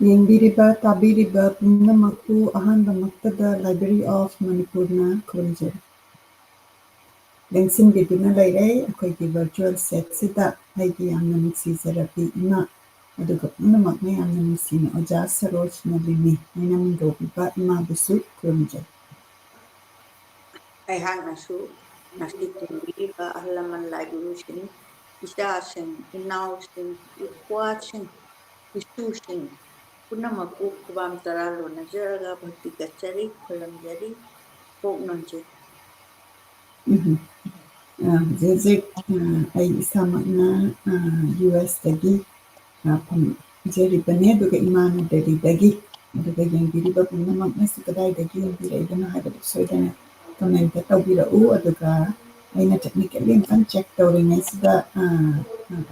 ꯌꯦꯡꯕꯤꯔꯤꯕ ꯇꯥꯕꯤꯔꯤꯕ ꯄꯨꯝꯅꯃꯛꯄꯨ ꯑꯍꯥꯟꯕꯃꯛꯇꯗ library of ꯃꯅꯤꯄꯨꯔꯅ ꯈꯨꯔꯨꯝꯖꯔꯤ ꯂꯦꯡꯁꯤꯟꯕꯤꯗꯨꯅ ꯂꯩꯔꯦ ꯑꯩꯈꯣꯏꯒꯤ ꯚꯔꯆꯨꯋꯦꯜ ꯁꯦꯠꯁꯤꯗ ꯑꯩꯒꯤ ꯌꯥꯝꯅ ꯅꯨꯡꯁꯤꯖꯔꯕꯤ ꯏꯃꯥ ꯑꯗꯨꯒ ꯄꯨꯝꯅꯃꯛꯅ ꯌꯥꯝꯅ ꯅꯨꯡꯁꯤꯅ ꯑꯣꯖꯥ ꯁꯔꯣꯖ ꯅꯂꯤꯅꯤ ꯍꯥꯏꯅ ꯃꯤꯡꯒꯧꯕꯤꯕ ꯏꯃꯥꯕꯨꯁꯨ ꯈꯨꯔꯨꯝꯖꯔꯤ ꯑꯩꯍꯥꯛꯅꯁꯨ ꯉꯁꯤ ꯇꯤꯟꯕꯤꯔꯤꯕ ꯑꯍꯜ ꯂꯃꯟ ꯂꯥꯏꯒꯨꯔꯨꯁꯤꯡ ꯏꯆꯥꯁꯤꯡ ꯏꯅꯥꯎꯁꯤꯡ ꯏꯄ꯭ꯋꯥꯁꯤꯡ ꯏꯁꯨꯁꯤꯡ ꯄꯨꯝꯅꯃꯛꯄꯨ ꯈꯨꯕꯥꯝ ꯇꯔꯥ ꯂꯣꯟꯅꯖꯔꯒ ꯚꯛꯇꯤ ꯀꯠꯆꯔꯤ ꯈꯨꯔꯨꯝꯖꯔꯤ ꯀꯣꯛ ꯅꯣꯟꯖꯩ ꯍꯧꯖꯤꯛ ꯍꯧꯖꯤꯛ ꯑꯩ ꯏꯁꯥꯃꯛꯅ US ꯗꯒꯤ ꯐꯝꯖꯔꯤꯕꯅꯤ ꯑꯗꯨꯒ ꯏꯃꯥꯅ ꯗꯦꯜꯂꯤꯗꯒꯤ ꯑꯗꯨꯒ ꯌꯦꯡꯕꯤꯔꯤꯕ ꯄꯨꯝꯅꯃꯛꯅꯁꯨ ꯀꯗꯥꯏꯗꯒꯤ ꯌꯦꯡꯕꯤꯔꯛꯏꯕꯅꯣ ꯍꯥꯏꯕꯗꯨ ꯁꯣꯏꯗꯅ ꯀꯃꯦꯟꯇ ꯇꯧꯕꯤꯔꯛꯎ ꯑꯗꯨꯒ ꯑꯩꯅ ꯇꯦꯛꯅꯤꯀꯦꯜꯂꯤ ꯑꯃꯇꯪ ꯆꯦꯛ ꯇꯧꯔꯤꯉꯩꯁꯤꯗ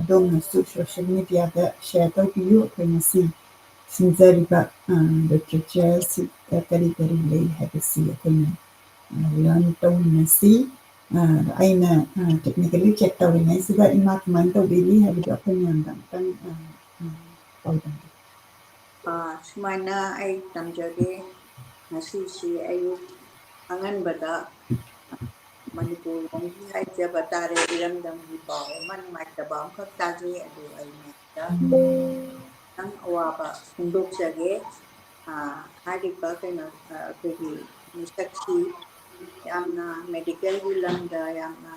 ꯑꯗꯣꯝꯅꯁꯨ ꯁꯣꯁꯤꯌꯦꯜ ꯃꯤꯗꯤꯌꯥꯗ ꯁꯦꯌꯔ ꯇꯧꯕꯤꯌꯨ ꯑꯩꯈꯣꯏ ꯉꯁꯤ ꯁꯤꯟꯖꯔꯤꯕ ꯂꯤꯇꯔꯦꯆꯔꯁꯤꯗ ꯀꯔꯤ ꯀꯔꯤ ꯂꯩ ꯍꯥꯏꯕꯁꯤ ꯑꯩꯈꯣꯏꯅ ꯂꯔꯟ ꯇꯧꯃꯤꯟꯅꯁꯤ ꯑꯩꯅ ꯇꯦꯛꯅꯤꯀꯦꯜꯂꯤ ꯆꯦꯛ ꯇꯧꯔꯤꯉꯩꯁꯤꯗ ꯏꯃꯥ ꯀꯃꯥꯏꯅ ꯇꯧꯕꯤꯔꯤ ꯍꯥꯏꯕꯗꯨ ꯑꯩꯈꯣꯏ ꯃꯌꯥꯝꯗ ꯑꯃꯨꯛꯇꯪ ꯇꯧꯗꯅ ꯁꯨꯃꯥꯏꯅ ꯑꯩ ꯇꯝꯖꯒꯦ ꯉꯁꯤꯁꯤ ꯑꯌꯨꯛ ꯑꯉꯟꯕꯗ ꯃꯅꯤꯄꯨꯔꯒꯤ ꯍꯥꯏꯖꯕ ꯇꯥꯔꯦ ꯏꯔꯝꯗꯝꯒꯤ ꯄꯥꯎ ꯑꯃ ꯅꯨꯡꯉꯥꯏꯇꯕ ꯑꯃꯈꯛ ꯇꯥꯖꯩ ꯑꯗꯨ ꯑꯩꯅ ꯈꯤꯇꯪ ꯑꯋꯥꯕ ꯐꯣꯡꯗꯣꯛꯆꯒꯦ ꯍꯥꯏꯔꯤꯕ ꯑꯩꯈꯣꯏꯒꯤ ꯃꯤꯁꯛꯁꯤ ꯌꯥꯝꯅ ꯃꯦꯗꯤꯀꯦꯜꯒꯤ ꯂꯝꯗ ꯌꯥꯝꯅ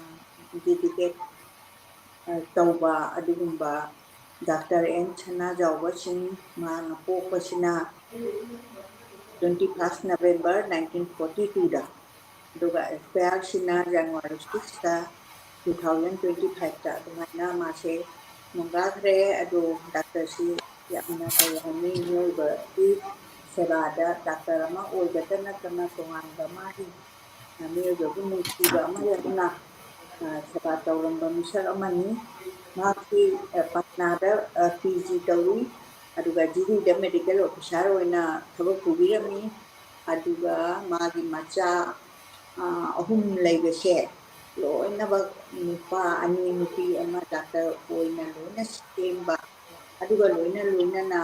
ꯗꯦꯗꯤꯀꯦꯠ ꯇꯧꯕ ꯑꯗꯨꯒꯨꯝꯕ ꯗꯥꯛꯇꯔ ꯑꯦꯟ ꯁꯅꯥꯖꯥꯎꯕ ꯁꯤꯡ ꯃꯍꯥꯛꯅ ꯄꯣꯛꯄꯁꯤꯅ 21 ꯅꯕꯦꯝꯕꯔ 1942ꯗ ꯑꯗꯨꯒ ꯑꯦꯛꯁꯄꯌꯔꯁꯤꯅ ꯖꯅꯋꯥꯔꯤ 6ꯇ 2025ꯗ ꯑꯗꯨꯃꯥꯏꯅ ꯃꯥꯁꯦ ꯅꯣꯡꯒꯥꯈ꯭ꯔꯦ ꯑꯗꯣ ꯗꯥꯛꯇꯔꯁꯤ ꯌꯥꯝꯅ ꯀꯔꯤ ꯍꯥꯏꯅꯤ ꯃꯤꯑꯣꯏꯕꯒꯤ ꯁꯦꯕꯥꯗ ꯗꯥꯛꯇꯔ ꯑꯃ ꯑꯣꯏꯕꯇ ꯅꯠꯇꯅ ꯇꯣꯉꯥꯟꯕ ꯃꯥꯒꯤ ꯃꯤꯑꯣꯏꯕꯕꯨ ꯅꯨꯡꯁꯤꯕ ꯑꯃ ꯌꯥꯎꯅ ꯁꯦꯕꯥ ꯇꯧꯔꯝꯕ ꯃꯤꯁꯛ ꯑꯃꯅꯤ ꯃꯍꯥꯛꯀꯤ ꯄꯠꯅꯥꯗ PG ꯇꯧꯏ ꯑꯗꯨꯒ ꯖꯤꯔꯤꯗ ꯃꯦꯗꯤꯀꯦꯜ ꯑꯣꯐꯤꯁꯥꯔ ꯑꯣꯏꯅ ꯊꯕꯛ ꯄꯨꯕꯤꯔꯝꯃꯤ ꯑꯗꯨꯒ ꯃꯥꯒꯤ ꯃꯆꯥ ꯑꯍꯨꯝ ꯂꯩꯕꯁꯦ ꯂꯣꯏꯅꯃꯛ ꯅꯨꯄꯥ 2 ꯅꯨꯄꯤ 1 ꯗꯥꯛꯇꯔ ꯑꯣꯏꯅ ꯂꯣꯏꯅ ꯁꯦꯝꯕ ꯑꯗꯨꯒ ꯂꯣꯏꯅꯅ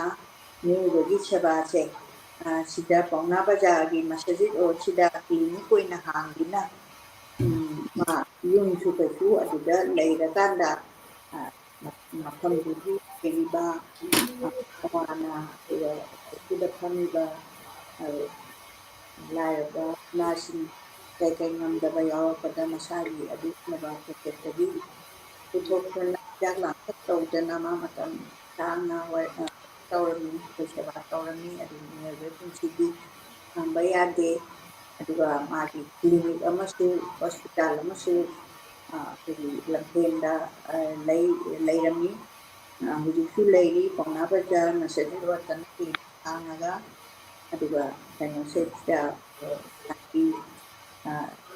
ꯃꯤꯑꯣꯏꯕꯒꯤ ꯁꯦꯕꯥꯁꯦ ꯁꯤꯗ ꯄꯥꯎꯅꯥ ꯕꯖꯥꯔꯒꯤ ꯃꯁꯖꯤꯠ ꯁꯤꯗ ꯀ꯭ꯂꯤꯅꯤꯛ ꯑꯣꯏꯅ ꯍꯥꯡꯗꯨꯅ ꯌꯨꯝꯁꯨ ꯀꯩꯁꯨ ꯑꯗꯨꯗ ꯂꯩꯔꯀꯥꯟꯗ ꯃꯐꯝꯗꯨꯒꯤ ꯂꯩꯔꯤꯕ ꯇꯣꯉꯥꯟꯅ ꯑꯗꯨꯗ ꯐꯝꯃꯤꯕ ꯂꯥꯏꯔꯕ ꯏꯃꯥꯁꯤꯡ ꯀꯩ ꯉꯝꯗꯕ ꯌꯥꯎꯔꯛꯄꯗ ꯃꯁꯥꯒꯤ ꯑꯗꯨꯒꯨꯝꯂꯕ ꯄꯣꯀꯦꯠꯇꯒꯤ ꯄꯨꯊꯣꯛꯇꯨꯅ ꯍꯤꯗꯥꯛ ꯂꯥꯡꯊꯛ ꯇꯧꯗꯅ ꯃꯇꯝ ꯁꯥꯡꯅ ꯇꯧꯔꯝꯃꯤ ꯑꯩꯈꯣꯏ ꯁꯦꯕꯥ ꯇꯧꯔꯝꯃꯤ ꯑꯗꯨꯒ ꯃꯤꯑꯣꯏꯕꯒꯤ ꯄꯨꯟꯁꯤꯗꯤ ꯐꯪꯕ ꯌꯥꯗꯦ ꯑꯗꯨꯒ ꯃꯥꯒꯤ ꯀ꯭ꯂꯤꯅꯤꯛ ꯑꯃꯁꯨ ꯍꯣꯁꯄꯤꯇꯥꯜ ꯑꯃꯁꯨ ꯑꯩꯈꯣꯏꯒꯤ ꯂꯝꯐꯦꯟꯗ ꯂꯩꯔꯝꯃꯤ ꯍꯧꯖꯤꯛꯁꯨ ꯂꯩꯔꯤ ꯄꯥꯎꯅꯥ ꯕꯖꯥꯔ ꯃꯁꯖꯤꯠ ꯔꯣꯗꯇ ꯍꯥꯡꯉꯒ ꯑꯗꯨꯒ ꯀꯩꯅꯣꯁꯤꯗ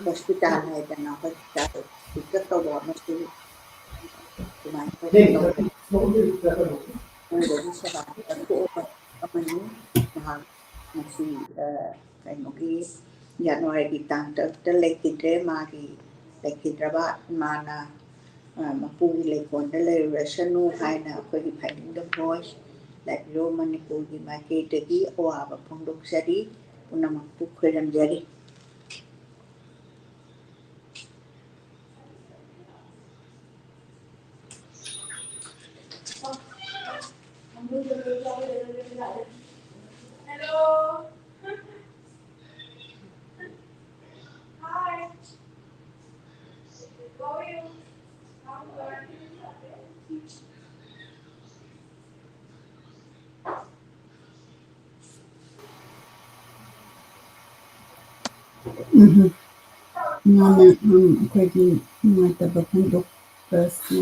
ꯍꯣꯁꯄꯤꯇꯥꯜ ꯍꯥꯏꯗꯅ ꯍꯣꯁꯄꯤꯇꯥꯜ ꯄꯤꯛꯇꯛ ꯇꯧꯕ ꯑꯃꯁꯨ ꯑꯗꯨꯃꯥꯏꯅ ꯇꯧꯕ ꯃꯤꯑꯣꯏꯕꯒꯤ ꯁꯦꯕꯥ ꯀꯠꯊꯣꯛꯑꯕ ꯑꯃꯅꯤ ꯃꯍꯥꯛ ꯉꯁꯤ ꯀꯩꯅꯣꯒꯤ ꯖꯅꯋꯥꯔꯤꯒꯤ ꯇꯥꯡ 3ꯗ ꯂꯩꯈꯤꯗ꯭ꯔꯦ ꯃꯥꯒꯤ ꯂꯩꯈꯤꯗ꯭ꯔꯕ ꯏꯃꯥꯅ ꯃꯄꯨꯒꯤ ꯂꯩꯀꯣꯜꯗ ꯂꯩꯔꯨꯔꯁꯅꯨ ꯍꯥꯏꯅ ꯑꯩꯈꯣꯏꯒꯤ ꯐꯥꯏꯅꯤꯡ ꯗ ꯚꯣꯏꯁ ꯂꯥꯏꯕ꯭ꯔꯦꯔꯤ ꯃꯅꯤꯄꯨꯔꯒꯤ ꯃꯥꯏꯀꯩꯗꯒꯤ ꯑꯋꯥꯕ ꯐꯣꯡꯗꯣꯛꯆꯔꯤ ꯄꯨꯝꯅꯃꯛꯄꯨ ꯈꯣꯏꯔꯝꯖꯔꯤ ꯃꯥꯅ ꯑꯩꯈꯣꯏꯒꯤ ꯅꯨꯡꯉꯥꯏꯇꯕ ꯐꯣꯡꯗꯣꯛꯄꯁꯤ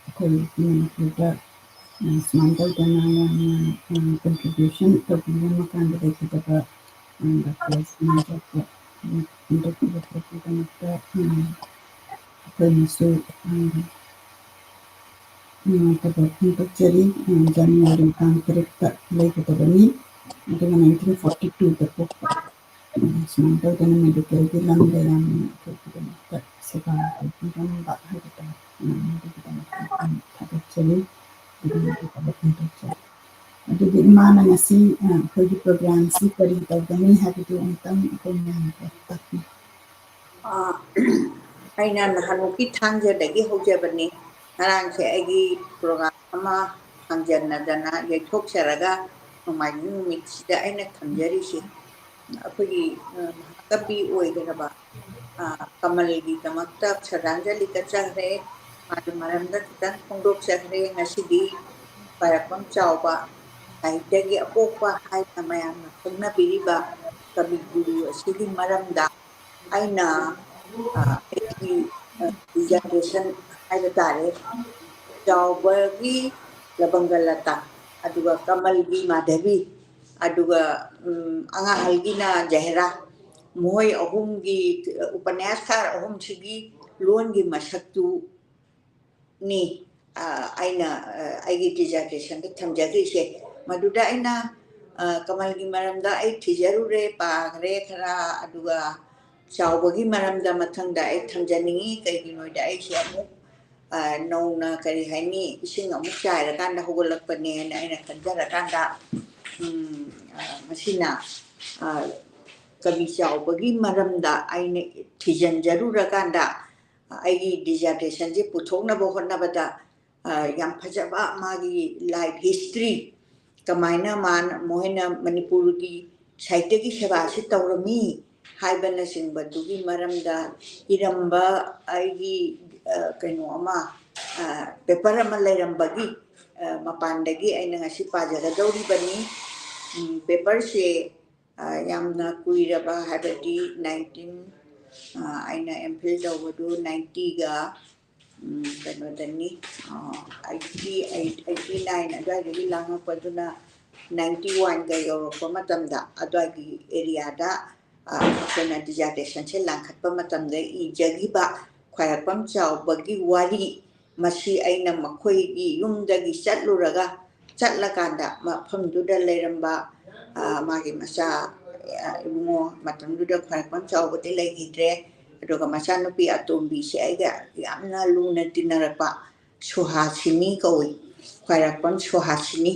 ꯑꯩꯈꯣꯏꯒꯤ ꯃꯅꯤꯄꯨꯔꯗ ꯁꯨꯃꯥꯏꯅ ꯇꯧꯗꯅ ꯌꯥꯝꯅ ꯀꯟꯇ꯭ꯔꯤꯕ꯭ꯌꯨꯁꯟ ꯇꯧꯕꯤꯔꯝꯃꯀꯥꯟꯗ ꯂꯩꯈꯤꯗꯕ ꯗꯥꯛꯇꯔ ꯁꯅꯥꯖꯥꯎꯕ ꯐꯣꯡꯗꯣꯛꯄꯤꯕ ꯈꯣꯠꯄꯒꯤꯗꯃꯛꯇ ꯑꯩꯈꯣꯏꯅꯁꯨ ꯅꯨꯡꯉꯥꯏꯇꯕ ꯐꯣꯡꯗꯣꯛꯆꯔꯤ ꯖꯅꯋꯥꯔꯤ ꯇꯥꯡ 3ꯗ ꯂꯩꯒꯗꯕꯅꯤ ꯑꯗꯨꯒ 1942ꯗ ꯄꯣꯛꯄ ꯁꯨꯃꯥꯏꯅ ꯇꯧꯗꯅ ꯃꯦꯗꯤꯀꯦꯜꯒꯤ ꯂꯝꯗ ꯌꯥꯝꯅ ꯑꯩꯈꯣꯏꯒꯤꯗꯃꯛꯇ ꯁꯦꯕꯥ ꯇꯧꯕꯤꯔꯝꯕ ꯍꯥꯏꯕ ꯇꯥꯔꯦ ꯑꯗꯨꯒꯤꯗꯃꯛꯇ ꯊꯥꯒꯠꯆꯔꯤ ꯑꯗꯨꯒ ꯐꯣꯡꯗꯣꯛꯆꯔꯤ ꯑꯗꯨꯒꯤ ꯏꯃꯥꯅ ꯉꯁꯤ ꯑꯩꯈꯣꯏꯒꯤ ꯄ꯭ꯔꯣꯒ꯭ꯔꯥꯝꯁꯤ ꯀꯔꯤ ꯇꯧꯒꯅꯤ ꯍꯥꯏꯕꯗꯨ ꯑꯃꯨꯛꯇꯪ ꯑꯩꯈꯣꯏ ꯃꯌꯥꯝꯗ ꯇꯥꯛꯄꯤ ꯑꯩꯅ ꯅꯍꯥꯟꯃꯨꯛꯀꯤ ꯊꯥꯡꯖꯗꯒꯤ ꯍꯧꯖꯕꯅꯤ ꯉꯔꯥꯡꯁꯦ ꯑꯩꯒꯤ ꯄ꯭ꯔꯣꯒ꯭ꯔꯥꯝ ꯑꯃ ꯊꯥꯡꯖꯟꯅꯗꯅ ꯌꯩꯊꯣꯛꯆꯔꯒ ꯅꯣꯡꯃꯥꯏꯖꯤꯡ ꯅꯨꯃꯤꯠꯁꯤꯗ ꯑꯩꯅ ꯊꯝꯖꯔꯤꯁꯤ ꯑꯩꯈꯣꯏꯒꯤ ꯃꯍꯥꯀꯕꯤ ꯑꯣꯏꯒꯔꯕ ꯀꯃꯜꯒꯤꯗꯃꯛꯇ ꯁ꯭ꯔꯗꯥꯟꯖꯂꯤ ꯀꯠꯆꯈ꯭ꯔꯦ ꯃꯥꯒꯤ ꯃꯔꯝꯗ ꯈꯤꯇꯪ ꯐꯣꯡꯗꯣꯛꯆꯈ꯭ꯔꯦ ꯉꯁꯤꯗꯤ ꯈ꯭ꯋꯥꯏꯔꯥꯛꯄꯝ ꯆꯥꯎꯕ ꯁꯥꯍꯤꯇ꯭ꯌꯒꯤ ꯑꯄꯣꯛꯄ ꯍꯥꯏꯅ ꯃꯌꯥꯝꯅ ꯈꯪꯅꯕꯤꯔꯤꯕ ꯀꯕꯤ ꯒꯨꯔꯨ ꯑꯁꯤꯒꯤ ꯃꯔꯝꯗ ꯑꯩꯅ ꯑꯩꯒꯤ ꯗꯤꯖꯔꯇꯦꯁꯟ ꯍꯥꯏꯕ ꯇꯥꯔꯦ ꯆꯥꯎꯕꯒꯤ ꯂꯕꯪꯒ ꯂꯇꯥ ꯑꯗꯨꯒ ꯀꯃꯜꯒꯤ ꯃꯥꯙꯕꯤ ꯑꯗꯨꯒ ꯑꯉꯥꯡꯍꯜꯒꯤꯅ ꯖꯍꯦꯔꯥ ꯃꯣꯏ ꯑꯍꯨꯝꯒꯤ ꯎꯄꯟꯌꯥꯁꯀꯥꯔ ꯑꯍꯨꯝꯁꯤꯒꯤ ꯂꯣꯟꯒꯤ ꯃꯁꯛꯇꯨꯅꯤ ꯑꯩꯅ ꯑꯩꯒꯤ ꯗꯤꯖꯔꯇꯦꯁꯟꯗ ꯊꯝꯖꯈ꯭ꯔꯤꯁꯦ ꯃꯗꯨꯗ ꯑꯩꯅ ꯀꯃꯜꯒꯤ ꯃꯔꯝꯗ ꯑꯩ ꯊꯤꯖꯔꯨꯔꯦ ꯄꯥꯈ꯭ꯔꯦ ꯈꯔ ꯑꯗꯨꯒ ꯆꯥꯎꯕꯒꯤ ꯃꯔꯝꯗ ꯃꯊꯪꯗ ꯑꯩ ꯊꯝꯖꯅꯤꯡꯉꯤ ꯀꯩꯒꯤꯅꯣꯗ ꯑꯩꯁꯦ ꯑꯃꯨꯛ ꯅꯧꯅ ꯀꯔꯤ ꯍꯥꯏꯅꯤ ꯏꯁꯤꯡ ꯑꯃꯨꯛ ꯆꯥꯏꯔꯀꯥꯟꯗ ꯍꯧꯒꯠꯂꯛꯄꯅꯦꯅ ꯑꯩꯅ ꯈꯟꯖꯔꯀꯥꯟꯗ ꯃꯁꯤꯅ ꯀꯕꯤ ꯆꯥꯎꯕꯒꯤ ꯃꯔꯝꯗ ꯑꯩꯅ ꯊꯤꯖꯤꯟꯖꯔꯨꯔꯀꯥꯟꯗ ꯑꯩꯒꯤ ꯗꯤꯖꯔꯇꯦꯁꯟꯁꯦ ꯄꯨꯊꯣꯛꯅꯕ ꯍꯣꯠꯅꯕꯗ ꯌꯥꯝ ꯐꯖꯕ ꯃꯥꯒꯤ ꯂꯥꯏꯐ ꯍꯤꯁꯇ꯭ꯔꯤ ꯀꯃꯥꯏꯅ ꯃꯣꯏꯅ ꯃꯅꯤꯄꯨꯔꯒꯤ ꯁꯥꯍꯤꯇ꯭ꯌꯒꯤ ꯁꯦꯕꯥꯁꯤ ꯇꯧꯔꯝꯃꯤ ꯍꯥꯏꯕꯅꯆꯤꯡꯕꯗꯨꯒꯤ ꯃꯔꯝꯗ ꯏꯔꯝꯕ ꯑꯩꯒꯤ ꯀꯩꯅꯣ ꯑꯃ ꯄꯦꯄꯔ ꯑꯃ ꯂꯩꯔꯝꯕꯒꯤ ꯃꯄꯥꯟꯗꯒꯤ ꯑꯩꯅ ꯉꯁꯤ ꯄꯥꯖꯒꯗꯧꯔꯤꯕꯅꯤ ꯄꯦꯄꯔꯁꯦ ꯌꯥꯝꯅ ꯀꯨꯏꯔꯕ ꯍꯥꯏꯕꯗꯤ ꯑꯩꯅ ꯑꯦꯝ ꯐꯤꯜ ꯇꯧꯕꯗꯨ 90ꯒ ꯀꯩꯅꯣꯗꯅꯤ 89 ꯑꯗꯨꯋꯥꯏꯗꯒꯤ ꯂꯥꯡꯉꯛꯄꯗꯨꯅ 91ꯒ ꯌꯧꯔꯛꯄ ꯃꯇꯝꯗ ꯑꯗꯨꯋꯥꯏꯒꯤ ꯑꯦꯔꯤꯌꯥꯗ ꯑꯩꯈꯣꯏꯅ ꯗꯤꯖꯥꯔꯇꯦꯁꯟꯁꯦ ꯂꯥꯡꯈꯠꯄ ꯃꯇꯝꯗ ꯏꯖꯈꯤꯕ ꯈ꯭ꯋꯥꯏꯔꯥꯛꯄꯝ ꯆꯥꯎꯕꯒꯤ ꯋꯥꯔꯤ ꯃꯁꯤ ꯑꯩꯅ ꯃꯈꯣꯏꯒꯤ ꯌꯨꯝꯗꯒꯤ ꯆꯠꯂꯀꯥꯟꯗ ꯃꯐꯝꯗꯨꯗ ꯂꯩꯔꯝꯕ ꯃꯥꯒꯤ ꯃꯆꯥ ꯏꯕꯨꯡꯉꯣ ꯃꯇꯝꯗꯨꯗ ꯈ꯭ꯋꯥꯏꯔꯥꯛꯄꯝ ꯆꯥꯎꯕꯗꯤ ꯂꯩꯈꯤꯗ꯭ꯔꯦ ꯑꯗꯨꯒ ꯃꯆꯥꯅꯨꯄꯤ ꯑꯇꯣꯝꯕꯤꯁꯦ ꯑꯩꯒ ꯌꯥꯝꯅ ꯂꯨꯅ ꯇꯤꯟꯅꯔꯛꯄ ꯁꯨꯍꯥꯁꯤꯅꯤ ꯀꯧꯏ ꯈ꯭ꯋꯥꯏꯔꯥꯛꯄꯝ ꯁꯨꯍꯥꯁꯤꯅꯤ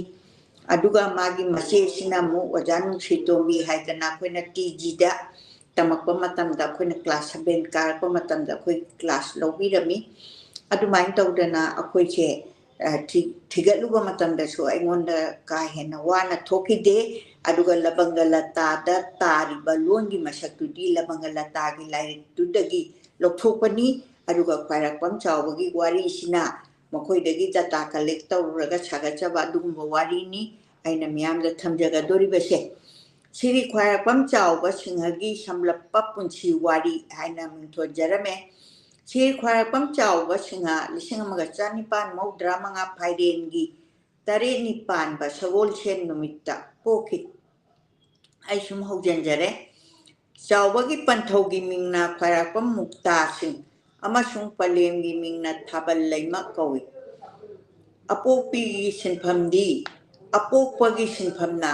ꯑꯗꯨꯒ ꯃꯥꯒꯤ ꯃꯆꯦꯁꯤꯅ ꯑꯃꯨꯛ ꯑꯣꯖꯥ ꯅꯨꯡꯁꯤꯇꯣꯝꯕꯤ ꯍꯥꯏꯗꯅ ꯑꯩꯈꯣꯏꯅ ꯇꯤꯖꯤꯗ ꯇꯝꯃꯛꯄ ꯃꯇꯝꯗ ꯑꯩꯈꯣꯏꯅ ꯀ꯭ꯂꯥꯁ 7 ꯀꯥꯔꯛꯄ ꯃꯇꯝꯗ ꯑꯩꯈꯣꯏ ꯀ꯭ꯂꯥꯁ ꯂꯧꯕꯤꯔꯝꯃꯤ ꯑꯗꯨꯃꯥꯏꯅ ꯇꯧꯗꯅ ꯑꯩꯈꯣꯏꯁꯦ ꯊꯤꯒꯠꯂꯨꯕ ꯃꯇꯝꯗꯁꯨ ꯑꯩꯉꯣꯟꯗ ꯀꯥ ꯍꯦꯟꯅ ꯋꯥꯅ ꯊꯣꯛꯈꯤꯗꯦ ꯑꯗꯨꯒ ꯂꯕꯪꯒ ꯂꯇꯥꯗ ꯇꯥꯔꯤꯕ ꯂꯣꯟꯒꯤ ꯃꯁꯛꯇꯨꯗꯤ ꯂꯕꯪꯒ ꯂꯇꯥꯒꯤ ꯂꯥꯏꯔꯤꯛꯇꯨꯗꯒꯤ ꯂꯧꯊꯣꯛꯄꯅꯤ ꯑꯗꯨꯒ ꯈ꯭ꯋꯥꯏꯔꯥꯛꯄꯝ ꯆꯥꯎꯕꯒꯤ ꯋꯥꯔꯤꯁꯤꯅ ꯃꯈꯣꯏꯗꯒꯤ ꯗꯇꯥ ꯀꯂꯦꯛ ꯇꯧꯔꯨꯔꯒ ꯁꯥꯒꯠꯆꯕ ꯑꯗꯨꯒꯨꯝꯕ ꯋꯥꯔꯤꯅꯤ ꯑꯩꯅ ꯃꯤꯌꯥꯝꯗ ꯊꯝꯖꯒꯗꯧꯔꯤꯕꯁꯦ ꯁꯤꯔꯤ ꯈ꯭ꯋꯥꯏꯔꯥꯛꯄꯝ ꯆꯥꯎꯕ ꯁꯤꯡꯍꯒꯤ ꯁꯝꯂꯞꯄ ꯄꯨꯟꯁꯤ ꯋꯥꯔꯤ ꯍꯥꯏꯅ ꯃꯤꯡꯊꯣꯟꯖꯔꯝꯃꯦ ꯁꯤꯔꯤ ꯈ꯭ꯋꯥꯏꯔꯥꯛꯄꯝ ꯆꯥꯎꯕ ꯁꯤꯡꯍ 1995 ꯐꯥꯏꯔꯦꯟꯒꯤ 9ꯅꯤ ꯄꯥꯟꯕ ꯁꯒꯣꯜꯁꯦꯟ ꯅꯨꯃꯤꯠꯇ ꯄꯣꯛꯈꯤ ꯑꯩ ꯁꯨꯝ ꯍꯧꯖꯤꯟꯖꯔꯦ ꯆꯥꯎꯕꯒꯤ ꯄꯟꯊꯧꯒꯤ ꯃꯤꯡꯅ ꯈ꯭ꯋꯥꯏꯔꯥꯛꯄꯝ ꯃꯨꯛꯇꯥ ꯁꯤꯡ ꯑꯃꯁꯨꯡ ꯄꯂꯦꯝꯒꯤ ꯃꯤꯡꯅ ꯊꯥꯕꯜ ꯂꯩꯃ ꯀꯧꯏ ꯑꯄꯣꯛꯄꯤꯒꯤ ꯁꯤꯟꯐꯝꯗꯤ ꯑꯄꯣꯛꯄꯒꯤ ꯁꯤꯟꯐꯝꯅ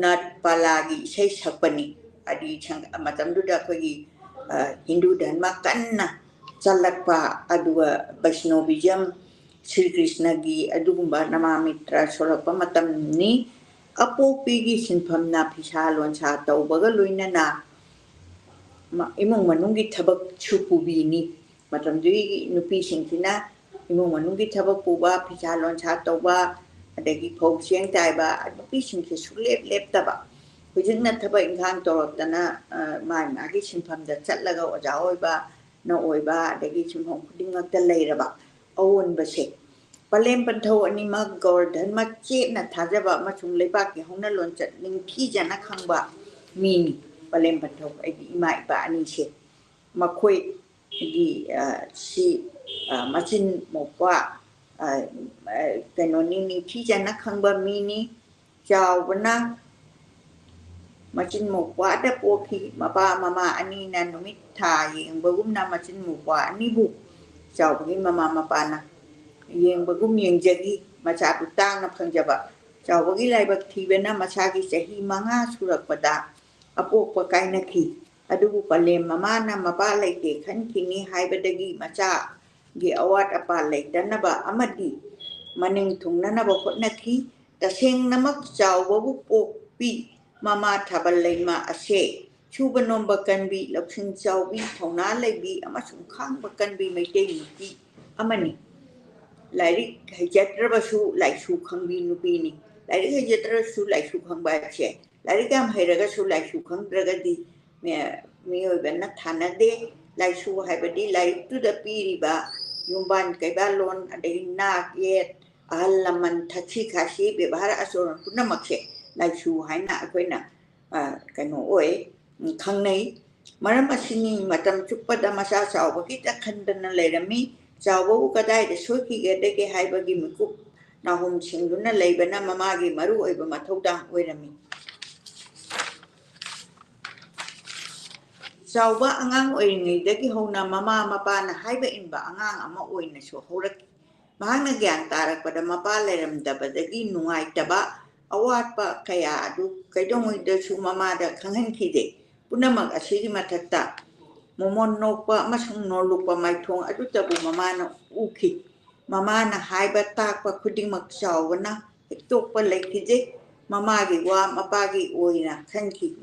ꯅꯠ ꯄꯥꯂꯥꯒꯤ ꯏꯁꯩ ꯁꯛꯄꯅꯤ ꯍꯥꯏꯗꯤ ꯃꯇꯝꯗꯨꯗ ꯑꯩꯈꯣꯏꯒꯤ ꯍꯤꯟꯗꯨ ꯙꯔꯃ ꯀꯟꯅ ꯆꯜꯂꯛꯄ ꯑꯗꯨꯒ ꯕꯩꯁꯅꯣꯕꯤꯖꯝ ꯁ꯭ꯔꯤ ꯀ꯭ꯔꯤꯁꯅꯒꯤ ꯑꯗꯨꯒꯨꯝꯕ ꯅꯃꯥꯃꯤꯇ꯭ꯔ ꯁꯣꯜꯂꯛꯄ ꯃꯇꯝꯅꯤ ꯑꯄꯣꯛꯄꯤꯒꯤ ꯁꯤꯟꯐꯝꯅ ꯐꯤꯁꯥ ꯂꯣꯟꯁꯥ ꯇꯧꯕꯒ ꯂꯣꯏꯅꯅ ꯏꯃꯨꯡ ꯃꯅꯨꯡꯒꯤ ꯊꯕꯛꯁꯨ ꯄꯨꯕꯤꯅꯤ ꯃꯇꯝꯗꯨꯒꯤ ꯅꯨꯄꯤꯁꯤꯡꯁꯤꯅ ꯏꯃꯨꯡ ꯃꯅꯨꯡꯒꯤ ꯊꯕꯛ ꯄꯨꯕ ꯐꯤꯁꯥ ꯂꯣꯟꯁꯥ ꯇꯧꯕ ꯑꯗꯒꯤ ꯐꯧ ꯆꯦꯡ ꯇꯥꯏꯕ ꯅꯨꯄꯤꯁꯤꯡꯁꯦ ꯁꯨꯡꯂꯦꯞ ꯂꯦꯞꯇꯕ ꯍꯧꯖꯤꯛꯅ ꯊꯕꯛ ꯏꯪꯈꯥꯡ ꯇꯧꯔꯛꯇꯅ ꯃꯥꯒꯤ ꯁꯤꯟꯐꯝꯗ ꯆꯠꯂꯒ ꯑꯣꯖꯥ ꯑꯣꯏꯕꯅ ꯑꯣꯏꯕ ꯑꯗꯒꯤ ꯁꯤꯟꯐꯝ ꯈꯨꯗꯤꯡꯃꯛꯇ ꯂꯩꯔꯕ ꯑꯑꯣꯟꯕꯁꯦ ꯄꯂꯦꯝ ꯄꯟꯊꯧ ꯑꯅꯤꯃꯛ ꯒꯧꯔ ꯙꯔꯃ ꯆꯦꯠꯅ ꯊꯥꯖꯕ ꯑꯃꯁꯨꯡ ꯂꯩꯕꯥꯛꯀꯤ ꯍꯧꯅ ꯂꯣꯟꯆꯠ ꯅꯤꯡꯊꯤꯖꯅ ꯈꯪꯕ ꯃꯤꯅꯤ ꯄꯂꯦꯝ ꯄꯟꯊꯧ ꯑꯩꯒꯤ ꯏꯃꯥ ꯏꯄꯥ ꯑꯅꯤꯁꯦ ꯃꯈꯣꯏꯒꯤ ꯁꯤ ꯃꯆꯤꯟ ꯃꯧꯄ꯭ꯋꯥ ꯀꯩꯅꯣꯅꯤ ꯅꯤꯡꯊꯤꯖꯅ ꯈꯪꯕ ꯃꯤꯅꯤ ꯆꯥꯎꯕꯅ ꯃꯆꯤꯟ ꯃꯧꯄ꯭ꯋꯥꯗ ꯄꯣꯛꯈꯤ ꯃꯄꯥ ꯃꯃꯥ ꯑꯅꯤꯅ ꯅꯨꯃꯤꯠ ꯊꯥ ꯌꯦꯡꯕꯒꯨꯝꯅ ꯃꯆꯤꯟ ꯃꯧꯄ꯭ꯋꯥ ꯑꯅꯤꯕꯨ ꯆꯥꯎꯕꯒꯤ ꯃꯃꯥ ꯃꯄꯥꯅ ꯌꯦꯡꯕꯒꯨꯝ ꯌꯦꯡꯖꯈꯤ ꯃꯆꯥꯗꯨ ꯇꯥꯡꯅ ꯐꯪꯖꯕ ꯆꯥꯎꯕꯒꯤ ꯂꯥꯏꯕꯛ ꯊꯤꯕꯅ ꯃꯁꯥꯒꯤ ꯆꯍꯤ 5 ꯁꯨꯔꯛꯄꯗ ꯑꯄꯣꯛꯄ ꯀꯥꯏꯅꯈꯤ ꯑꯗꯨꯕꯨ ꯄꯂꯦꯝ ꯃꯃꯥꯅ ꯃꯄꯥ ꯂꯩꯇꯦ ꯈꯟꯈꯤꯅꯤ ꯍꯥꯏꯕꯗꯒꯤ ꯃꯆꯥꯒꯤ ꯑꯋꯥꯠ ꯑꯄꯥ ꯂꯩꯇꯅꯕ ꯑꯃꯗꯤ ꯃꯅꯤꯡ ꯊꯨꯡꯅꯅꯕ ꯍꯣꯠꯅꯈꯤ Tasengnamak chawbabu pokpi mama thaballeima ase chubanomba kanbi lakshin chawbi thona leibi amasung khangba kanbi meitei nupi amani lairik haijatrabasu laisu khangbi nupini lairik haijatrabasu laisu khangba che lairik am hairagasu laisu khangdragadi miyoibana thanade laisu haibadi lairik tu da piriba yumban kaibalon adai nak yet ahal laman thachi khashi bebhar asoron punamakse laisu haina akoina kano oe khangnei maram asini matam chuppada masa chawbagi ta khandana leirami chawbu kadai de soki gede ke haibagi mukup nahum singduna leibana mamagi maru oiba mathaudang oirami chawba angang oiringai dagi hona mama mapana haiba inba angang ama oina so horak mahangna gyan tarakpada mapa leiramdabadagi nungaitaba awatpa kaya adu kaidongoidasu mamada khanghankhide punamak asigi mathakta momon nokpa amasung nolukpa maithong adutabu mamana uki mamana haiba takpa khudingmak chawbana tokpa leikhide mamagi wa mapagi oina khanki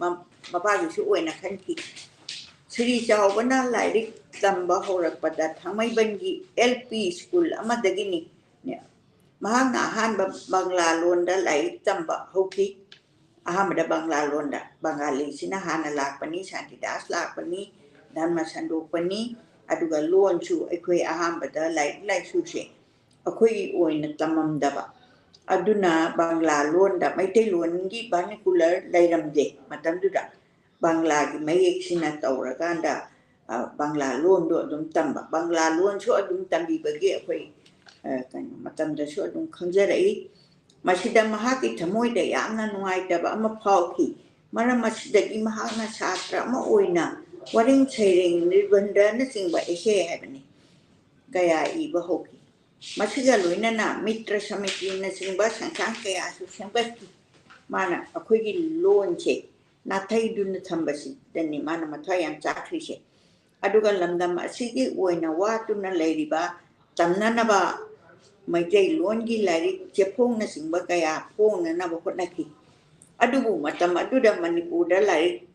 mapagi su oina khanki Sri chawbana lairik tamba horakpada thamaibangi LP school amadagini mahangna ahanba bangla londa lairik tamba hoki ahamada bangla londa bangali sina hana lakpani santidas lakpani dhamma sandopani aduga lonchu aikoi ahambada lairik laisu se akoi oina tamamdaba aduna bangla londa maitai longi vernacular lairamde matamduda bangla gi mayek sina tauraganda bangla lon do adum tamba bangla lon chu adum tambi bagi akoi kan matamda chu adum khangjarai masida mahaki thamoida yamna nuaitaba ama phauki maram masidagi mahakna sastra ama oina waring chairing nibandha na singba ese habani kaya iba hoki masiga loinana mitra samiti na singba sangsang kaya su sambasti mana akoi gi lon che nathai dun thambasi dani mana mathai yam chakri se aduga lamdam asigi oina watuna leiriba tamnanaba maitai longi lari chepong na singba kaya pong na hotnaki adubu matam aduda manipurda lari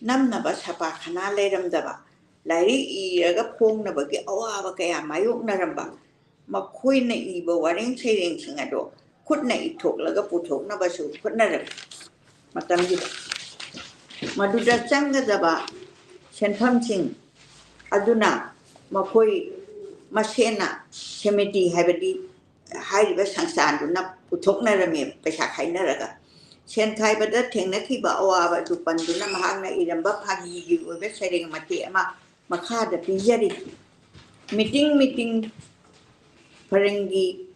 namnaba sapa khana leiramdaba lari iraga pong na bagi awaba kaya mayok naramba makhoina iba waring chaireng singado khutna ithok laga puthok na basu khutnarab matam gida maduda changadaba senphamsing aduna makhoi masena semiti haibadi hairiba sangsanduna puthoknarame paisa khainaraga sen khaibada thengnakhiba awaba du panduna mahangna iramba phagi gi oibe sereng mati ama makhada pijari meeting parengi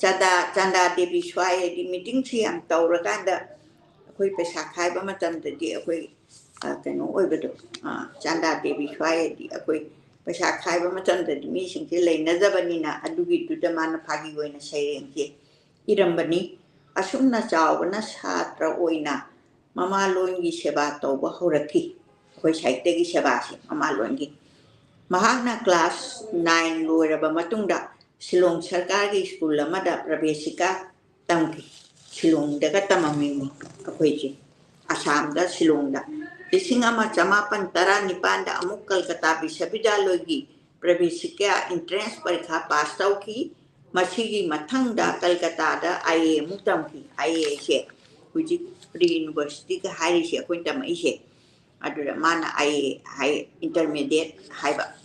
chanda devi swai di meeting si am tauraganda akoi paisa khaiba matamdadi akoi kano oibado chanda devi swai di akoi paisa khaiba matamdadi mi singse leinajabanina adugi dudamana phagi oina sairengke irambani asumna chawbana satra oina mama longi seba tawba horaki akoi saitegi seba si mama longi mahakna class 9 loiraba matungda Shillong Sarkari School amada Pravesika tamki Shillong daga tamamimi akoiji Assam da Shillong da Isingama chamapan tara nipanda amuk Kolkata Bishabidalogi Pravesika entrance parikha pass tauki masigi mathangda Kolkata da IA mutamki IA she kuji Pre University ka hari she akointa mai she adura mana IA high intermediate haiba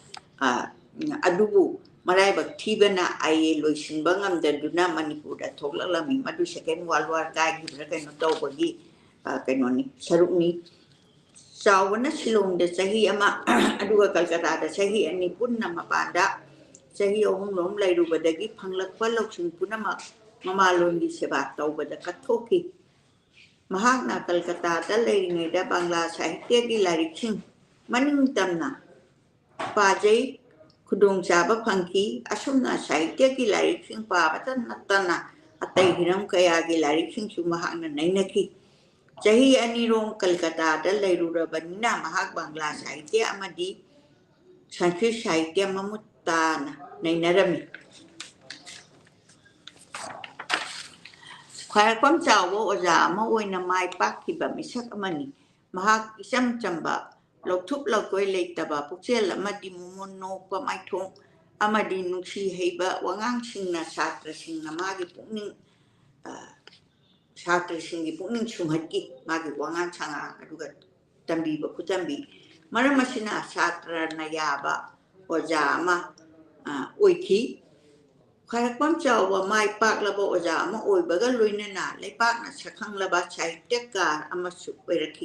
adubu Maraiba Tibana I Lucian Bangam the Duna Manipura Toglami Madu second World War Guy Hibrakano Tobagi Kanoni Saruni Sawana Silong the Sahiama Adua Calcata the Sahi and Nipuna Mapanda Sahi Home Laidu Badagi Panglak Palox Punama Mama Lundi Seba Toba the Katoki Mahagna Calcata the Lady da Bangla Sahitegi Lariking Maning Tamna Pajay Kudung Jaba Punky, Asuna Sai, Taki Larry King Pabatan Natana, Atai Hiram Kayagi Larry King Sumahana Nainaki. Jahi Anirong Calcata, the Lairura Banina, Mahak Bangla Saitya Amadi, Sanchi Saitya Mamutana, Nainarami. ควายความเจ้าว่าโอจามาอวยนำไม้ปักที่แบบไม่ชักมันนี่มหากิจจำบะเราทุบเราก็เลยแต่บะพวกเจ้าละมาดิมุนโนก็ไม่ทงอามาดินุชีให้บะว่างางชิงนะชาตรชิงนะมากิปุ่นึงชาตรชิงกิปุ่นึงชุมหัดกิมากิว่างางช่างอ่ะดูกันตัมบีบะคุตัมบีมาเรื่องมาชินะชาตรนายาบะโอจามาอวยขี้ใครความเจ้าว่าไม่ปากระบบจะมาอวยบักลุยเนี่ยนะเลยปากนะชักขังระบาดใช้เด็กการอามาสุไปรัก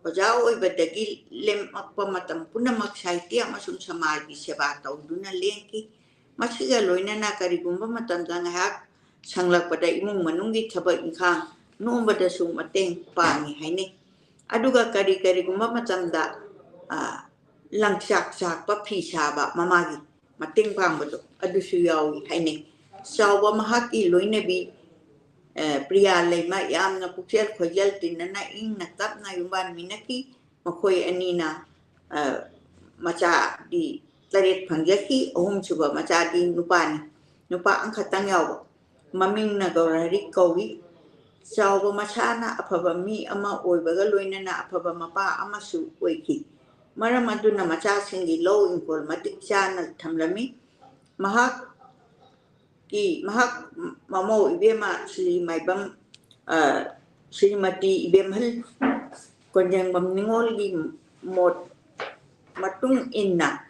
ว่าจะอวยบัดกี้เล่มอัปมาตั้มปุ่นมาใช้เตี้ยมาสุนสมาธิเสบาตาวดูนั่นเลี้ยงกี้มาชิกาลุยเนี่ยนะการิกุมมาตั้มตั้งหักช่างหลักบัดอิมุงมันนุ่งกิทับอินข้างนุ่งบัดสุมาเต็งปานี่ให้เนี่ยอดูก็การิกุมมาตั้มดาหลังจากปั๊บพี่ชาบะมามากีมาเต็งพังบัดอดูสุยาวให้เนี่ยชาวมหากิลุยเนบีปริยาเลยมายามนะพวกเจ้าขยัลตินนะอิงนะตับนะยุบันมินักีมาคุยอันนี้นะมาจากดีตระเด็ดพังยักษ์องค์ชุบมาจากดีนุปาอังคตังยาวมามิงนะกอริกวิชาวมาชานะอภบมีอามาอวยบกลุยนะอภบมาป้าอามาสุอวยกีมารามาดูนะมาจากสิงกิโลอินโคลมาติจานะทำละมิมหาki mahak mamo ibema si maibam Srimati ibem hal konjang bam ningol gi mot matung inna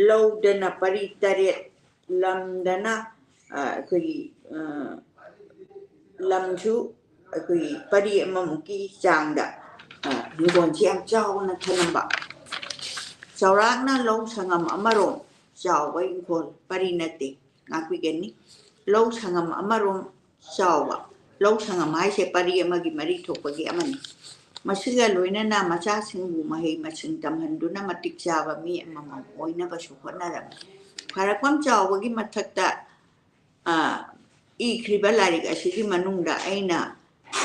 law dana paritariat lam dana kui lam chu kui pari mamuki changda ni gon chiam chau na thanamba chawrak na law sangam amarong chaw wai kon parinate ngakwi genni law sangam amarom chawa law sangam hai se pari amagi mari thokpagi amani masiga loina na macha singbu mahi masing tamhanduna matik chawa mi amama oina ba shukhanaram pharakwam chawagi mathakta i kribalari asigi manungda aina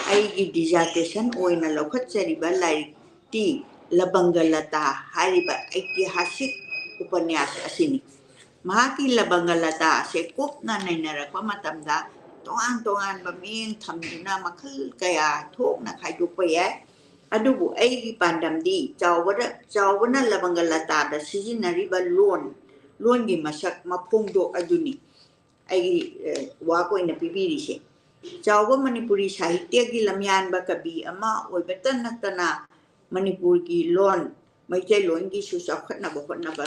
aigi dissertation oina lokhatchari balari ti labangalata hariba ऐतिहासिक उपन्यास asini mahaki labangalata se kop na nainarakwa matamda tongan ba ming thamduna makhal kaya thok na khaidu pa ya adubu ai pandam di chawwana labangalata da sijinari ba lon gi masak mapungdo aduni ai wa ko ina pibiri se chawwa manipuri sahitya gi lamyan ba kabi ama oibatan natana manipur gi lon maithai lon gi su sakhatna ba khotna ba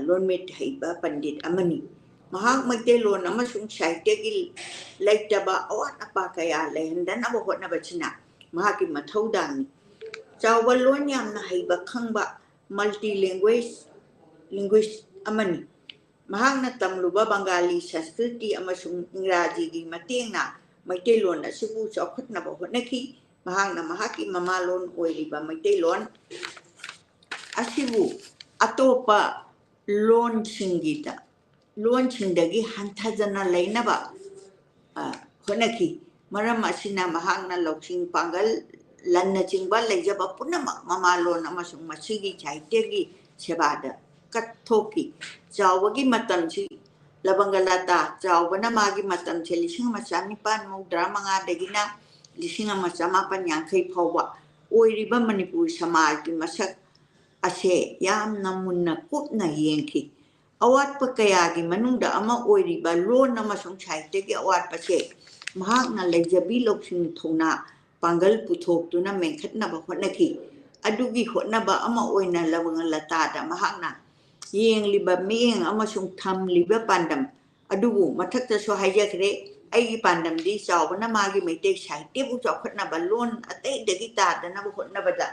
lon met haiba pandit amani mahak maithai lon amasung sahitya gi laitaba awat apa kaya lehendan abo khotna ba china mahaki mathaudang chawwa lon yamna haiba khangba linguist amani mahakna tamluba Bengali Sanskriti amasung Ingraji gi matengna maithai lon asibu chawkhatna ba khotnaki mahakna mahaki mamalon oiriba maithai lon asibu atopa lon singdagi hanthajana lainaba khotnaki maram asina mahakna loksing pangal lanna chingba leijaba punama mamalon amasung masigi chaitegi sebada kathoki chawagi matamchi labangalata chawbana magi matamchi lising machanipan mudra manga dagina lising machamapan yankai phawwa oiriba manipur samaj ki masak ase yamna munna kupna yengki awat pa kaya gi manungda ama oiriba lon amasung chaitegi awat pa se mahakna leijabi loksing thona pangal puthok tuna mengkhatna ba khotnaki adugi khotna ba ama oina labangalata da mahakna yeng liba ming amasung tham liba pandam adugu mathakta so hajakre ai pandam di chawna magi meite saite bu chawkhatna balon ate degita dana bu khotna bada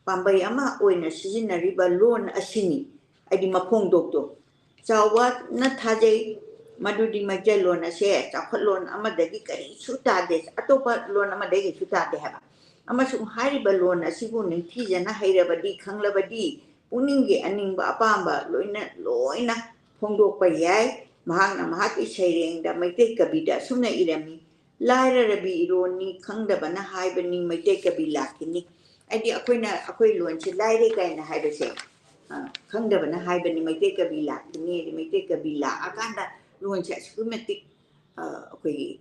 pambai ama oina sijinari balon asini adi maphong dokto chawa na thaje madudi majalon ase chawkhalon ama degi kari suta de atopa lon ama degi suta de haba amasung hari balon asibu ninthi jana hairabadi khanglabadi puningi aningba apamba loina phongdokpa yai mahakna mahaki saireng da maite kabida sumna irami laira rabi ironi khangdabana haibani maite kabila kini adi akoi lonchi laire kaina haibase khangdabana haibani maite kabila kini maite kabila akanda lonchi systematic akoi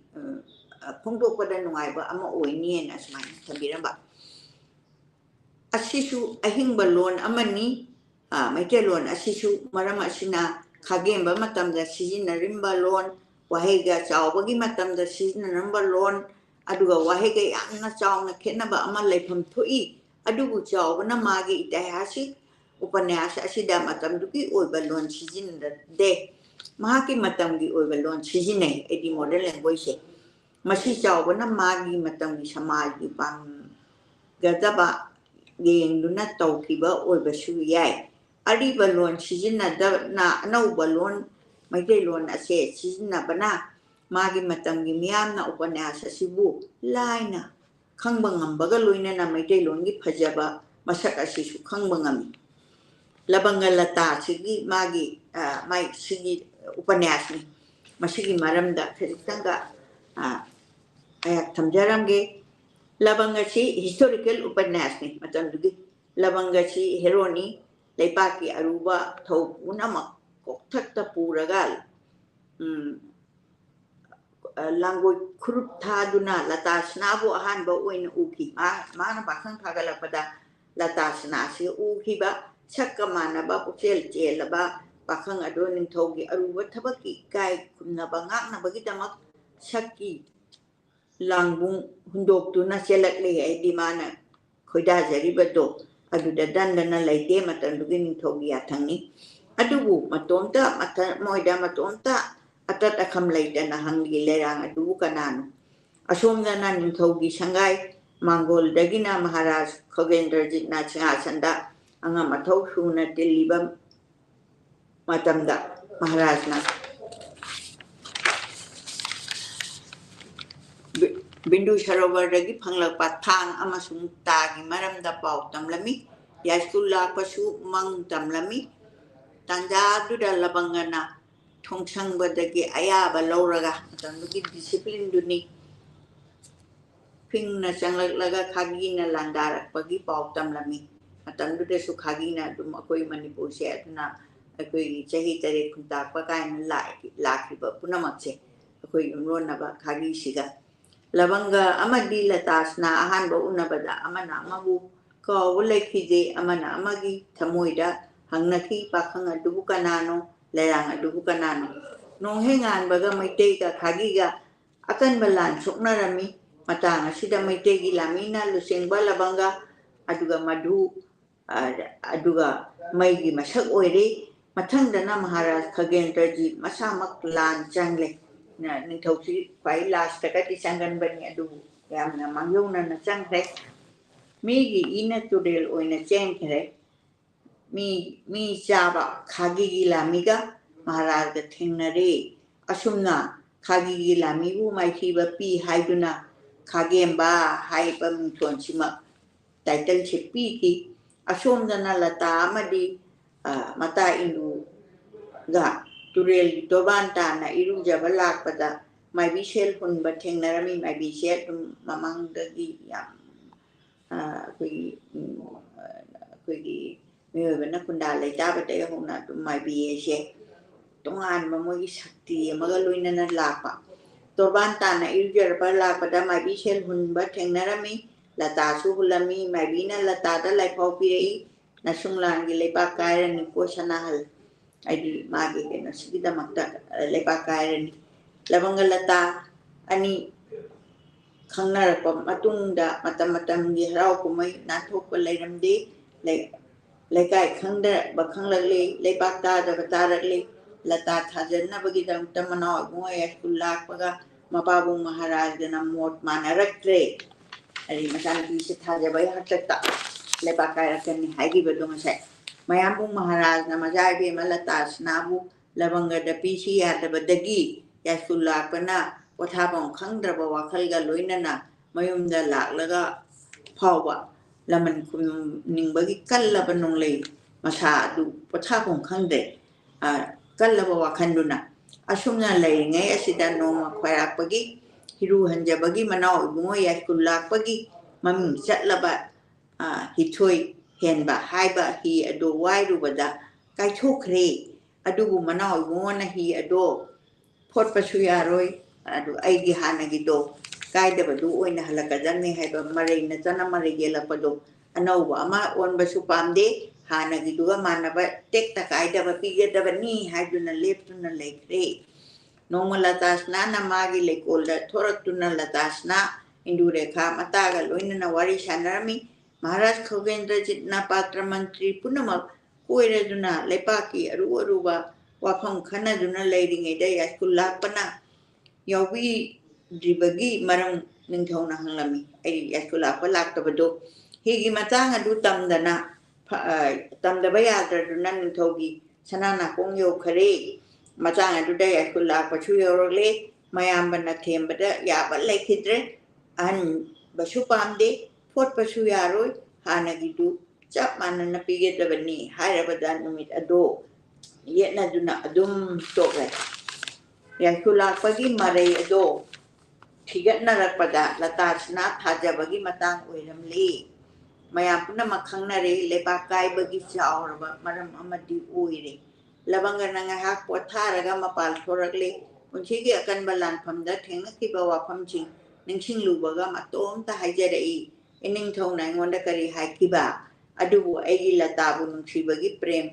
พงตัวประเด็นหน่วยว่าอามาโอยเนี่ยนะสมัยทำบีรำบะอาศิชุอาหิงบอลลูนอามันนี้ไม่ใช่ลูนอาศิชุมารามาชินาข้าเกมบะมาทำจากซีนริมบอลลูนว่าให้กับเจ้าบางทีมาทำจากซีนริมบอลลูนอะดูว่าให้กับอันนั้นเจ้านะแค่นั้นบะอามาเลยผมทุยอะดูเจ้าวันนั้นมากีอิตาฮัสิอุปนิสัยอาศิดามาทำดูกีโอยบอลลูนซีนเดมากีมาทำกีโอยบอลลูนซีนเนี่ยไอ้ดีโมเดลเลงกุยเช่มาสิเจ้าวันนั้นมากีมาทำกีสมากีปังกระดับเรียนดูนัดโตกีบะโอยบะชูใหญ่อดีบอลลูนซีนน่ะดับน่ะน่าบอลลูนไม่ได้ลูนอาเซียซีนน่ะปะนะมากีมาทำกีมีอันน่ะอุปนิสัยสิบุไล่น่ะขังบังอัมบะก็ลุยเนี่ยน่ะไม่ได้ลูนกีพัจบะมาสักอาศิชุขังบังอัมแล้วบังกัลตาสิกีมากีไม่สิกีอุปนิสัยมาสิกีมารัมดาคือตั้งก็ทำจารัมเกแล้วบังกัชี historical อุปนิสัยมาตั้งดูกีแล้วบังกัชีฮีโร่นี่เลยปากีอารูบะทว่าอุณามักก็ทักตะปูระกัลlanguage ครุฑาดูน่าละตาสนาบุอาหารบ่อวยนอุกีมานะบักขังพากละปะดาละตาสนาสิอุกีบะชักกะมานะบะปุเจลเจละบะบักขังอดนินทอกีอารูบะทบกิไกคุณนะบังงักนะบกิตามักชักกีลังบุงหุนดกตุนะเชลักเลยไอ้ดีมานะคอยดาจาริบะโตอดูดดันดันนะไลเตมาตันดูกินินทอกีอาทังนี้อดูบุมาตอนตะมาตะมอยดามาตอนตะatat akam laita na hangi lerang adu kanano asum dana ninthogi sangai mangol dagina maharaj khogendrajit na chinga sanda anga mathau suna tiliba matamda maharaj na bindu sarovar dagi phanglak pathang amasung tagi maramda pau tamlami yaskulla pasu mang tamlami tanja du dalabanganaทงชังบัดกี้อายาบาลาวระกะตอนนี้ดิสซิปลินดูนี่พิงนะจังละกะขากกินลันดาร์ปะกี้ปาวตัมลามีตอนนี้เดสุขากกินนะดูมาคุยมันนี่พูดเสียนะคุยเจ้าที่เตะคุณตาปะกายนั่นลาคีบะปุ่นมาเช่คุยอุโมนะบะขากกิสิกะละบังกะอามาดีละตาสนาอาหารบะอุนะบะดาอามานามาบุก็วุเลยคิดเจอามานามากีทำมวยดาหังนักที่ปะขังดูบุกันนาโนlerang adu bukanan nong hengan baga maite ka khagi ga akan balan sukna rami matang asida maite gi lamina luseng bala banga aduga madu aduga mai gi masak oire mathang dana maharaj khagendraji masamak lan changle na ni thausi pai last ka ti sangan bani adu yamna mangyona na changre mi gi ina tudel oina chen khere mi chaba khagi gi lamiga maharaj ga thingnare asumna khagi gi lami bu mai thi ba pi haiduna khagemba haiba mthon chima title chipi ki asum dana lata amadi mata indu ga turel dobanta na iru jabalak pada mai bishel hun ba thingnarami mai bishel mamang da gi yam kuiมีเป็นนักคุณดาเลยจ้าไปเตะหงนะตัวไม่บีเช่ต้องอ่านมาโมยสักทีมันก็ลุยนั่นลาปะตัวบ้านตานะอิรุจระบลาปะดาไม่บีเชลหุ่นบัดแทงนารามีละตาสุหุลามีไม่บีนั่นละตาได้ไล่พอปีรีนัสุงลานกิเลยปากกายรันโคชนาฮัลไอดีมาเกะนัสกิดามักตะเลยปากกายรันแล้วบังกละตาอันนี้ข้างหน้าก็มาตุ้งดามาตามยี่เราก็ไม่นัดทุกคนเลยรำดีเลยใกล้ข้างเด้อบักข้างเล็กเลยปากตาจะปากตาเล็กละตาท่าเจนนะบกิดามตะมันเอามวยกุลากปะกะมาปาบุงมหาราชกันมดมานารักเตรอันนี้มาทำพิเศษท่าจะไปหัดตะเลยปากกายรักกันนี่หายกี่เป็นตัวมันใช่มายังบุงมหาราชนะมาใจเพียมาละตาสนาบุละบังกะดพิชีอาตะบัดกี้ยากุลากปะนะว่าท่าบังข้างระบว่าขัลกันลุยนั่นน่ะมายุ่งเดลักแล้วก็พ่อว่าแล้วมันคุณนิ่งบกิกันละเป็นนงเลยมาชาดูพระท่าของข้างเด็กกันละบอกว่าคันดูนะอาชุมนั่นเลยไงอาศิดานมาควายรักบกิฮิรูหันจะบกิมันเอาบุ้งยากุลากบกิมันจัดละบะฮิช่วยเห็นบะให้บะฮีอดูไว้ดูบดะใกล้โชครีอดูบุมันเอาบุ้งนะฮีอดูพอดประชุยอร่อยอดูไอกิฮานากิโต ꯀꯥꯏꯗꯕꯗꯨ ꯑꯣꯏꯅ ꯍꯜꯂꯛꯀꯗꯕꯅꯤ ꯍꯥꯏꯕ ꯃꯔꯩ ꯅꯠꯇꯅ ꯃꯔꯩ ꯌꯦꯜꯂꯛꯄꯗꯣ ꯑꯅꯧꯕ ꯑꯃ ꯑꯣꯟꯕꯁꯨ ꯄꯥꯝꯗꯦ ꯍꯥꯟꯅꯒꯤꯗꯨꯒ ꯃꯥꯟꯅꯕ ꯇꯦꯛꯇ ꯀꯥꯏꯗꯕ ꯄꯤꯒꯗꯕꯅꯤ ꯍꯥꯏꯗꯨꯅ ꯂꯦꯞꯇꯨꯅ ꯂꯩꯈ꯭ꯔꯦ ꯅꯣꯡꯃ ꯂꯇꯥꯁꯅꯥꯅ ꯃꯥꯒꯤ ꯂꯩꯀꯣꯜꯗ ꯊꯣꯔꯛꯇꯨꯅ ꯂꯇꯥꯁꯅꯥ ꯏꯟꯗꯨꯔꯦꯈꯥ ꯃꯇꯥꯒ ꯂꯣꯏꯅꯅ ꯋꯥꯔꯤ ꯁꯥꯟꯅꯔꯝꯃꯤ ꯃꯍꯥꯔꯥꯖ ꯈꯧꯒꯦꯟꯗ꯭ꯔꯖꯤꯠꯅ ꯄꯥꯇ꯭ꯔ ꯃꯟꯇ꯭ꯔꯤ ꯄꯨꯝꯅꯃꯛ ꯀꯣꯏꯔꯗꯨꯅ ꯂꯩꯄꯥꯛꯀꯤ ꯑꯔꯨ ꯑꯔꯨꯕ ꯋꯥꯐꯝ ꯈꯟꯅꯗꯨꯅ ꯂꯩꯔꯤꯉꯩꯗ ꯌꯥꯏꯁꯀꯨꯜ ꯂꯥꯛꯄꯅ ꯌꯥꯎꯕꯤꯗ꯭ꯔꯤꯕꯒꯤ ꯃꯔꯝ ꯅꯤꯡꯊꯧꯅ ꯍꯪꯂꯝꯃꯤ ꯑꯩ ꯌꯥꯏꯁꯀꯨꯜ ꯂꯥꯛꯄ ꯂꯥꯛꯇꯕꯗꯣ ꯍꯤꯒꯤ ꯃꯇꯥꯡ ꯑꯗꯨ ꯇꯝꯗꯕ ꯌꯥꯗ꯭ꯔꯗꯨꯅ ꯅꯤꯡꯊꯧꯒꯤ ꯁꯅꯥ ꯅꯥꯀꯣꯡ ꯌꯧꯈꯔꯦ ꯃꯇꯥꯡ ꯑꯗꯨꯗ ꯌꯥꯏꯁꯀꯨꯜ ꯂꯥꯛꯄꯁꯨ ꯌꯧꯔꯛꯂꯦ ꯃꯌꯥꯝꯕꯅ ꯊꯦꯝꯕꯗ ꯌꯥꯕ ꯂꯩꯈꯤꯗ꯭ꯔꯦ ꯑꯍꯟꯕꯁꯨ ꯄꯥꯝꯗꯦ ꯐꯣꯠꯄꯁꯨ ꯌꯥꯔꯣꯏ ꯍꯥꯟꯅꯒꯤꯗꯨ ꯆꯞ ꯃꯥꯟꯅꯅ ꯄꯤꯒꯗꯕꯅꯤ ꯍꯥꯏꯔꯕꯗ ꯅꯨꯃꯤꯠ ꯑꯗꯣ ꯌꯦꯠꯅꯗꯨꯅ ꯑꯗꯨꯝ ꯇꯣꯛꯂꯦ ꯌꯥꯏꯁꯀꯨꯜ ꯂꯥꯛꯄꯒꯤ ꯃꯔꯩ ꯑꯗꯣ ꯊꯤꯒꯠꯅꯔꯛꯄꯗ ꯂꯇꯥꯁꯅꯥ ꯊꯥꯖꯕꯒꯤ ꯃꯇꯥꯡ ꯑꯣꯏꯔꯝꯂꯦ ꯃꯌꯥꯝ ꯄꯨꯝꯅꯃꯛ ꯈꯪꯅꯔꯦ ꯂꯩꯕꯥꯛ ꯀꯥꯏꯕꯒꯤ ꯆꯥꯎꯔꯕ ꯃꯔꯝ ꯑꯃꯗꯤ ꯑꯣꯏꯔꯦ ꯂꯕꯪꯒꯅ ꯉꯥꯏꯍꯥꯛ ꯄꯣꯊꯥꯔꯒ ꯃꯄꯥꯜ ꯊꯣꯔꯛꯂꯦ ꯄꯨꯟꯁꯤꯒꯤ ꯑꯀꯟꯕ ꯂꯥꯟꯐꯝꯗ ꯊꯦꯡꯅꯈꯤꯕ ꯋꯥꯐꯝꯁꯤꯡ ꯅꯤꯡꯁꯤꯡꯂꯨꯕꯒ ꯃꯇꯣꯝꯇ ꯍꯥꯏꯖꯔꯛꯏ ꯏꯅꯤꯡꯊꯧꯅ ꯑꯩꯉꯣꯟꯗ ꯀꯔꯤ ꯍꯥꯏꯈꯤꯕ ꯑꯗꯨꯕꯨ ꯑꯩꯒꯤ ꯂꯇꯥꯕꯨ ꯅꯨꯡꯁꯤꯕꯒꯤ ꯄ꯭ꯔꯦꯝ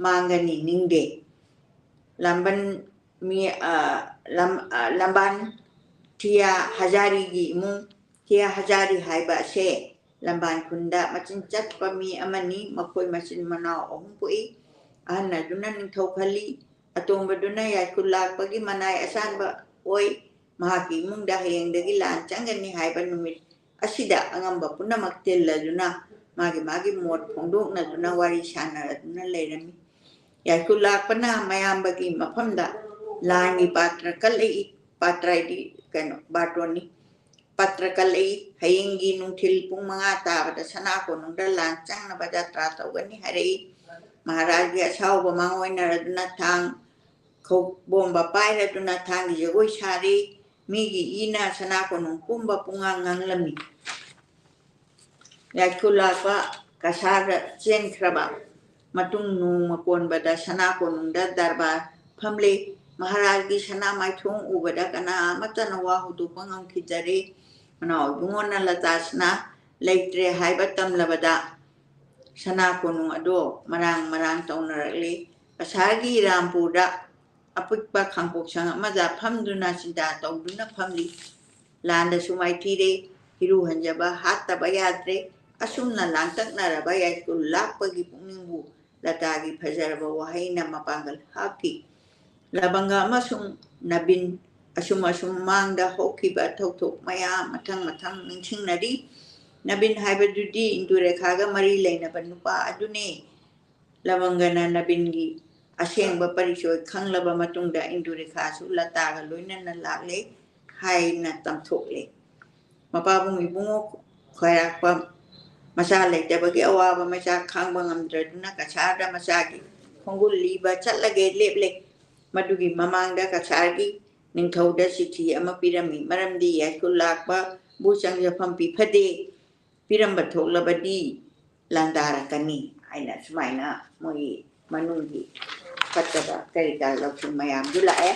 ꯃꯥꯡꯒꯅꯤ ꯅꯤꯡꯗꯦ ꯂꯝꯕꯥꯟ ꯊꯤꯌꯥ ꯍꯖꯥꯔꯤꯒꯤ ꯏꯃꯨꯡ ꯊꯤꯌꯥ ꯍꯖꯥꯔꯤ ꯍꯥꯏꯕ ꯑꯁꯦ ꯂꯝꯕꯥꯟ ꯈꯨꯟꯗ ꯃꯆꯤꯟ ꯆꯠꯄ ꯃꯤ ꯑꯃꯅꯤ ꯃꯈꯣꯏ ꯃꯆꯤꯟ ꯃꯅꯥꯎ 3 ꯄꯣꯛꯏ ꯑꯍꯟ ꯑꯗꯨꯅ ꯅꯤꯡꯊꯧ ꯈꯜꯂꯤ ꯑꯇꯣꯝꯕꯗꯨꯅ ꯌꯥꯏꯁꯀꯨꯜ ꯂꯥꯛꯄꯒꯤ ꯃꯅꯥꯏ ꯑꯁꯥꯟꯕ ꯑꯣꯏ ꯃꯍꯥꯛꯀꯤ ꯏꯃꯨꯡꯗ ꯍꯌꯦꯡꯗꯒꯤ ꯂꯥꯟ ꯆꯪꯒꯅꯤ ꯍꯥꯏꯕ ꯅꯨꯃꯤꯠ ꯑꯁꯤꯗ ꯑꯉꯝꯕ ꯄꯨꯝꯅꯃꯛ ꯇꯤꯜꯂꯗꯨꯅ ꯃꯥꯒꯤ ꯃꯣꯠ ꯐꯣꯡꯗꯣꯛꯅꯗꯨꯅ ꯋꯥꯔꯤ ꯁꯥꯟꯅꯔꯗꯨꯅ ꯂꯩꯔꯝꯃꯤ ꯌꯥꯏꯁꯀꯨꯜ ꯂꯥꯛꯄꯅ ꯃꯌꯥꯝꯕꯒꯤ ꯃꯐꯝꯗ ꯂꯥꯟꯒꯤ ꯄꯥꯇ꯭ꯔ ꯀꯜꯂꯛꯏ ꯄꯥꯇ꯭ꯔ ꯍꯥꯏꯗꯤ ꯕꯥꯔꯇꯣꯟꯅꯤ ꯄꯥꯇ꯭ꯔ ꯀꯜꯂꯛꯏ ꯍꯌꯦꯡꯒꯤ ꯅꯨꯡꯊꯤꯜ ꯄꯨꯡ 5 ꯇꯥꯕꯗ ꯁꯅꯥ ꯀꯣꯅꯨꯡꯗ ꯂꯥꯟ ꯆꯪꯅꯕ ꯖꯇ꯭ꯔꯥ ꯇꯧꯒꯅꯤ ꯍꯥꯏꯔꯛꯏ ꯃꯍꯥꯔꯥꯖꯒꯤ ꯑꯁꯥꯎꯕ ꯃꯥꯡꯑꯣꯏꯅꯔꯗꯨꯅ ꯊꯥꯡ ꯈꯧꯕꯣꯝꯕ ꯄꯥꯏꯔꯗꯨꯅ ꯊꯥꯡꯒꯤ ꯖꯒꯣꯏ ꯁꯥꯔꯤ ꯃꯤꯒꯤ ꯏꯅ ꯁꯅꯥ ꯀꯣꯅꯨꯡ ꯄꯨꯝꯕ ꯄꯨꯡꯉꯥꯡ ꯉꯥꯡꯂꯝꯃꯤ ꯌꯥꯏꯁꯀꯨꯜ ꯂꯥꯛꯄ ꯀꯁꯥꯔꯗ ꯆꯦꯟꯈ꯭ꯔꯕ ꯃꯇꯨꯡ ꯅꯣꯡꯃ ꯀꯣꯟꯕꯗ ꯁꯅꯥ ꯀꯣꯅꯨꯡꯗ ꯗꯔꯕꯥꯔ ꯐꯝꯂꯦ ꯃꯍꯥꯔꯥꯖꯒꯤ ꯁꯅꯥ ꯃꯥꯏꯊꯣꯡ ꯎꯕꯗ ꯀꯅꯥ ꯑꯃꯠꯇꯅ ꯋꯥ ꯍꯧꯗꯣꯛꯄ ꯉꯝꯈꯤꯗꯔꯦ ꯃꯅꯥꯎ ꯏꯕꯨꯡꯉꯣꯅ ꯂꯇꯥꯁꯅꯥ ꯂꯩꯇ꯭ꯔꯦ ꯍꯥꯏꯕ ꯇꯝꯂꯕꯗ ꯁꯅꯥ ꯀꯣꯅꯨꯡ ꯑꯗꯣ ꯃꯔꯥꯡ ꯇꯧꯅꯔꯛꯂꯤ ꯀꯁꯥꯔꯒꯤ ꯔꯥꯝꯄꯨꯔꯗ ꯑꯄꯤꯛꯄ ꯈꯥꯡꯄꯣꯛꯁꯪ ꯑꯃꯗ ꯐꯝꯗꯨꯅ ꯆꯤꯟꯇꯥ ꯇꯧꯗꯨꯅ ꯐꯝꯂꯤ ꯂꯥꯟꯗꯁꯨ ꯃꯥꯏꯊꯤꯔꯦ ꯍꯤꯔꯨ ꯍꯟꯖꯕ ꯍꯥꯠꯇꯕ ꯌꯥꯗ꯭ꯔꯦ ꯑꯁꯨꯝꯅ ꯂꯥꯡꯇꯛꯅꯔꯕ ꯌꯥꯏꯁꯀꯨꯜ ꯂꯥꯛꯄꯒꯤ ꯄꯨꯛꯅꯤꯡꯕꯨ ꯂꯇꯥꯒꯤ ꯐꯖꯔꯕ ꯋꯥꯍꯩꯅ ꯃꯄꯥꯡꯒꯜ ꯍꯥꯞꯈꯤ ꯂꯕꯪꯒ ꯑꯃꯁꯨꯡ ꯅꯕꯤꯟ ꯑꯁꯨꯝ ꯃꯥꯡꯗ ꯍꯧꯈꯤꯕ ꯊꯧꯗꯣꯛ ꯃꯌꯥꯝ ꯃꯊꯪ ꯅꯤꯡꯁꯤꯡꯅꯔꯤ ꯅꯕꯤꯟ ꯍꯥꯏꯕꯗꯨꯗꯤ ꯏꯟꯗꯨꯔꯦꯈꯥꯒ ꯃꯔꯤ ꯂꯩꯅꯕ ꯅꯨꯄꯥ ꯑꯗꯨꯅꯤ ꯂꯕꯪꯒꯅ ꯅꯕꯤꯟꯒꯤ ꯑꯁꯦꯡꯕ ꯄꯔꯤꯆꯣꯏ ꯈꯪꯂꯕ ꯃꯇꯨꯡꯗ ꯏꯟꯗꯨꯔꯦꯈꯥꯁꯨ ꯂꯇꯥꯒ ꯂꯣꯏꯅꯅ ꯂꯥꯛꯂꯦ ꯍꯥꯏꯅ ꯇꯝꯊꯣꯛꯂꯦ ꯃꯄꯥꯕꯨꯡ ꯏꯕꯨꯡꯉꯣ ꯈ꯭ꯋꯥꯏꯔꯥꯛꯄꯝ ꯃꯆꯥ ꯂꯩꯇꯕꯒꯤ ꯑꯋꯥꯕ ꯃꯩꯆꯥꯛ ꯈꯥꯡꯕ ꯉꯝꯗ꯭ꯔꯗꯨꯅ ꯀꯁꯥꯔꯗ ꯃꯆꯥꯒꯤ ꯈꯣꯡꯒꯨꯜ ꯂꯤꯕ ꯆꯠꯂꯒꯦ ꯂꯦꯞꯂꯦ ꯃꯗꯨꯒꯤ ꯃꯃꯥꯡꯗ ꯀꯁꯥꯔꯒꯤ ꯅꯤꯡꯊꯧꯗ ꯆꯤꯊꯤ ꯑꯃ ꯄꯤꯔꯝꯃꯤ ꯃꯔꯝꯗꯤ ꯌꯥꯏꯁꯀꯨꯜ ꯂꯥꯛꯄꯕꯨ ꯆꯪꯖꯐꯝ ꯄꯤꯐꯗꯦ ꯄꯤꯔꯝꯕ ꯊꯣꯛꯂꯕꯗꯤ ꯂꯥꯟꯗꯥꯔꯛꯀꯅꯤ ꯍꯥꯏꯅ ꯁꯨꯃꯥꯏꯅ ꯃꯣꯏꯒꯤ ꯃꯅꯨꯡꯒꯤ ꯐꯠꯇꯕ ꯀꯔꯤ ꯀꯔꯥ ꯂꯧꯁꯤꯡ ꯃꯌꯥꯝꯗꯨ ꯂꯥꯛꯑꯦ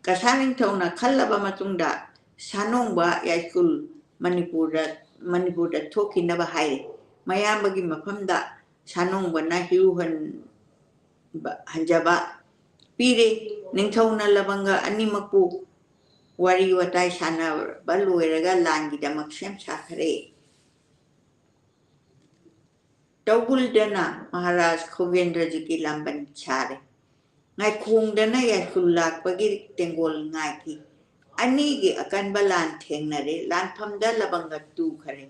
ꯀꯁꯥꯔ ꯅꯤꯡꯊꯧꯅ ꯈꯜꯂꯕ ꯃꯇꯨꯡꯗ ꯁꯥꯅꯣꯡꯕ ꯌꯥꯏꯁꯀꯨꯜ ꯃꯅꯤꯄꯨꯔꯗ ꯊꯣꯛꯈꯤꯅꯕ ꯍꯥꯏꯔꯦ ꯃꯌꯥꯝꯕꯒꯤ ꯃꯐꯝꯗ ꯁꯥꯅꯣꯡꯕꯅ ꯍꯤꯔꯨ ꯍꯟꯖꯕ ꯄꯤꯔꯦ ꯅꯤꯡꯊꯧꯅ ꯂꯕꯪꯒ ꯑꯅꯤꯃꯛꯄꯨ ꯋꯥꯔꯤ ꯋꯥꯇꯥꯏ ꯁꯥꯟꯅꯕ ꯂꯣꯏꯔꯒ ꯂꯥꯟꯒꯤꯗꯃꯛ ꯁꯦꯝ ꯁꯥꯈꯔꯦ ꯇꯧꯕꯨꯜꯗꯅ ꯃꯍꯥꯔꯥꯖ ꯈꯧꯒꯦꯟꯗ꯭ꯔꯖꯤꯠꯀꯤ ꯂꯥꯝꯕꯟ ꯁꯥꯔꯦ ꯉꯥꯏꯈꯣꯡꯗꯅ ꯌꯥꯏꯁꯀꯨꯜ ꯂꯥꯛꯄꯒꯤ ꯇꯦꯡꯒꯣꯜ ꯉꯥꯏꯈꯤ ꯑꯅꯤꯒꯤ ꯑꯀꯟꯕ ꯂꯥꯟ ꯊꯦꯡꯅꯔꯦ ꯂꯥꯟꯐꯝꯗ ꯂꯕꯪꯒ ꯇꯨꯈꯔꯦ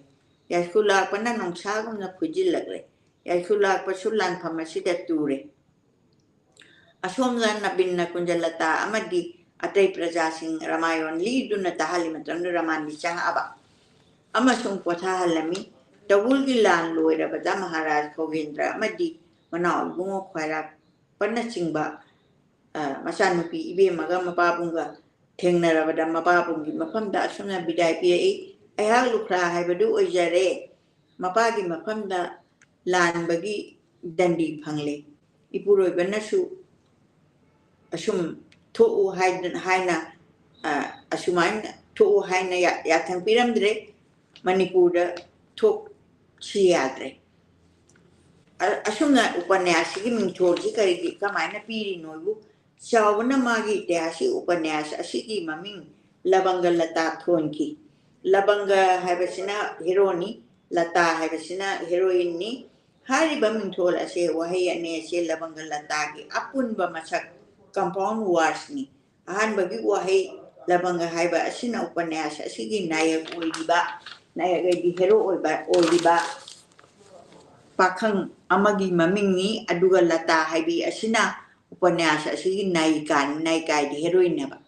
ꯌꯥꯏꯁꯀꯨꯜ ꯂꯥꯛꯄꯅ ꯅꯣꯡꯁꯥꯒꯨꯝꯅ ꯐꯨꯖꯤꯜꯂꯛꯂꯦ ꯌꯥꯏꯁꯀꯨꯜ ꯂꯥꯛꯄꯁꯨ ꯂꯥꯟꯐꯝ ꯑꯁꯤꯗ ꯇꯨꯔꯦ ꯑꯁꯣꯝꯗ ꯅꯕꯤꯟꯅ ꯀꯨꯟꯖꯂꯇꯥ ꯑꯃꯗꯤ ꯑꯇꯩ ꯄ꯭ꯔꯖꯥꯁꯤꯡ ꯔꯥꯃꯥꯌꯣꯟ ꯂꯤꯗꯨꯅ ꯇꯥꯍꯜꯂꯤ ꯃꯇꯝꯗ ꯔꯥꯃꯥꯟꯗꯤ ꯆꯪꯉꯛꯑꯕ ꯑꯃꯁꯨꯡ ꯄꯣꯊꯥꯍꯜꯂꯝꯃꯤ ꯇꯧꯕꯨꯜꯒꯤ ꯂꯥꯟ ꯂꯣꯏꯔꯕꯗ ꯃꯍꯥꯔꯥꯖ ꯈꯧꯒꯦꯟꯗ꯭ꯔ ꯑꯃꯗꯤ ꯃꯅꯥꯎ ꯏꯕꯨꯡꯉꯣ ꯈ꯭ꯋꯥꯏꯔꯥꯛꯄꯅꯆꯤꯡꯕ ꯃꯆꯥꯅꯨꯄꯤ ꯏꯕꯦꯝꯃꯒ ꯃꯄꯥꯕꯨꯡꯒ ꯊꯦꯡꯅꯔꯕꯗ ꯃꯄꯥꯕꯨꯡꯒꯤ ꯃꯐꯝꯗ ꯑꯁꯨꯝꯅ ꯕꯤꯗꯥꯏ ꯄꯤꯔꯛꯏ ꯑꯩꯍꯥꯛ ꯂꯨꯈ꯭ꯔꯥ ꯍꯥꯏꯕꯗꯨ ꯑꯣꯏꯖꯔꯦ ꯃꯄꯥꯒꯤ ꯃꯐꯝꯗ ꯂꯥꯟꯕꯒꯤ ꯗꯟꯗꯤ ꯐꯪꯂꯦ ꯏꯄꯨꯔꯣꯏꯕꯅꯁꯨ ꯑꯁꯨꯝ ꯊꯣꯛꯎ ꯍꯥꯏꯅ ꯑꯁꯨꯃꯥꯏꯅ ทุกให้ในอยากทั้งพิรัมเดรมณีปูดทุกชียดเรasumna upanyasi ki mingthol si kari ki kamaina piri noibu sawna magi dasi upanyas asigi maming labanga lata thonki labanga haibasina heroni lata haibasina heroine ni hariba mingthol ase wahi ane ase labanga lata ki apunba masak compound words ni ahan bagi wahi labanga haiba asina upanyas asigi nayak di hero oiba pakhang amagi mamingni aduga lata haibi asina upanyasa asigi naikai di heroine ba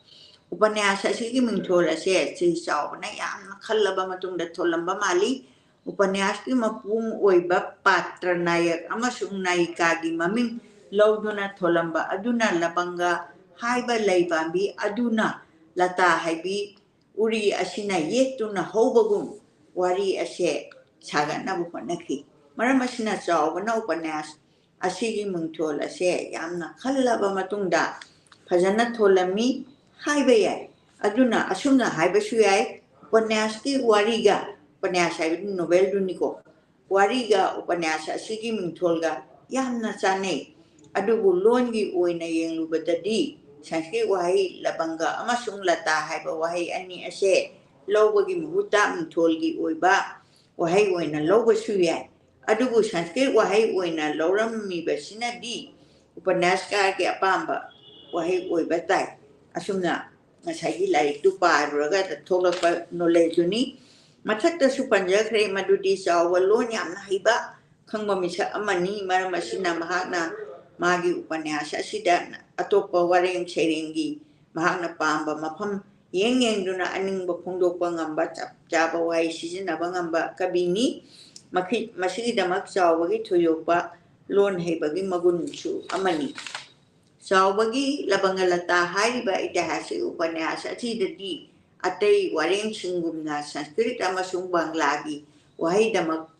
upanyasa asigi mingthol ase chi chawna yamna khallaba matungda tholamba mali upanyas ki mapung oiba patra nayak amasung naika gi maming lawduna tholamba aduna labanga haiba leibambi aduna lata haibi uri asina yetuna hobagum wari ase sagana bu honaki maram asina chawna upanyas asigi mingthol ase yamna khallaba matungda phajana tholami haiba yai aduna asumna haiba su yai upanyas ki wariga upanyas haibi novel duniko wariga upanyas asigi mingtholga yamna chane adubu longi oina yenglubadadi sanskrit wahi labanga amasung lata haiba wahi ani ase lawbagi muhuta mingtholgi oiba wahi oina lawba su yai adubu sanskrit wahi oina lawrammi basina di upanaska ke apamba wahi oiba tai asumna ngasai lai tu paruraga ta tholakpa knowledge ni mathakta su panjakhre madudi sawalon yamna haiba khangba misa amani maramasina mahakna magi upanyasa asida atoppa wareng serengi mahakna pamba mafam yengduna aningba phongdokpa ngamba chaba wai sizinaba ngamba kabini masigidamak chawbagi thoyokpa lon haibagi magunchu amani chawbagi labanga lata haiba itihasic upanyasa asidadi atai wareng singumna sanskrit amasung banglagi wahidamak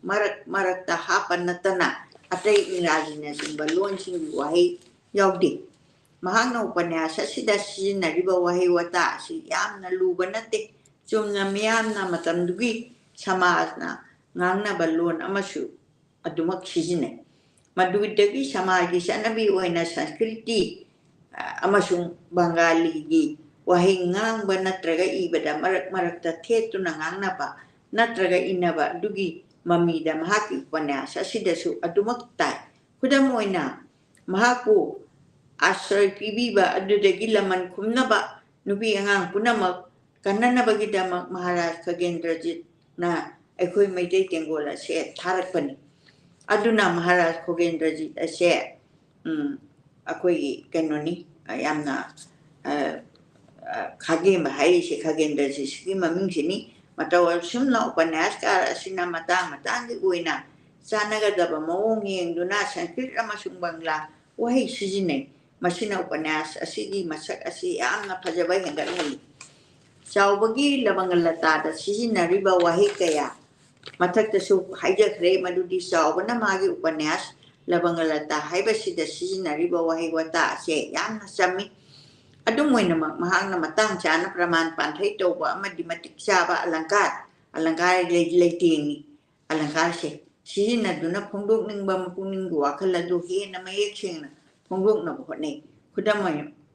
marakta hapanatana atai ingrazina singba lon singgi wahi yaudi mahakna upanyasa asida sizinariba wahi wata asi yamna luba nate chumna miyamna matamdugi samajna ngangna balon amasu adumak sizine madugidagi samagi sanabi oina sanskriti amasung bangali gi wahi ngangba natraga ibada marakta thetuna ngangna ba natraga inaba dugi mamida mahaki upanyasa asidasu adumak tai khudam oina mahaku ashray pibiba adudagi laman khumnaba nubi angang punamak kananabagidamak maharaj khagendrajit na akhoi maitei tengola se tharakpani aduna maharaj khagendrajit ase akhoi kanoni yamna khagem haise khagendrajit ki mamingsini matawal sumna upanyascar asina matang gi oina chanagadaba mawong yengduna sanskrit amasung bangla wahi sizinai masina upanyas asigi masak asi yamna phajaba hengatngali chawbagi labanga lata da sizinariba wahi kaya mathakta su haijakhre madudi chawbana magi upanyas labanga lata haibasida sizinariba wahi wata ase yamna sami adum oinamak mahakna matang chana praman panthai tawba amadi matik chaba alankar leitingi alankar se sizinaduna phongdok ningba mapungning wakhal adu hena mayek sengna phongdok na hone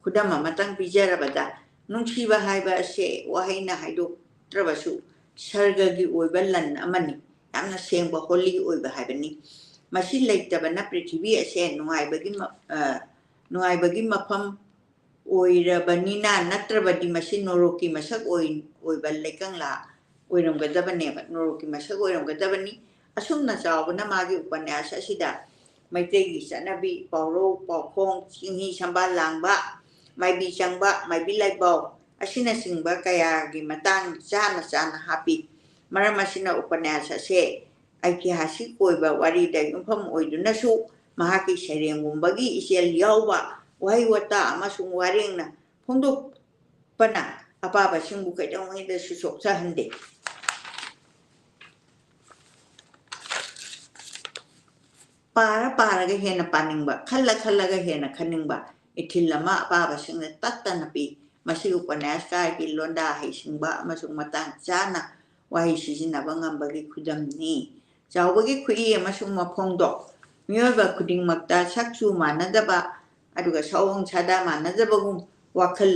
khudama matang pijarabada nungsiba haiba ase wahaina haidok trabasu sargagi oiba lan amani yamna sengba holy oiba haibani masi leitabana prithvi ase nuaibagi mafam oirabanina natrabadi masi noroki masak oiba lekangla oiramgadabane noroki masak oiramgadabani asumna chawbana magi upanyasa asida maitegi chanabi pawro pawkhong singhi sambal langba maibi changba maibi laibau asina singba kayagi matang chana hapi maram asina upanyasa se aikihasik oiba warida yumpham oidunasu mahaki serengumbagi isel yauba wahi wata amasung warengna phongdok pana apaba singbu kaidongida susokchahande paraga hena paningba khalla ga hena khaningba ithillama apaba singna tattana pi ꯃꯁꯤ ꯎꯄꯅ꯭ꯌꯥꯁꯀꯥꯔꯒꯤ ꯂꯣꯟꯗꯥ ꯍꯩꯁꯤꯡꯕ ꯑꯃꯁꯨꯡ ꯃꯇꯥꯡ ꯆꯥꯅ ꯋꯥꯍꯩ ꯁꯤꯖꯤꯟꯅꯕ ꯉꯝꯕꯒꯤ ꯈꯨꯗꯝꯅꯤ꯫ ꯆꯥꯎꯕꯒꯤ ꯈꯨꯠꯏ ꯑꯃꯁꯨꯡ ꯃꯐꯣꯡꯗꯣꯛ ꯃꯤꯑꯣꯏꯕ ꯈꯨꯗꯤꯡꯃꯛꯇ ꯁꯛ-ꯆꯨ ꯃꯥꯟꯅꯗꯕ ꯑꯗꯨꯒ ꯁꯑꯣꯡ ꯁꯥꯗꯥ ꯃꯥꯟꯅꯗꯕꯒꯨꯝ ꯋꯥꯈꯜ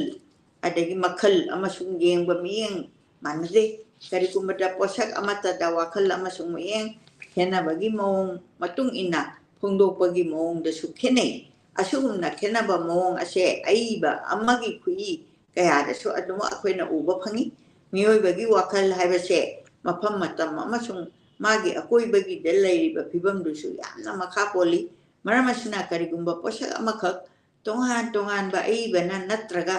ꯑꯗꯒꯤ ꯃꯈꯜ ꯑꯃꯁꯨꯡ ꯌꯦꯡꯕ ꯃꯤꯠꯌꯦꯡ ꯃꯥꯟꯅꯗꯦ꯫ ꯀꯔꯤꯒꯨꯝꯕꯗ ꯄꯣꯠꯁꯛ ꯑꯃꯠꯇꯗ ꯋꯥꯈꯜ ꯑꯃꯁꯨꯡ ꯃꯤꯠꯌꯦꯡ ꯈꯦꯠꯅꯕꯒꯤ ꯃꯑꯣꯡ ꯃꯇꯨꯡ ꯏꯟꯅ ꯐꯣꯡꯗꯣꯛꯄꯒꯤ ꯃꯑꯣꯡꯗꯁꯨ ꯈꯦꯠꯅꯩ꯫ ꯑꯁꯤꯒꯨꯝꯅ ꯈꯦꯠꯅꯕ ꯃꯑꯣꯡ ꯑꯁꯤ ꯑꯏꯕ ꯑꯃꯒꯤ ꯈꯨꯠꯏ ꯀꯌꯥꯗꯁꯨ ꯑꯗꯨꯃꯛ ꯑꯩꯈꯣꯏꯅ ꯎꯕ ꯐꯪꯏ꯫ ꯃꯤꯑꯣꯏꯕꯒꯤ ꯋꯥꯈꯜ ꯍꯥꯏꯕꯁꯦ ꯃꯐꯝ ꯃꯇꯝ ꯑꯃꯁꯨꯡ ꯃꯥꯒꯤ ꯑꯀꯣꯏꯕꯒꯤꯗ ꯂꯩꯔꯤꯕ ꯐꯤꯕꯝꯗꯨꯁꯨ ꯌꯥꯝꯅ ꯃꯈꯥ ꯄꯣꯜꯂꯤ꯫ ꯃꯔꯝ ꯑꯁꯤꯅ ꯀꯔꯤꯒꯨꯝꯕ ꯄꯣꯠꯁꯛ ꯑꯃꯈꯛ ꯇꯣꯉꯥꯟ ꯇꯣꯉꯥꯟꯕ ꯑꯏꯕꯅ ꯅꯠꯇ꯭ꯔꯒ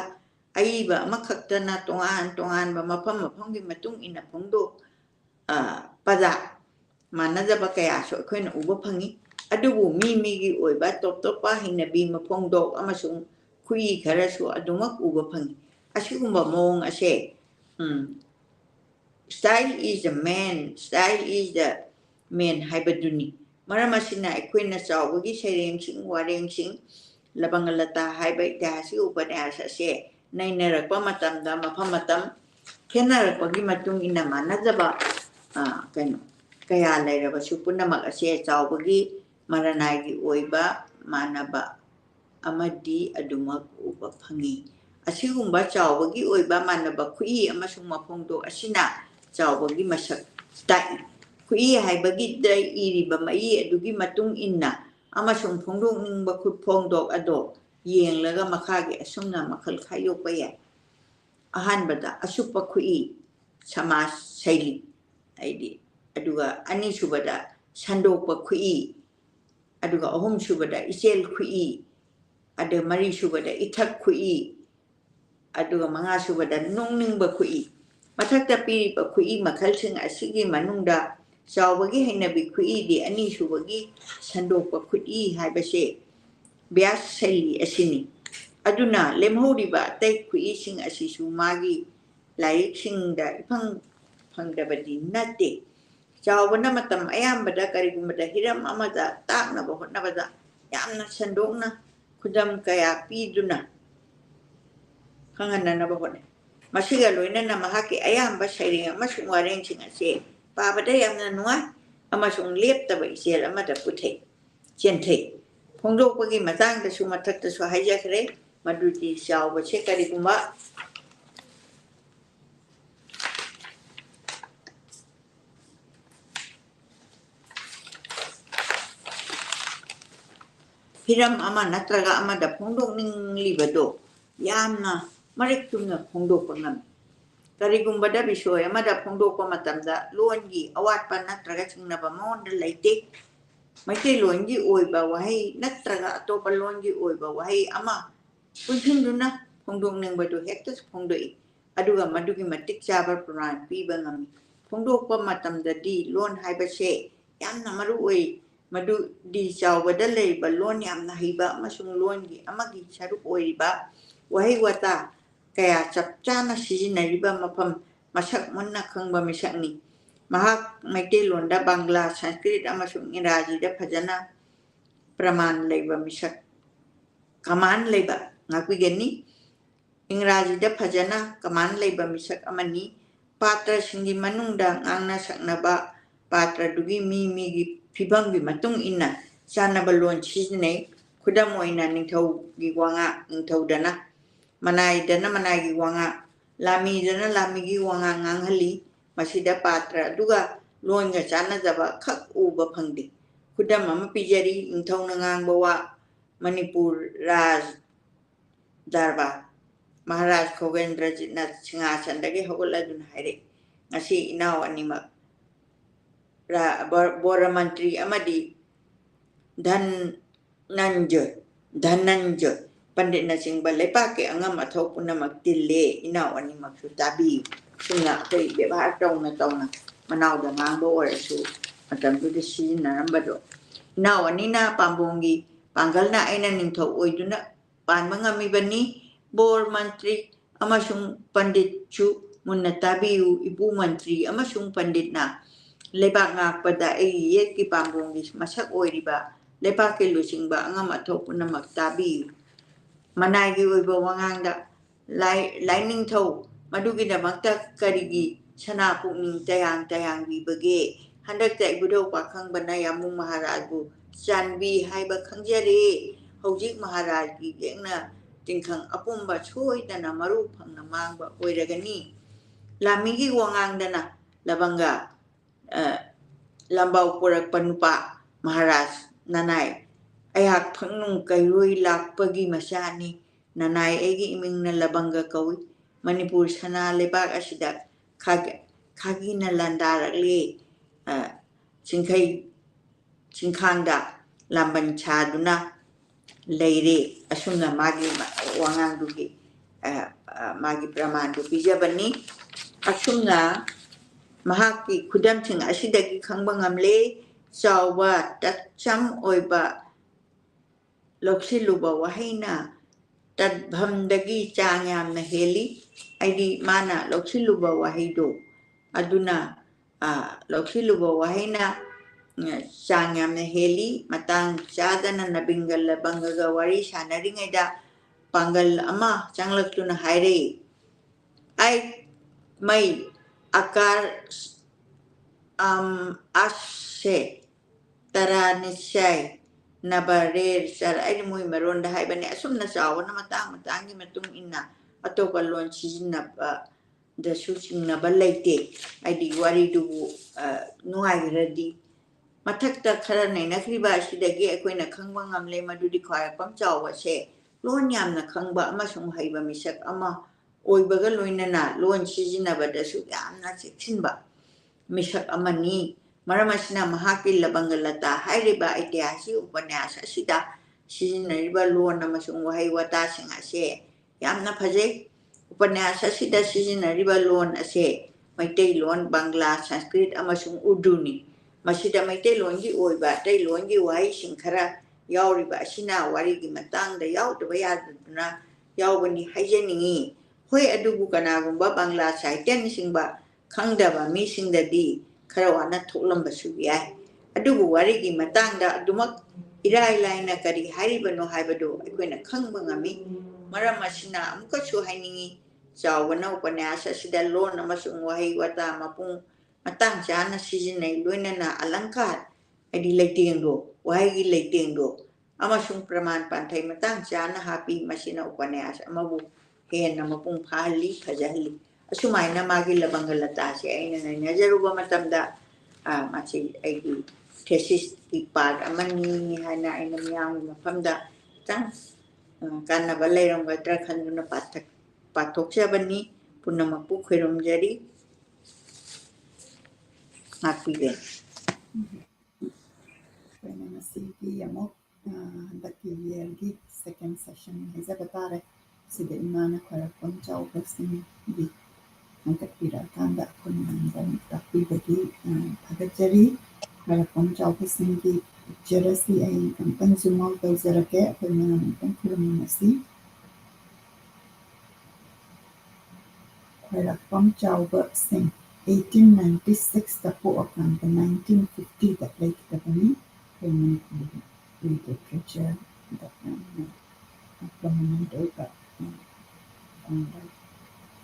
ꯑꯏꯕ ꯑꯃꯈꯛꯇꯅ ꯇꯣꯉꯥꯟ ꯇꯣꯉꯥꯟꯕ ꯃꯐꯝ ꯃꯐꯝꯒꯤ ꯃꯇꯨꯡ ꯏꯟꯅ ꯐꯣꯡꯗꯣꯛꯄꯗ ꯃꯥꯟꯅꯗꯕ ꯀꯌꯥꯁꯨ ꯑꯩꯈꯣꯏꯅ ꯎꯕ ꯐꯪꯏ꯫ ꯑꯗꯨꯕꯨ ꯃꯤꯒꯤ ꯑꯣꯏꯕ ꯇꯣꯞ ꯇꯣꯞꯄ ꯍꯩꯅꯕꯤ ꯃꯐꯣꯡꯗꯣꯛ ꯑꯃꯁꯨꯡ ꯈꯨꯠꯏ ꯈꯔꯁꯨ ꯑꯗꯨꯃꯛ ꯎꯕ ꯐꯪꯏ꯫ ꯑꯁꯤꯒꯨꯝꯕ ꯃꯑꯣꯡ ꯑꯁꯦ ꯁ꯭ꯇꯥꯏꯜ ꯏꯖ ꯗ ꯃꯦꯟ ꯍꯥꯏꯕꯗꯨꯅꯤ꯫ ꯃꯔꯝ ꯑꯁꯤꯅ ꯑꯩꯈꯣꯏꯅ ꯆꯥꯎꯕꯒꯤ ꯁꯩꯔꯦꯡꯁꯤꯡ ꯋꯥꯔꯦꯡꯁꯤꯡ ꯂꯕꯪꯒ-ꯂꯇꯥ ꯍꯥꯏꯕ ꯏꯇꯤꯍꯥꯁꯤක ꯎꯄꯅ꯭ꯌꯥꯁ ꯑꯁꯦ ꯅꯩꯅꯔꯛꯄ ꯃꯇꯝꯗ ꯃꯐꯝ ꯃꯇꯝ ꯈꯦꯠꯅꯔꯛꯄꯒꯤ ꯃꯇꯨꯡ ꯏꯟꯅ ꯃꯥꯟꯅꯗꯕ ꯀꯌా ꯂꯩꯔꯕꯁꯨ ꯄꯨꯝꯅꯃꯛ ꯑꯁꯦ ꯆꯥꯎꯕꯒꯤ ꯃꯔꯅꯥꯏꯒꯤ ꯑꯣꯏꯕ ꯃꯥꯟꯅꯕ ꯑꯃꯗꯤ ꯑꯗꯨꯃꯛ ꯎꯕ ꯐꯪꯏ꯫ ꯑꯁꯤꯒꯨꯝꯕ ꯆꯥꯎꯕꯒꯤ ꯑꯣꯏꯕ ꯃꯥꯟꯅꯕ ꯈꯨꯠꯏ ꯑꯃꯁꯨꯡ ꯃꯐꯣꯡꯗꯣꯛ ꯑꯁꯤꯅ ꯆꯥꯎꯕꯒꯤ ꯃꯁꯛ ꯇꯥꯛꯏ꯫ ꯈꯨꯠꯏ ꯍꯥꯏꯕꯒꯤꯗ ꯏꯔꯤꯕ ꯃꯌꯦꯛ ꯑꯗꯨꯒꯤ ꯃꯇꯨꯡ ꯏꯟꯅ ꯑꯃꯁꯨꯡ ꯐꯣꯡꯗꯣꯛꯅꯤꯡꯕ ꯈꯨꯠꯐꯣꯡꯗꯣꯛ ꯑꯗꯣ ꯌꯦꯡꯂꯒ ꯃꯈꯥꯒꯤ ꯑꯁꯨꯝꯅ ꯃꯈꯜ ꯈꯥꯏꯗꯣꯛꯄ ꯌꯥꯏ꯫ ꯑꯍꯥꯟꯕꯗ ꯑꯁꯨꯞꯄ ꯈꯨꯠꯏ ꯁꯃꯥꯁ ꯁꯩꯂꯤ ꯑꯗꯨꯒ ꯑꯅꯤꯁꯨꯕꯗ ꯁꯟꯗꯣꯛꯄ ꯈꯨꯠꯏ ꯑꯗꯨꯒ ꯑꯍꯨꯝꯁꯨꯕꯗ ꯏꯆꯦꯜ ꯈꯨꯠꯏ ꯑꯗꯨꯒ ꯃꯔꯤꯁꯨꯕꯗ ꯏꯊꯛ ꯈꯨꯠꯏ ꯑꯗꯨꯒ ꯃꯉꯥꯁꯨꯕꯗ ꯅꯣꯛꯅꯤꯡꯕ ꯈꯨꯠꯏ꯫ ꯃꯊꯛꯇ ꯄꯤꯔꯤꯕ ꯈꯨꯠꯏ ꯃꯈꯜꯁꯤꯡ ꯑꯁꯤꯒꯤ ꯃꯅꯨꯡꯗ ꯆꯥꯎꯕꯒꯤ ꯍꯩꯅꯕꯤ ꯈꯨꯠꯏꯗꯤ ꯑꯅꯤꯁꯨꯕꯒꯤ ꯁꯟꯗꯣꯛꯄ ꯈꯨꯠꯏ ꯍꯥꯏꯕꯁꯦ ꯕ꯭ꯌꯥꯁ ꯁꯩꯂꯤ ꯑꯁꯤꯅꯤ꯫ ꯑꯗꯨꯅ ꯂꯦꯝꯍꯧꯔꯤꯕ ꯑꯇꯩ ꯈꯨꯠꯏꯁꯤꯡ ꯑꯁꯤꯁꯨ ꯃꯥꯒꯤ ꯂꯥꯏꯔꯤꯛꯁꯤꯡꯗ ꯏꯐꯪ ꯐꯪꯗꯕꯗꯤ ꯅꯠꯇꯦ꯫ ꯆꯥꯎꯕꯅ ꯃꯇꯝ ꯑꯌꯥꯝꯕꯗ ꯀꯔꯤꯒꯨꯝꯕꯗ ꯍꯤꯔꯝ ꯑꯃꯗ ꯇꯥꯛꯅꯕ ꯍꯣꯠꯅꯕꯗ ꯌꯥꯝꯅ ꯁꯟꯗꯣꯛꯅ ꯈꯨꯗꯝꯀꯌꯥ ꯄꯤꯗꯨꯅ ꯈꯪꯍꯟꯅꯅꯕ ꯍꯣꯠꯅꯩ꯫ ꯃꯁꯤꯒ ꯂꯣꯏꯅꯅ ꯃꯍꯥꯛꯀꯤ ꯑꯌꯥꯝꯕ ꯁꯩꯔꯦꯡ ꯑꯃꯁꯨꯡ ꯋꯥꯔꯦꯡꯁꯤꯡ ꯑꯁꯤ ꯄꯥꯕꯗ ꯌꯥꯝꯅ ꯅꯨꯡꯉꯥꯏ ꯑꯃꯁꯨꯡ ꯂꯦꯞꯇꯕ ꯏꯆꯦꯜ ꯑꯃꯗ ꯆꯦꯟꯊꯩ꯫ ꯐꯣꯡꯗꯣꯛꯄꯒꯤ ꯃꯇꯥꯡꯗꯁꯨ ꯃꯊꯛꯇꯁꯨ ꯍꯥꯏꯖꯈ꯭ꯔꯦ ꯃꯗꯨꯗꯤ ꯆꯥꯎꯕꯁꯦ ꯀꯔꯤꯒꯨꯝꯕ ꯍꯤꯔꯝ ꯑꯃ ꯅꯠꯇ꯭ꯔꯒ ꯑꯃꯗ ꯐꯣꯡꯗꯣꯛꯅꯤꯡꯂꯤꯕꯗꯣ ꯌꯥꯝꯅ ꯃꯔꯤꯛ ꯆꯨꯝꯅ ꯐꯣꯡꯗꯣꯛꯄ ꯉꯝꯃꯤ꯫ ꯀꯔꯤꯒꯨꯝꯕꯗ ꯕꯤꯁꯣꯏ ꯑꯃꯗ ꯐꯣꯡꯗꯣꯛꯄ ꯃꯇꯝꯗ ꯂꯣꯟꯒꯤ ꯑꯋꯥꯠꯄ ꯅꯠꯇ꯭ꯔꯒ ꯆꯤꯡꯅꯕ ꯃꯉꯣꯟꯗ ꯂꯩꯇꯦ꯫ ꯃꯩꯇꯩꯂꯣꯟꯒꯤ ꯑꯣꯏꯕ ꯋꯥꯍꯩ ꯅꯠꯇ꯭ꯔꯒ ꯑꯇꯣꯞꯄ ꯂꯣꯟꯒꯤ ꯑꯣꯏꯕ ꯋꯥꯍꯩ ꯑꯃ ꯄꯨꯟꯁꯤꯟꯗꯨꯅ ꯐꯣꯡꯗꯣꯛꯅꯤꯡꯕꯗꯨ ꯍꯦꯛꯇ ꯐꯣꯡꯗꯣꯛꯏ ꯑꯗꯨꯒ ꯃꯗꯨꯒꯤ ꯃꯇꯤꯛ ꯆꯥꯕ ꯄ꯭ꯔꯃꯥꯟ ꯄꯤꯕ ꯉꯝꯃꯤ꯫ ꯐꯣꯡꯗꯣꯛꯄ ꯃꯇꯝꯗꯗꯤ ꯂꯣꯟ ꯍꯥꯏꯕꯁꯦ ꯌꯥꯝꯅ ꯃꯔꯨ ꯑꯣꯏ ꯃꯗꯨꯗꯤ ꯆꯥꯎꯕꯗ ꯂꯩꯔꯤꯕ ꯂꯣꯟ ꯌꯥꯝꯅ ꯍꯩꯕ ꯑꯃꯁꯨꯡ ꯂꯣꯟꯒꯤ ꯑꯃꯒꯤ ꯁꯔꯨꯛ ꯑꯣꯏꯔꯤꯕ ꯋꯥꯍꯩ ꯋꯥꯇꯥ ꯀꯌꯥ ꯆꯞ ꯆꯥꯅ ꯁꯤꯖꯤꯟꯅꯔꯤꯕ ꯃꯐꯝ ꯃꯁꯛ ꯃꯨꯟꯅ ꯈꯪꯕ ꯃꯤꯁꯛꯅꯤ꯫ ꯃꯍꯥꯛ ꯃꯩꯇꯩꯂꯣꯟꯗ ꯕꯪꯒ꯭ꯂꯥ ꯁꯪꯁꯀ꯭ꯔꯤꯠ ꯑꯃꯁꯨꯡ ꯏꯪꯔꯥꯖꯤꯗ ꯐꯖꯅ ꯀꯃꯥꯟ ꯂꯩꯕ ꯏꯪꯔꯥꯖꯤꯗ ꯐꯖꯅ ꯀꯃꯥꯟ ꯂꯩꯕ ꯃꯤꯁꯛ ꯑꯃꯅꯤ꯫ ꯄꯥꯇ꯭ꯔꯁꯤꯡꯒꯤ ꯃꯅꯨꯡꯗ ꯉꯥꯡꯅ ꯁꯛꯅꯕ ꯄꯥꯇ꯭ꯔꯗꯨꯒꯤ ꯃꯤꯒꯤ ꯐꯤꯚꯝꯒꯤ ꯃꯇꯨꯡ ꯏꯟꯅ ꯆꯥꯟꯅꯕ ꯂꯣꯟ ꯁꯤꯖꯤꯟꯅꯩ꯫ ꯈꯨꯗꯝ ꯑꯣꯏꯅ ꯅꯤꯡꯊꯧꯒꯤ ꯋꯥꯉꯥꯡ ꯅꯤꯡꯊꯧꯗꯅ ꯃꯅꯥꯏꯗꯅ ꯃꯅꯥꯏꯒꯤ ꯋꯥꯉꯥꯡ ꯂꯥꯟꯃꯤꯗꯅ ꯂꯥꯟꯃꯤꯒꯤ ꯋꯥꯉꯥꯡ ꯉꯥꯡꯍꯜꯂꯤ꯫ ꯃꯁꯤꯗ ꯄꯥꯇ꯭ꯔ ꯑꯗꯨꯒ ꯂꯣꯟꯒ ꯆꯥꯟꯅꯗꯕ ꯈꯛ ꯎꯕ ꯐꯪꯗꯦ꯫ ꯈꯨꯗꯝ ꯑꯃ ꯄꯤꯖꯔꯤ ꯅꯤꯡꯊꯧꯅ ꯉꯥꯡꯕ ꯋꯥ ꯃꯅꯤꯄꯨꯔ ꯔꯥꯖ ꯗꯔꯕꯥꯔ ꯃꯍꯥꯔꯥꯖ ꯈꯣꯒꯦꯟꯗ꯭ꯔꯖꯤꯠꯅ ꯁꯤꯡꯍꯥꯁꯟꯗꯒꯤ ꯍꯧꯒꯠꯂꯗꯨꯅ ꯍꯥꯏꯔꯛꯏ ꯉꯁꯤ ꯏꯅꯥꯎ ꯑꯅꯤꯃꯛ ꯕꯣꯔ ꯃꯟꯇ꯭ꯔꯤ ꯑꯃꯗꯤ ꯙꯅꯟꯖꯣꯏ ꯄꯟꯗꯤꯠꯅꯆꯤꯡꯕ ꯂꯩꯄꯥꯛꯀꯤ ꯑꯉꯝ ꯑꯊꯧ ꯄꯨꯝꯅꯃꯛ ꯇꯤꯜꯂꯦ ꯏꯅꯥꯎ ꯑꯅꯤꯃꯛꯁꯨ ꯇꯥꯕꯤꯌꯨ꯫ ꯁꯨꯝꯅ ꯑꯩꯈꯣꯏ ꯕꯦꯕꯥꯔ ꯇꯧꯅ ꯃꯅꯥꯎꯗ ꯉꯥꯡꯕ ꯑꯣꯏꯔꯁꯨ ꯃꯇꯝꯗꯨꯗ ꯁꯤꯖꯤꯟꯅꯔꯝꯕꯗꯣ ꯏꯅꯥꯎ ꯑꯅꯤꯅ ꯄꯥꯝꯕꯣꯝꯒꯤ ꯄꯥꯡꯒꯜꯅ ꯑꯩꯅ ꯅꯤꯡꯊꯧ ꯑꯣꯏꯗꯨꯅ ꯄꯥꯟꯕ ꯉꯝꯃꯤꯕꯅꯤ꯫ ꯕꯣꯔ ꯃꯟꯇ꯭ꯔꯤ ꯑꯃꯁꯨꯡ ꯄꯟꯗꯤꯠꯁꯨ ꯃꯨꯟꯅ ꯇꯥꯕꯤꯌꯨ ꯏꯄꯨ ꯃꯟꯇ꯭ꯔꯤ ꯑꯃꯁꯨꯡ ꯄꯟꯗꯤꯠꯅ ꯂꯩꯕꯥꯛ ꯉꯥꯛꯄꯗ ꯑꯩꯒꯤ ꯌꯦꯠꯀꯤ ꯄꯥꯝꯕꯣꯝꯒꯤ ꯃꯁꯛ ꯑꯣꯏꯔꯤꯕ ꯂꯩꯄꯥꯛꯀꯤ ꯂꯨꯆꯤꯡꯕ ꯑꯉꯝ ꯑꯊꯧ ꯄꯨꯝꯅꯃꯛ ꯇꯥꯕꯤꯌꯨ꯫ ꯃꯅꯥꯏꯒꯤ ꯑꯣꯏꯕ ꯋꯥꯉꯥꯡꯗ ꯂꯥꯏꯅꯤꯡꯊꯧ ꯃꯗꯨꯒꯤꯗꯃꯛꯇ ꯀꯔꯤꯒꯤ ꯁꯅꯥ ꯄꯨꯛꯅꯤꯡ ꯇꯌꯥꯡꯕꯤꯕꯒꯦ ꯍꯟꯗꯛꯇ ꯏꯕꯨꯙꯧ ꯄꯥꯈꯪꯕꯅ ꯌꯥꯝꯕꯨꯡ ꯃꯍꯥꯔꯥꯖꯕꯨ ꯆꯥꯟꯕꯤ ꯍꯥꯏꯕ ꯈꯪꯖꯔꯦ ꯍꯧꯖꯤꯛ ꯃꯍꯥꯔꯥꯖꯒꯤ ꯌꯦꯛꯅ ꯇꯤꯡꯈꯪ ꯑꯄꯨꯝꯕ ꯁꯣꯏꯗꯅ ꯃꯔꯨ ꯐꯪꯅ ꯃꯥꯡꯕ ꯑꯣꯏꯔꯒꯅꯤ ꯂꯥꯟꯃꯤꯒꯤ ꯋꯥꯉꯥꯡꯗꯅ ꯂꯕꯪꯒ ꯂꯝꯕꯥꯎ ꯄꯨꯔꯛꯄ ꯅꯨꯄꯥ ꯃꯍꯥꯔꯥꯖ ꯅꯅꯥꯏ ꯑꯩꯍꯥꯛ ꯐꯪꯅꯨꯡ ꯀꯩꯔꯣꯏ ꯂꯥꯛꯄꯒꯤ ꯃꯆꯥꯅꯤ ꯅꯅꯥꯏ ꯑꯩꯒꯤ ꯏꯃꯤꯡꯅ ꯂꯕꯪꯒ ꯀꯧꯏ ꯃꯅꯤꯄꯨꯔ ꯁꯅꯥ ꯂꯩꯕꯥꯛ ꯑꯁꯤꯗ ꯈꯥꯒꯤꯅ ꯂꯥꯟꯗꯥꯔꯛꯂꯦ ꯆꯤꯡꯈꯥꯡꯗ ꯂꯥꯝꯕꯟ ꯁꯥꯗꯨꯅ ꯂꯩꯔꯦ ꯑꯁꯨꯝꯅ ꯃꯥꯒꯤ ꯋꯥꯉꯥꯡꯗꯨꯒꯤ ꯃꯥꯒꯤ ꯄ꯭ꯔꯃꯥꯟꯗꯨ ꯄꯤꯖꯕꯅꯤ ꯑꯁꯨꯝꯅ ꯃꯍꯥꯛꯀꯤ ꯈꯨꯗꯝꯁꯤꯡ ꯑꯁꯤꯗꯒꯤ ꯈꯪꯕ ꯉꯝꯂꯦ ꯆꯥꯎꯕ ꯇꯠꯆꯝ ꯑꯣꯏꯕ ꯂꯧꯁꯤꯜꯂꯨꯕ ꯋꯥꯍꯩꯅ ꯇꯠꯚꯝꯗꯒꯤ ꯆꯥꯡ ꯌꯥꯝꯅ ꯍꯦꯜꯂꯤ ꯍꯥꯏꯗꯤ ꯃꯥꯅ ꯂꯧꯁꯤꯜꯂꯨꯕ ꯋꯥꯍꯩꯗꯣ ꯑꯗꯨꯅ ꯂꯧꯁꯤꯜꯂꯨꯕ ꯋꯥꯍꯩꯅ ꯆꯥꯡ ꯌꯥꯝꯅ ꯍꯦꯜꯂꯤ ꯃꯇꯥꯡ ꯆꯥꯗꯅ ꯅꯕꯤꯡꯒ ꯂꯕꯪꯒꯒ ꯋꯥꯔꯤ ꯁꯥꯟꯅꯔꯤꯉꯩꯗ ꯄꯥꯡꯒꯜ ꯑꯃ ꯆꯪꯂꯛꯇꯨꯅ ꯍꯥꯏꯔꯦ ꯑꯩ ꯃꯩ आकार आसे तरा निश्चय नबरेर चर आई मुई मरोंड हाय बने असुमना चावना मतंग मतुंग इन्ना अतोपा लोन सिजिन्नबा दसु सिंगनबा लैते आइदि वारी दुबु नुआइरदि मथक्ता खरा नैनख्रिबा असिदगी अखोइना खंगबा ngamle madudi khwarakpam chawase लोन यामना खंगबा अमसुंग हैबा मिसक अमा ओइबगा लोइनना लोन सिजिन्नबदसु यामना चेक्सिनबा मिसक अमनी मरमसिना महाकी लबंगलता हाइरिबा ऐतिहासिक उपन्यास असिदा सिजिन्नरिबा लोन अमसुंग वहै वतासिंग असे यामना फजे उपन्यास असिदा सिजिन्नरिबा लोन असे मैतै लोन बांग्ला संस्कृत अमसुंग उर्दूनी मसिदा मैतै लोनगी ओइबा तै लोनगी वहै सिंखरा यावरिबा असिना वारिगी मतंगदा यावदबा यादना यावबनी हाइजनिंगी होय अदुबु कनागुंबा बांग्ला साहित्य सिंबा खंगदबा मीसिंगददी खरा वाना थोकलंबसु याय अदुबु वारिगी मतंगदा अदुमक इराय लाइना करी हाइरिबनो हाइबदो अखोइना खंगबा ngami मरम असिना अमुकसु हाइनिंगी चावना उपन्यास असिदा लोन अमसुंग वहै वता मपुंग मतंग चाना सिजिन्नै लोइनना अलंकार अदि लैतेंगो वहैगी लैतेंगो अमसुंग प्रमाण पांथै मतंग चाना हापि मसिना उपन्यास अमबु हेन मपुंग फाहली फजहली असुमाइना मागी लबंगलता से आइना नजरुबा मतमदा माची आइगी थेसिस की पार्ट अमनी हाना आइना मियाम मफमदा तंग कान्नबा लैरमगद्रा खंदुना पाथोक्चबनी पुनमकु खैरमजरी हापीगे When masigi amok handaki yeargi second session haizabatare sida imana kharapam chawbasing di angkapira kanda kunandan tapibagi phagajari kharapam chawbasing di jarasi ai kampan zumal tawzarake akhona kampan khurumasi kharapam chawbasing 1896 tapo akanta 1950 that late tapani literature that prominent over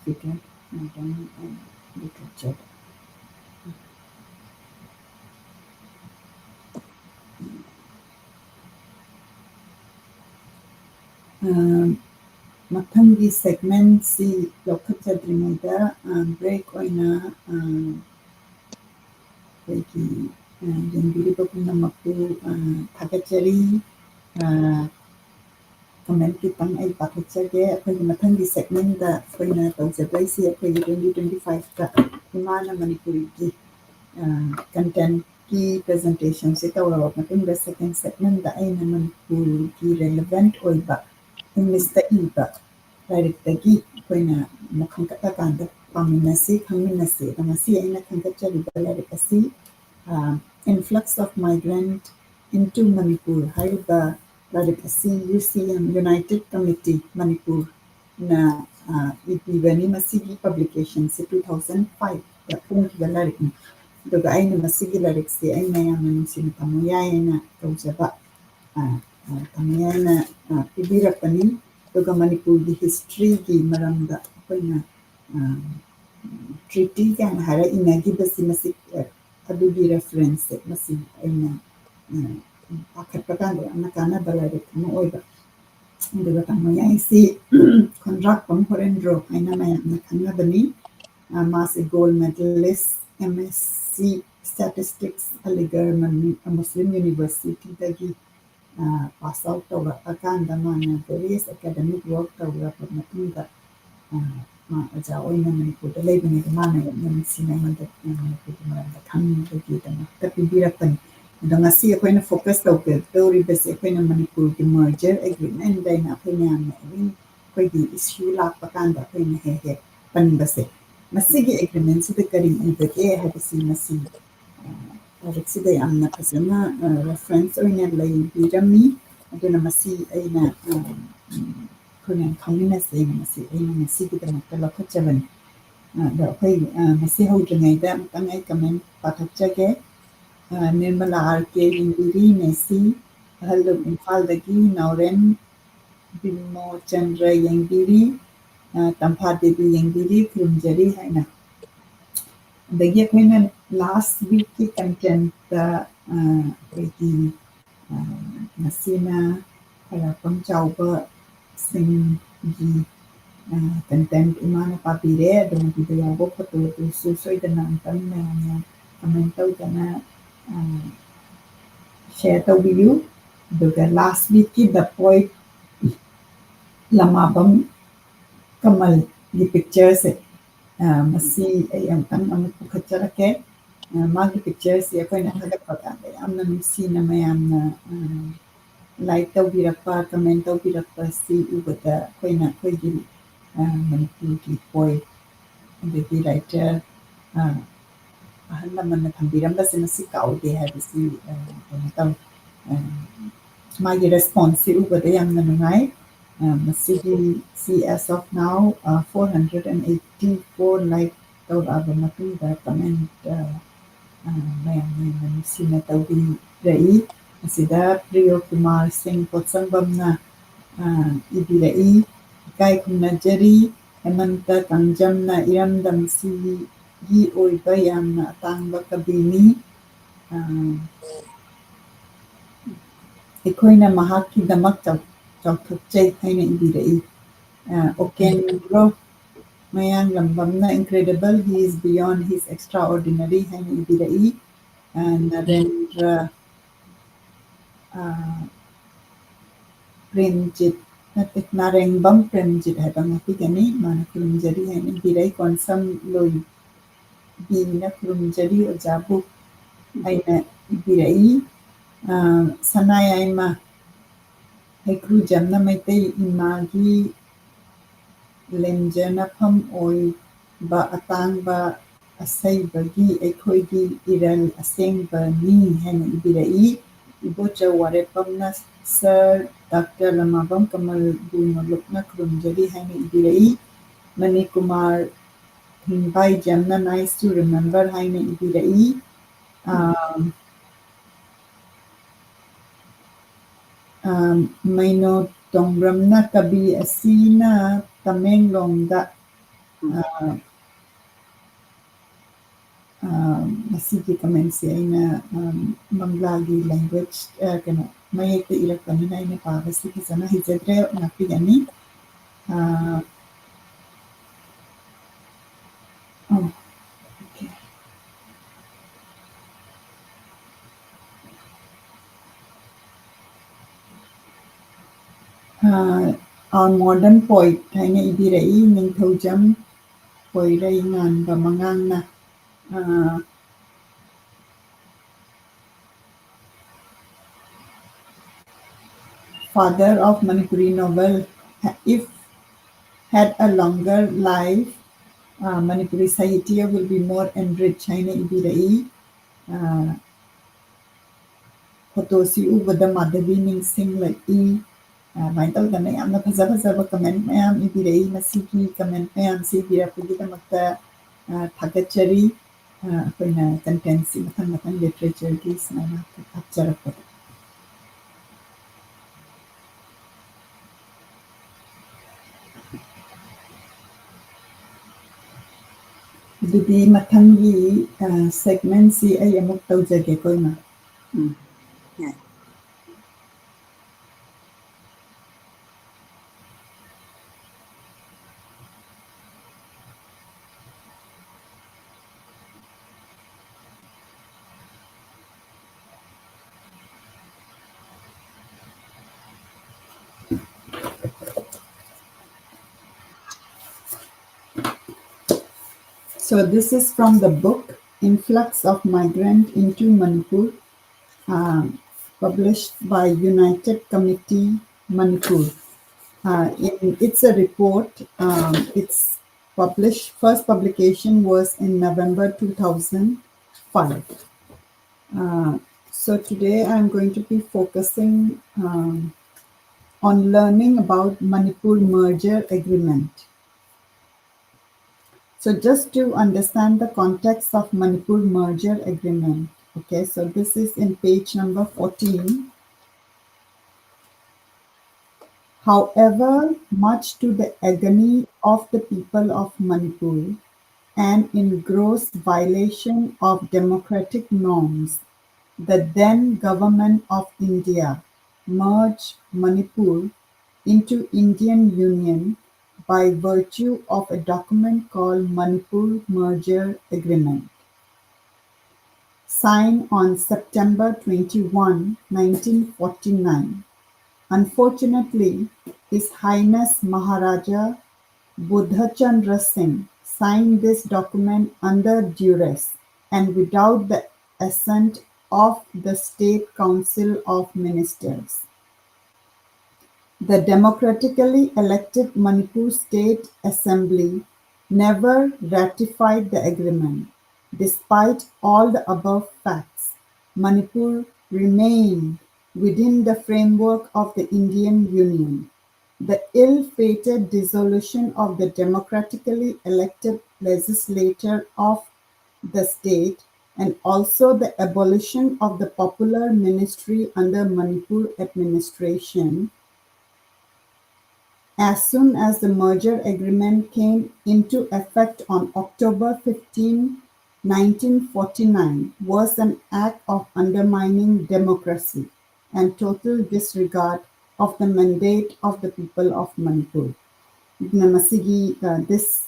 figure and literature. Mathangi segment si lokachadrimida break oina ki yambiriba punamaku thagachari comment kitang ay pakachage akoy mathangi segment da koina tawjabay si akoy 2025 ka Himana Manipuri ki content ki presentation si tawrawak matunda second segment da ay na Manipuri ki relevant oiba Mr. Iba direct dagi koina makhangkatakanda paminasi khangminasi damasi ay na khangkachari balarikasi influx of migrant into Manipur haiba larikasi UCM United Committee Manipur na ibibani masigi publication si 2005 da pung balarik doga ay na masigi larik si ay na yaman sinitamoyay na tawjaba tamaya na ibirapani ꯑꯗꯨꯒ ꯃꯅꯤꯄꯨꯔꯒꯤ ꯍꯤꯁꯇ꯭ꯔꯤꯒꯤ ꯃꯔꯝꯗ ꯑꯩꯈꯣꯏꯅ treaty ꯀꯥꯏꯅ ꯍꯥꯏꯔ ꯏꯅꯈꯤꯕꯁꯤ ꯃꯁꯤ ꯑꯗꯨꯒꯤ ꯔꯦꯐꯔꯦꯟꯁꯁꯦ ꯃꯁꯤ ꯑꯩꯅ ꯄꯥꯈꯠꯄ ꯀꯥꯟꯗ ꯌꯥꯝꯅ ꯀꯥꯟꯅꯕ ꯂꯥꯏꯔꯤꯛ ꯑꯃ ꯑꯣꯏꯕ ꯑꯗꯨꯒ ꯇꯥꯃꯣꯌꯥꯏꯁꯤ ꯈꯣꯟꯗ꯭ꯔꯥꯛꯄꯝ ꯍꯣꯔꯦꯟꯗ꯭ꯔꯣ ꯍꯥꯏꯅ ꯃꯌꯥꯝꯅ ꯈꯪꯅꯕꯅꯤ ꯃꯥꯁꯦ goal medallist MSc Statistics Aligarh ꯃꯨꯁꯂꯤꯝ ꯌꯨꯅꯤꯚꯔꯁꯤꯇꯤꯗꯒꯤ ꯄꯥꯁ ꯑꯥꯎꯠ ꯇꯧꯔꯛꯑꯀꯥꯟꯗ ꯃꯥꯅ ꯚꯦꯔꯤꯌꯁ ꯑꯦꯀꯥꯗꯃꯤꯛ ꯋꯥꯔꯛ ꯇꯧꯔꯕ ꯃꯇꯨꯡꯗ ꯃꯥ ꯑꯣꯖꯥ ꯑꯣꯏꯅ ꯃꯅꯤꯄꯨꯔꯗ ꯂꯩꯕꯅꯤꯗ ꯃꯥꯅ ꯌꯥꯝꯅ ꯅꯨꯡꯁꯤꯅ ꯑꯩꯉꯣꯟꯗ ꯃꯅꯤꯄꯨꯔꯒꯤ ꯃꯔꯝꯗ ꯈꯪꯕꯒꯤꯗꯃꯛꯇ ꯄꯤꯕꯤꯔꯛꯄꯅꯤ ꯑꯗꯣ ꯉꯁꯤ ꯑꯩꯈꯣꯏꯅ ꯐꯣꯀꯁ ꯇꯧꯒꯗꯧꯔꯤꯕꯁꯦ ꯑꯩꯈꯣꯏꯅ ꯃꯅꯤꯄꯨꯔꯒꯤ ꯃꯔꯖꯔ ꯑꯦꯒ꯭ꯔꯤꯃꯦꯟꯗꯩꯅ ꯑꯩꯈꯣꯏ ꯃꯌꯥꯝꯅ ꯑꯩꯈꯣꯏꯒꯤ ꯏꯁꯨ ꯂꯥꯛꯄ ꯀꯥꯟꯗ ꯑꯩꯈꯣꯏꯅ ꯍꯦꯛ ꯍꯦꯛ ꯄꯟꯕꯁꯦ ꯃꯁꯤꯒꯤ ꯑꯦꯒ꯭ꯔꯤꯃꯦꯟꯁꯤꯗ ꯀꯔꯤ ꯏꯕꯒꯦ ꯍꯥꯏꯕꯁꯤ ꯃꯁꯤ ꯂꯥꯏꯔꯤꯛꯁꯤꯗ ꯌꯥꯝꯅ ꯐꯖꯅ ꯔꯦꯐꯔꯦꯟꯁ ꯑꯣꯏꯅ ꯂꯩꯕꯤꯔꯝꯃꯤ ꯑꯗꯨꯅ ꯃꯁꯤ ꯑꯩꯅ ꯑꯩꯈꯣꯏꯅ ꯈꯪꯃꯤꯟꯅꯁꯦꯅ ꯃꯁꯤ ꯑꯩꯅ ꯉꯁꯤꯒꯤꯗꯃꯛꯇ ꯂꯧꯈꯠꯆꯕꯅꯤ ꯑꯗꯣ ꯑꯩꯈꯣꯏ ꯃꯁꯤ ꯍꯧꯗ꯭ꯔꯤꯉꯩꯗ ꯑꯃꯨꯛꯇꯪ ꯑꯩ ꯀꯃꯦꯟ ꯄꯥꯊꯣꯛꯆꯒꯦ ꯅꯤꯔꯃꯂꯥ RK ꯌꯦꯡꯕꯤꯔꯤ ꯃꯦꯁꯤ ꯑꯍꯜꯂꯨꯞ ꯏꯝꯐꯥꯜꯗꯒꯤ ꯅꯥꯎꯔꯦꯝ ꯕꯤꯃꯣꯆꯟꯗ꯭ꯔ ꯌꯦꯡꯕꯤꯔꯤ ꯇꯝꯐꯥ ꯗꯦꯕꯤ ꯌꯦꯡꯕꯤꯔꯤ ꯈꯨꯔꯨꯝꯖꯔꯤ ꯍꯥꯏꯅ ꯑꯗꯒꯤ ꯑꯩꯈꯣꯏꯅ ꯂꯥꯁ ꯋꯤꯛꯀꯤ ꯀꯟꯇꯦꯟꯠꯇ ꯑꯩꯈꯣꯏꯒꯤ ꯉꯁꯤꯅ ꯈ꯭ꯋꯥꯏꯔꯥꯛꯄꯝ ꯆꯥꯎꯕ ꯁꯤꯡꯒꯤ ꯀꯟꯇꯦꯟꯠ ꯏꯃꯥꯅ ꯄꯥꯕꯤꯔꯦ ꯑꯗꯨ ꯃꯗꯨꯗ ꯌꯥꯎꯕ ꯐꯣꯇꯣꯗꯨꯁꯨ ꯁꯣꯏꯗꯅ ꯑꯝꯇꯪ ꯃꯌꯥꯝꯅ ꯀꯃꯦꯟ ꯇꯧꯗꯅ ꯁꯦꯌꯔ ꯇꯧꯕꯤꯌꯨ ꯑꯗꯨꯒ ꯂꯥꯁ ꯋꯤꯛꯀꯤ ꯗ ꯄꯣꯏꯠ ꯂꯃꯥꯕꯝ ꯀꯃꯜꯒꯤ ꯄꯤꯛꯆꯔꯁꯦ ꯃꯁꯤ ꯑꯩ ꯑꯃꯨꯛꯇꯪ ꯑꯃꯨꯛ ꯄꯨꯈꯠꯆꯔꯛꯀꯦ ꯃꯥꯒꯤ ꯄꯤꯛꯆꯔꯁꯤ ꯑꯩꯈꯣꯏꯅ ꯊꯥꯒꯠꯄ ꯀꯥꯟꯗ ꯌꯥꯝꯅ ꯅꯨꯡꯁꯤꯅ ꯃꯌꯥꯝꯅ ꯂꯥꯏꯛ ꯇꯧꯕꯤꯔꯛꯄ ꯀꯃꯦꯟ ꯇꯧꯕꯤꯔꯛꯄꯁꯤ ꯎꯕꯗ ꯑꯩꯈꯣꯏꯒꯤ ꯃꯅꯤꯄꯨꯔꯒꯤ ꯄꯣꯏꯠ ꯑꯗꯒꯤ ꯔꯥꯏꯇꯔ ꯑꯍꯜ ꯂꯃꯟꯅ ꯊꯝꯕꯤꯔꯝꯕꯁꯦ ꯃꯁꯤ ꯀꯥꯎꯗꯦ ꯍꯥꯏꯕꯁꯤ ꯀꯩꯅꯣ ꯇꯧꯏ ꯃꯥꯒꯤ ꯔꯦꯁꯄꯣꯟꯁꯁꯤ ꯎꯕꯗ ꯌꯥꯝꯅ ꯅꯨꯡꯉꯥꯏ ꯃꯁꯤꯒꯤ as of now 484 ꯂꯥꯏꯛ ꯇꯧꯔꯛꯑꯕ ꯃꯇꯨꯡꯗ ꯀꯃꯦꯟ ꯃꯌꯥꯝꯅ ꯌꯥꯝꯅ ꯅꯨꯡꯁꯤꯅ ꯇꯧꯕꯤꯔꯛꯏ ꯃꯁꯤꯗ ꯄ꯭ꯔꯤꯌꯣ ꯀꯨꯃꯥꯔ ꯁꯤꯡ ꯄꯣꯠꯁꯪꯕꯝꯅ ꯏꯕꯤꯔꯛꯏ ꯏꯀꯥꯏ ꯈꯨꯝꯅꯖꯔꯤ ꯍꯦꯃꯟꯇ ꯀꯥꯡꯖꯝꯅ ꯏꯔꯝꯗꯝꯁꯤꯒꯤ ꯑꯣꯏꯕ ꯌꯥꯝꯅ ꯑꯇꯥꯡꯕ ꯀꯕꯤꯅꯤ ꯑꯩꯈꯣꯏꯅ ꯃꯍꯥꯛꯀꯤꯗꯃꯛ ꯆꯥꯎꯊꯣꯛꯆꯩ ꯍꯥꯏꯅ ꯏꯕꯤꯔꯛꯏ ꯑꯣꯀꯦꯟꯒ꯭ꯔꯣ ꯃꯌꯥꯡꯂꯝꯕꯝꯅ incredible he is beyond his extraordinary ꯍꯥꯏꯅ ꯏꯕꯤꯔꯛꯏ ꯅꯔꯦꯟꯗ꯭ꯔ ꯄ꯭ꯔꯦꯝꯖꯤꯠ ꯅꯠꯇꯦ ꯅꯥꯔꯦꯡꯕꯝ ꯄ꯭ꯔꯦꯝꯖꯤꯠ ꯍꯥꯏꯕ ꯉꯥꯛꯄꯤꯒꯅꯤ ꯃꯥꯅ ꯈꯨꯔꯨꯝꯖꯔꯤ ꯍꯥꯏꯅ ꯏꯕꯤꯔꯛꯏ ꯀꯣꯟꯁꯝ ꯂꯣꯏꯕꯤꯅ ꯈꯨꯔꯨꯝꯖꯔꯤ ꯑꯣꯖꯥꯕꯨ ꯍꯥꯏꯅ ꯏꯕꯤꯔꯛꯏ ꯁꯅꯥꯌꯥꯏꯃ ꯍꯩꯀ꯭ꯔꯨꯖꯝꯅ ꯃꯩꯇꯩ ꯏꯃꯥꯒꯤ ꯂꯦꯡꯖꯅꯐꯝ ꯑꯣꯏꯕ ꯑꯇꯥꯡꯕ ꯑꯁꯩꯕꯒꯤ ꯑꯩꯈꯣꯏꯒꯤ ꯏꯔꯜ ꯑꯁꯦꯡꯕꯅꯤ ꯍꯥꯏꯅ ꯏꯕꯤꯔꯛꯏ ꯏꯕꯣꯆꯧ ꯋꯥꯔꯦꯞꯄꯝꯅ ꯁꯔ ꯗꯥꯛꯇꯔ ꯂꯃꯥꯕꯝ ꯀꯃꯜꯕꯨ ꯅꯣꯂꯨꯛꯅ ꯈꯨꯔꯨꯝꯖꯔꯤ ꯍꯥꯏꯅ ꯏꯕꯤꯔꯛꯏ ꯃꯅꯤꯀꯨꯃꯥꯔ ꯍꯤꯡꯕꯥꯏꯖꯝꯅ nice to remember ꯍꯥꯏꯅ ꯏꯕꯤꯔꯛꯏ ꯃꯩꯅꯣ ꯇꯣꯡꯕ꯭ꯔꯝꯅ ꯀꯕꯤ ꯑꯁꯤꯅ ꯇꯃꯦꯡꯂꯣꯡꯗ ꯃꯁꯤꯒꯤ ꯀꯃꯦꯟꯁꯦ ꯑꯩꯅ ꯕꯪꯒ꯭ꯂꯥꯒꯤ ꯂꯦꯡꯒ꯭ꯋꯦꯖ ꯀꯩꯅꯣ ꯃꯌꯦꯛꯇ ꯏꯔꯛꯄꯅꯤꯅ ꯑꯩꯅ ꯄꯥꯕꯁꯤ ꯐꯖꯅ ꯍꯩꯖꯗ꯭ꯔꯦ ꯉꯥꯛꯄꯤꯒꯅꯤ ꯃꯣꯗꯔꯟ ꯄꯣꯏꯠ ꯍꯥꯏꯅ ꯏꯕꯤꯔꯛꯏ ꯅꯤꯡꯊꯧꯖꯝ ꯄꯣꯏꯔꯩ ꯉꯥꯟꯕ ꯃꯉꯥꯡꯅ father of Manipuri novel if had a longer life Manipuri Sahitya will be more enriched haina ibirai photosi ubada madhavi ningsing laki mai tawdana yamna phaja phajaba comment mayam ibirai masigi comment mayam si birakpagidamata thagachari akoina content si mathang literature ki smaina hapcharakpada ꯑꯗꯨꯗꯤ ꯃꯊꯪꯒꯤ ꯁꯦꯒꯃꯦꯟꯁꯤ ꯑꯩ ꯑꯃꯨꯛ ꯇꯧꯖꯒꯦꯀꯣ ꯏꯃꯥ. Yeah. So this is from the book Influx of Migrant into Manipur, published by United Committee Manipur. It's a report. Its first publication was in November 2005. So today I'm going to be focusing on learning about Manipur merger agreement. So just to understand the context of Manipur merger agreement, okay, so this is in page number 14. However, much to the agony of the people of Manipur and in gross violation of democratic norms, the then government of India merged Manipur into Indian Union by virtue of a document called Manipur Merger Agreement, signed on September 21, 1949. Unfortunately, His Highness Maharaja Buddhachandra Singh signed this document under duress and without the assent of the State Council of Ministers. The democratically elected Manipur State Assembly never ratified the agreement. Despite all the above facts, Manipur remained within the framework of the Indian Union. The ill-fated dissolution of the democratically elected legislature of the state and also the abolition of the popular ministry under Manipur administration as soon as the merger agreement came into effect on October 15, 1949, was an act of undermining democracy and total disregard of the mandate of the people of Manipur. This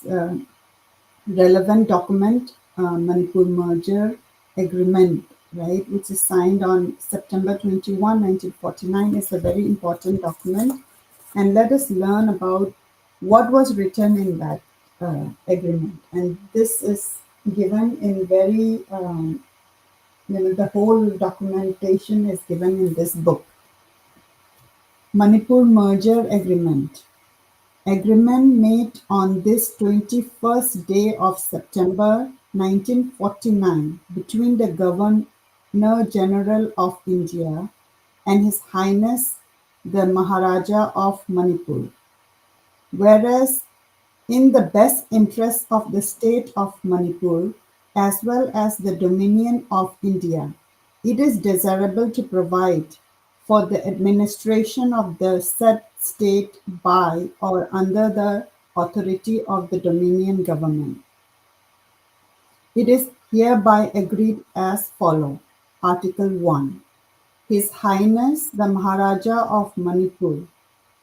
relevant document, Manipur Merger Agreement, right, which is signed on September 21, 1949, is a very important document. And let us learn about what was written in that agreement. And this is given in very, the whole documentation is given in this book. Manipur Merger Agreement. Agreement made on this 21st day of September 1949 between the Governor-General of India and His Highness the Maharaja of Manipur. Whereas in the best interest of the state of Manipur as well as the Dominion of India, it is desirable to provide for the administration of the said state by or under the authority of the Dominion government. It is hereby agreed as follows. Article 1. His Highness the Maharaja of Manipur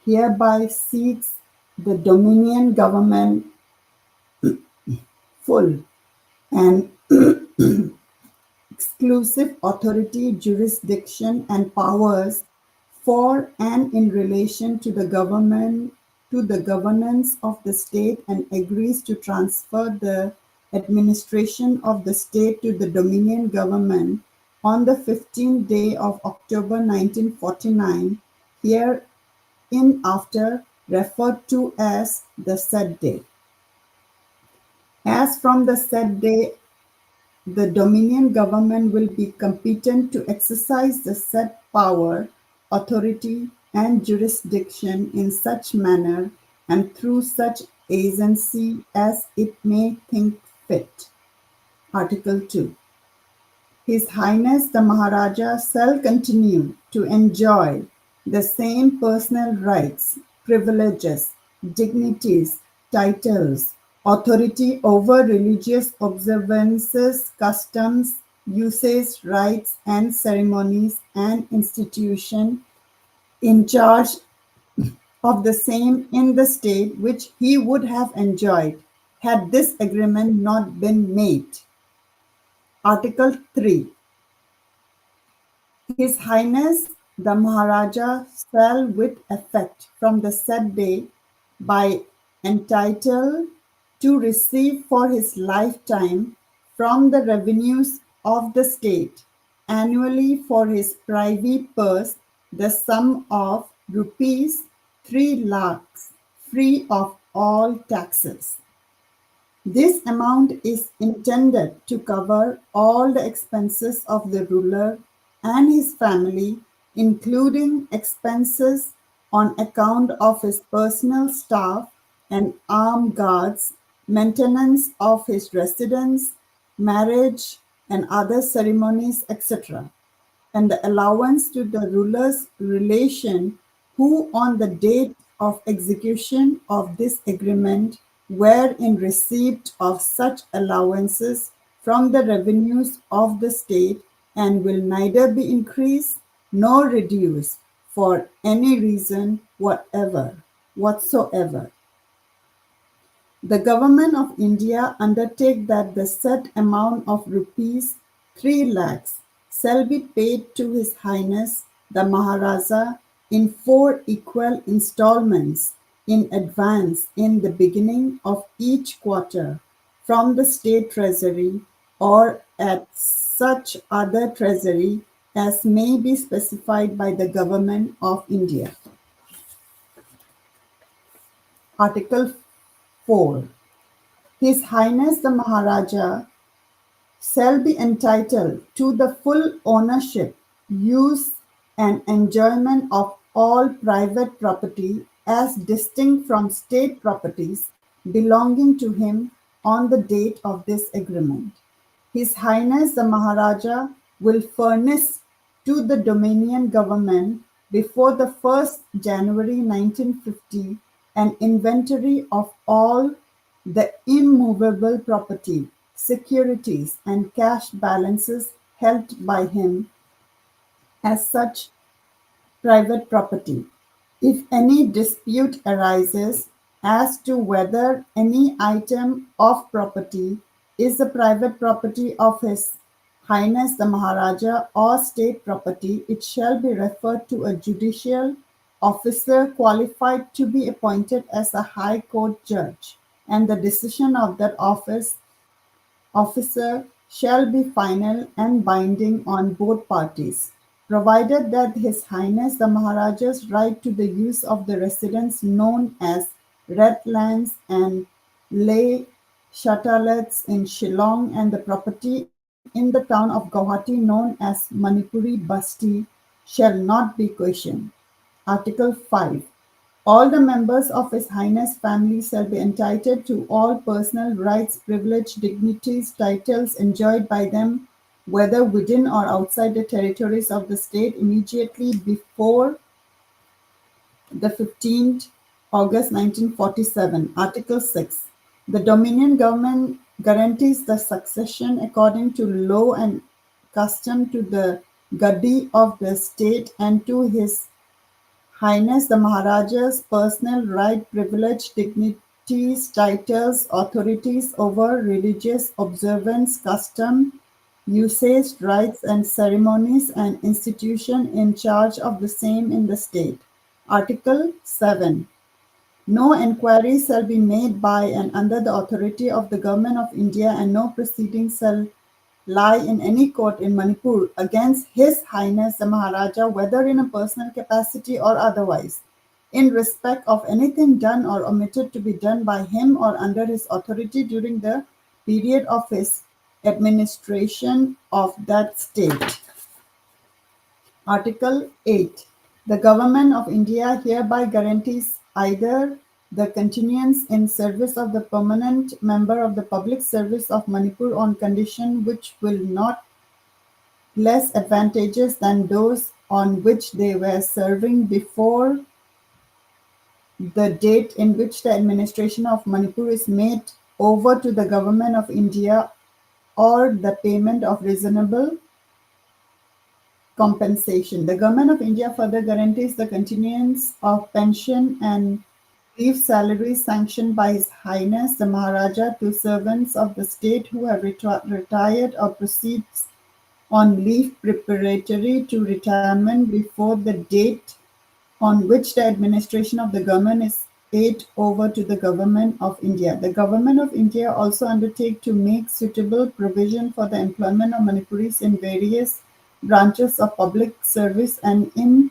hereby cedes the Dominion government full and exclusive authority, jurisdiction, and powers for and in relation to the governance of the state and agrees to transfer the administration of the state to the Dominion government on the 15th day of October 1949, hereinafter referred to as the said day. As from the said day, the Dominion government will be competent to exercise the said power, authority, and jurisdiction in such manner and through such agency as it may think fit. Article 2. His Highness the Maharaja shall continue to enjoy the same personal rights, privileges, dignities, titles, authority over religious observances, customs, usages, rites, and ceremonies, and institution in charge of the same in the state which he would have enjoyed had this agreement not been made. Article 3. His Highness the Maharaja shall with effect from the said day by entitled to receive for his lifetime from the revenues of the state annually for his privy purse the sum of rupees 3 lakhs free of all taxes. This amount is intended to cover all the expenses of the ruler and his family, including expenses on account of his personal staff and armed guards, maintenance of his residence, marriage, and other ceremonies, etc., and the allowance to the ruler's relation who on the date of execution of this agreement were in receipt of such allowances from the revenues of the state and will neither be increased nor reduced for any reason whatsoever. The Government of India undertake that the said amount of rupees 3 lakhs shall be paid to His Highness the Maharaja in 4 equal installments in advance in the beginning of each quarter from the state treasury or at such other treasury as may be specified by the Government of India. Article 4. His Highness the Maharaja shall be entitled to the full ownership, use, and enjoyment of all private property as distinct from state properties belonging to him on the date of this agreement. His Highness the Maharaja will furnish to the Dominion government before the 1st January 1950 an inventory of all the immovable property, securities, and cash balances held by him as such private property. If any dispute arises as to whether any item of property is the private property of His Highness the Maharaja or state property, it shall be referred to a judicial officer qualified to be appointed as a High Court judge, and the decision of that officer shall be final and binding on both parties, provided that His Highness the Maharaja's right to the use of the residence known as Red Lands and Leh Chatalets in Shillong and the property in the town of Guwahati known as Manipuri Basti shall not be questioned. Article 5. All the members of His Highness family shall be entitled to all personal rights, privilege, dignities, titles enjoyed by them, whether within or outside the territories of the state immediately before the 15th August 1947. Article 6. The Dominion government guarantees the succession according to law and custom to the Gaddi of the state and to His Highness the Maharaja's personal right, privilege, dignities, titles, authorities over religious observance, custom, usage, rites, and ceremonies, and institution in charge of the same in the state. Article 7. No enquiry shall be made by and under the authority of the Government of India, and no proceedings shall lie in any court in Manipur against His Highness the Maharaja, whether in a personal capacity or otherwise, in respect of anything done or omitted to be done by him or under his authority during the period of his administration of that state. Article 8. The Government of India hereby guarantees either the continuance in service of the permanent member of the public service of Manipur on condition which will not less advantageous than those on which they were serving before the date in which the administration of Manipur is made over to the government of India or the payment of reasonable compensation. The government of India further guarantees the continuance of pension and leave salaries sanctioned by His Highness the Maharaja to servants of the state who have retired or proceeds on leave preparatory to retirement before the date on which the administration of the government is paid over to the government of India. The government of India also undertake to make suitable provision for the employment of Manipuris in various branches of public service and in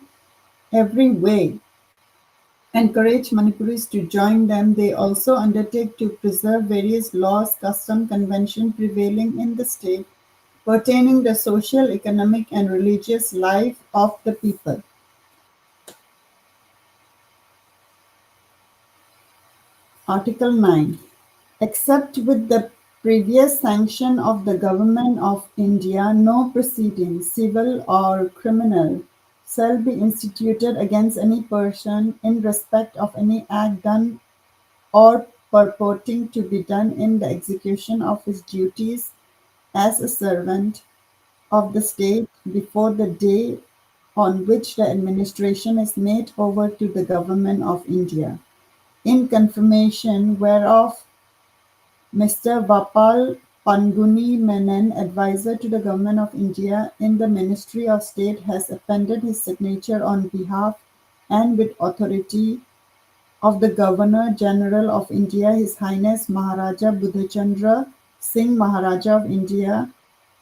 every way encourage Manipuris to join them. They also undertake to preserve various laws, custom, convention prevailing in the state pertaining the social, economic, and religious life of the people. Article 9. Except with the previous sanction of the Government of India, no proceedings, civil or criminal, shall be instituted against any person in respect of any act done or purporting to be done in the execution of his duties as a servant of the state before the day on which the administration is made over to the Government of India. In confirmation whereof, Mr. Vapal Panguni Menon, advisor to the Government of India in the Ministry of State, has appended his signature on behalf and with authority of the Governor-General of India, His Highness Maharaja Budhachandra Singh, Maharaja of India,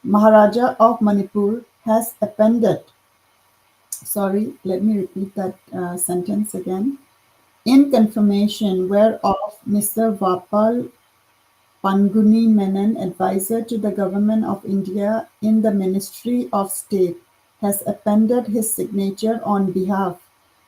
Maharaja of Manipur, has appended. Sorry, let me repeat that sentence again. In confirmation whereof, Mr. Vapal Panguni Menon, advisor to the Government of India in the Ministry of State, has appended his signature on behalf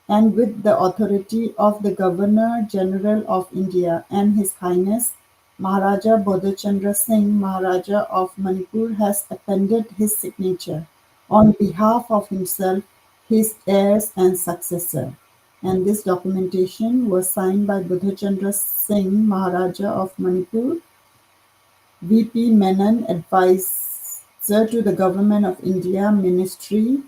and with the authority of the Governor-General of India and His Highness Maharaja Bodhachandra Singh, Maharaja of Manipur, has appended his signature on behalf of himself, his heirs and successor. And this documentation was signed by Bodhachandra Singh, Maharaja of Manipur, VP Menon, advisor to the Government of India, Ministry,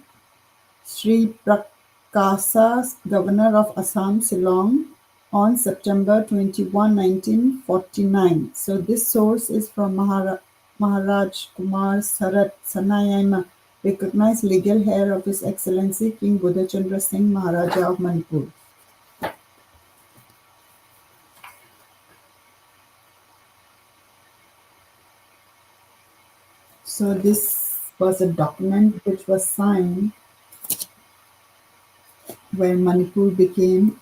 Sri Prakasa, Governor of Assam, Shillong, on September 21, 1949. So this source is from Maharaj Kumar Sarat Sanayama, recognized legal heir of His Excellency King Bodhachandra Singh, Maharaja of Manipur. So this was a document which was signed where Manipur became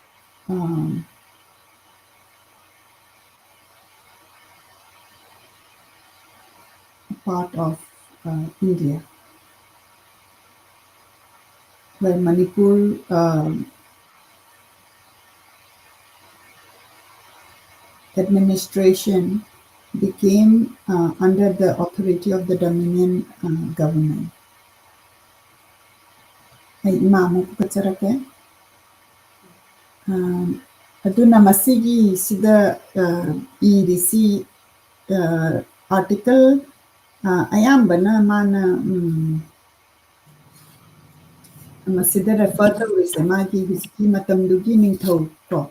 a part of India, where Manipur administration became under the authority of the Dominion government. Ay imamo ko katsarake. Aduna masigi sida EDC article ayambana mana masida refer tawise magi hiziki matamdugi ningthau ko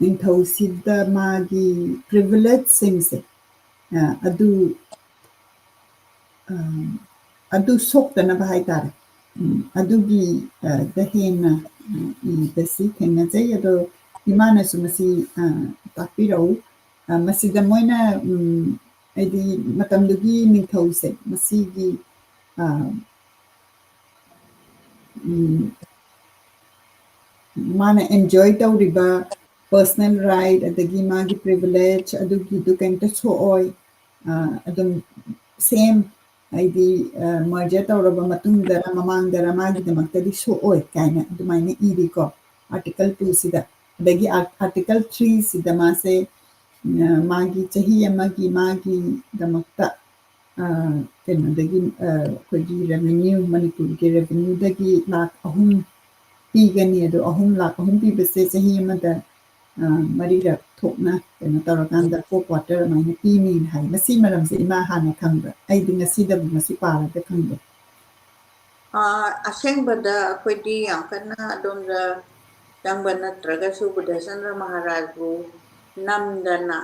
ningthau sida magi privilege singse adu soktana ba haitare adugi dahena basi thengnajai ado imana sumasi takpirau masida moina aidi matamdugi ningthause masigi mana enjoy tawriba personal right adagi magi privilege adugi dukanta sooi adum same aidi merger tawraba matungdara mamangdara magi damaktadi sooi kaina adumaina iri ko article 2 sida adagi article 3 sida mase magi chahi amagi magi damakta kenadagi khoji revenue manipur ke revenue dagi lakh ahum pigani ado ahum lakh ahum pibase chahi amada ꯃꯔꯤꯔꯛ ꯊꯣꯛꯅ ꯀꯩꯅꯣ ꯇꯧꯔꯀꯥꯟꯗ 4 quarter ꯑꯗꯨꯃꯥꯏꯅ ꯄꯤꯅꯤꯅ ꯍꯥꯏ ꯃꯁꯤ ꯃꯔꯝꯁꯦ ꯏꯃꯥ ꯍꯥꯟꯅ ꯈꯪꯕ꯭ꯔꯥ ꯑꯩꯗꯤ ꯉꯁꯤꯗꯕꯨ ꯃꯁꯤ ꯄꯥꯔꯒ ꯈꯪꯗꯦ ꯑꯁꯦꯡꯕꯗ ꯑꯩꯈꯣꯏꯗꯤ ꯌꯥꯝ ꯀꯟꯅ ꯑꯗꯣꯝꯗ ꯆꯪꯕ ꯅꯠꯇ꯭ꯔꯒꯁꯨ ꯕꯨꯙꯆꯟꯗ꯭ꯔ ꯃꯍꯥꯔꯥꯖꯕꯨ ꯅꯝꯗꯅ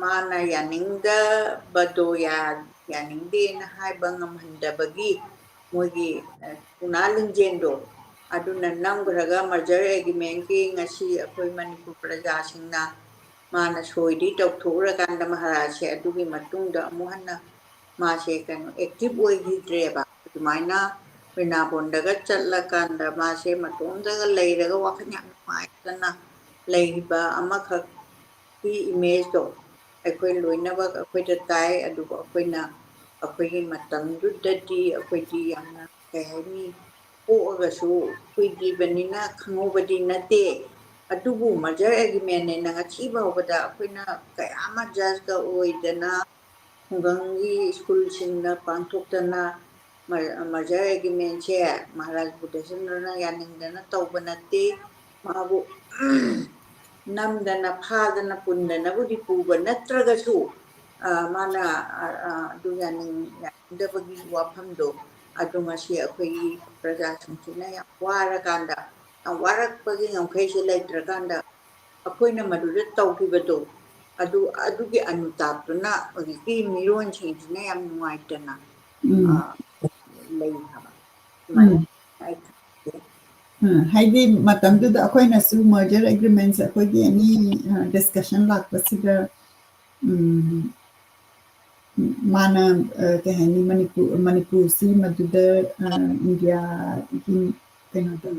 ꯃꯥꯅ ꯌꯥꯅꯤꯡꯗꯕꯗꯣ ꯌꯥꯅꯤꯡꯗꯦꯅ ꯍꯥꯏꯕ ꯉꯝꯍꯟꯗꯕꯒꯤ ꯃꯣꯏꯒꯤ ꯄꯨꯅꯥ ꯂꯤꯡꯖꯦꯜꯗꯣ ꯑꯗꯨꯅ ꯅꯝꯈ꯭ꯔꯒ ꯃꯔꯖꯔ ꯑꯦꯒ꯭ꯔꯤꯃꯦꯟꯒꯤ ꯉꯁꯤ ꯑꯩꯈꯣꯏ ꯃꯅꯤꯄꯨꯔ ꯄ꯭ꯔꯖꯥꯁꯤꯡꯅ ꯃꯥꯅ ꯁꯣꯏꯗꯤ ꯇꯧꯊꯣꯛꯎꯔꯀꯥꯟꯗ ꯃꯍꯥꯔꯥꯖꯁꯦ ꯑꯗꯨꯒꯤ ꯃꯇꯨꯡꯗ ꯑꯃꯨꯛ ꯍꯟꯅ ꯃꯥꯁꯦ ꯀꯩꯅꯣ ꯑꯦꯛꯇꯤꯚ ꯑꯣꯏꯈꯤꯗ꯭ꯔꯦꯕ ꯑꯗꯨꯃꯥꯏꯅ ꯔꯤꯅꯥꯕꯣꯟꯗꯒ ꯆꯠꯂꯀꯥꯟꯗ ꯃꯥꯁꯦ ꯃꯇꯣꯝꯗꯒ ꯂꯩꯔꯒ ꯋꯥꯈꯜ ꯌꯥꯝ ꯅꯨꯡꯉꯥꯏꯇꯅ ꯂꯩꯕ ꯑꯃꯈꯛꯀꯤ ꯏꯃꯦꯖꯇꯣ ꯑꯩꯈꯣꯏ ꯂꯣꯏꯅꯃꯛ ꯑꯩꯈꯣꯏꯗ ꯇꯥꯏ ꯑꯗꯨꯕꯨ ꯑꯩꯈꯣꯏꯅ ꯑꯩꯈꯣꯏꯒꯤ ꯃꯇꯝꯗꯨꯗꯗꯤ ꯑꯩꯈꯣꯏꯗꯤ ꯌꯥꯝꯅ ꯀꯩ ꯍꯥꯏꯅꯤ ꯄꯣꯛꯑꯒꯁꯨ ꯀꯨꯏꯗ꯭ꯔꯤꯕꯅꯤꯅ ꯈꯪꯍꯧꯕꯗꯤ ꯅꯠꯇꯦ ꯑꯗꯨꯕꯨ ꯃꯔꯖꯔ ꯑꯦꯒ꯭ꯔꯤꯃꯦꯟꯅꯦꯅ ꯉꯁꯤ ꯐꯥꯎꯕꯗ ꯑꯩꯈꯣꯏꯅ ꯀꯌꯥ ꯑꯃ ꯖꯁꯀ ꯑꯣꯏꯗꯅ ꯈꯨꯡꯒꯪꯒꯤ ꯁ꯭ꯀꯨꯜꯁꯤꯡꯅ ꯄꯥꯡꯊꯣꯛꯇꯅ ꯃꯔꯖꯔ ꯑꯦꯒ꯭ꯔꯤꯃꯦꯟꯁꯦ ꯃꯍꯥꯔꯥꯖ ꯕꯨꯙꯆꯟꯗ꯭ꯔꯅ ꯌꯥꯅꯤꯡꯗꯅ ꯇꯧꯕ ꯅꯠꯇꯦ ꯃꯥꯕꯨ ꯅꯝꯗꯅ ꯐꯥꯗꯅ ꯄꯨꯟꯗꯅꯕꯨꯗꯤ ꯄꯨꯕ ꯅꯠꯇ꯭ꯔꯒꯁꯨ ꯃꯥꯅ ꯑꯗꯨ ꯌꯥꯅꯤꯡꯗꯕꯒꯤ ꯋꯥꯐꯝꯗꯣ ꯑꯗꯨ ꯉꯁꯤ ꯑꯩꯈꯣꯏꯒꯤ ꯄ꯭ꯔꯖꯥꯁꯤꯡꯁꯤꯅ ꯌꯥꯝ ꯋꯥꯔꯀꯥꯟꯗ ꯌꯥꯝ ꯋꯥꯔꯛꯄꯒꯤ ꯉꯝꯈꯩꯁꯦ ꯂꯩꯇ꯭ꯔꯀꯥꯟꯗ ꯑꯩꯈꯣꯏꯅ ꯃꯗꯨꯗ ꯇꯧꯈꯤꯕꯗꯣ ꯑꯗꯨꯒꯤ ꯑꯅꯨꯇꯥꯞꯇꯨꯅ ꯍꯧꯖꯤꯛꯀꯤ ꯃꯤꯔꯣꯟꯁꯤꯡꯁꯤꯅ ꯌꯥꯝ ꯅꯨꯡꯉꯥꯏꯇꯅ ꯂꯩ ꯍꯥꯏꯕ ꯁꯨꯃꯥꯏꯅ ꯍꯥꯏꯗꯤ ꯃꯇꯝꯗꯨꯗ ꯑꯩꯈꯣꯏꯅꯁꯨ ꯃꯔꯖꯔ ꯑꯦꯒ꯭ꯔꯤꯃꯦꯟꯁꯦ ꯑꯩꯈꯣꯏꯒꯤ ꯑꯦꯅꯤ ꯗꯤꯁꯀꯁꯟ ꯂꯥꯛꯄꯁꯤꯗ ꯃꯥꯅ ꯀꯩ ꯍꯥꯏꯅꯤ ꯃꯅꯤꯄꯨꯔꯁꯤ ꯃꯗꯨꯗ ꯏꯟꯗꯤꯌꯥꯒꯤ ꯀꯩꯅꯣꯗ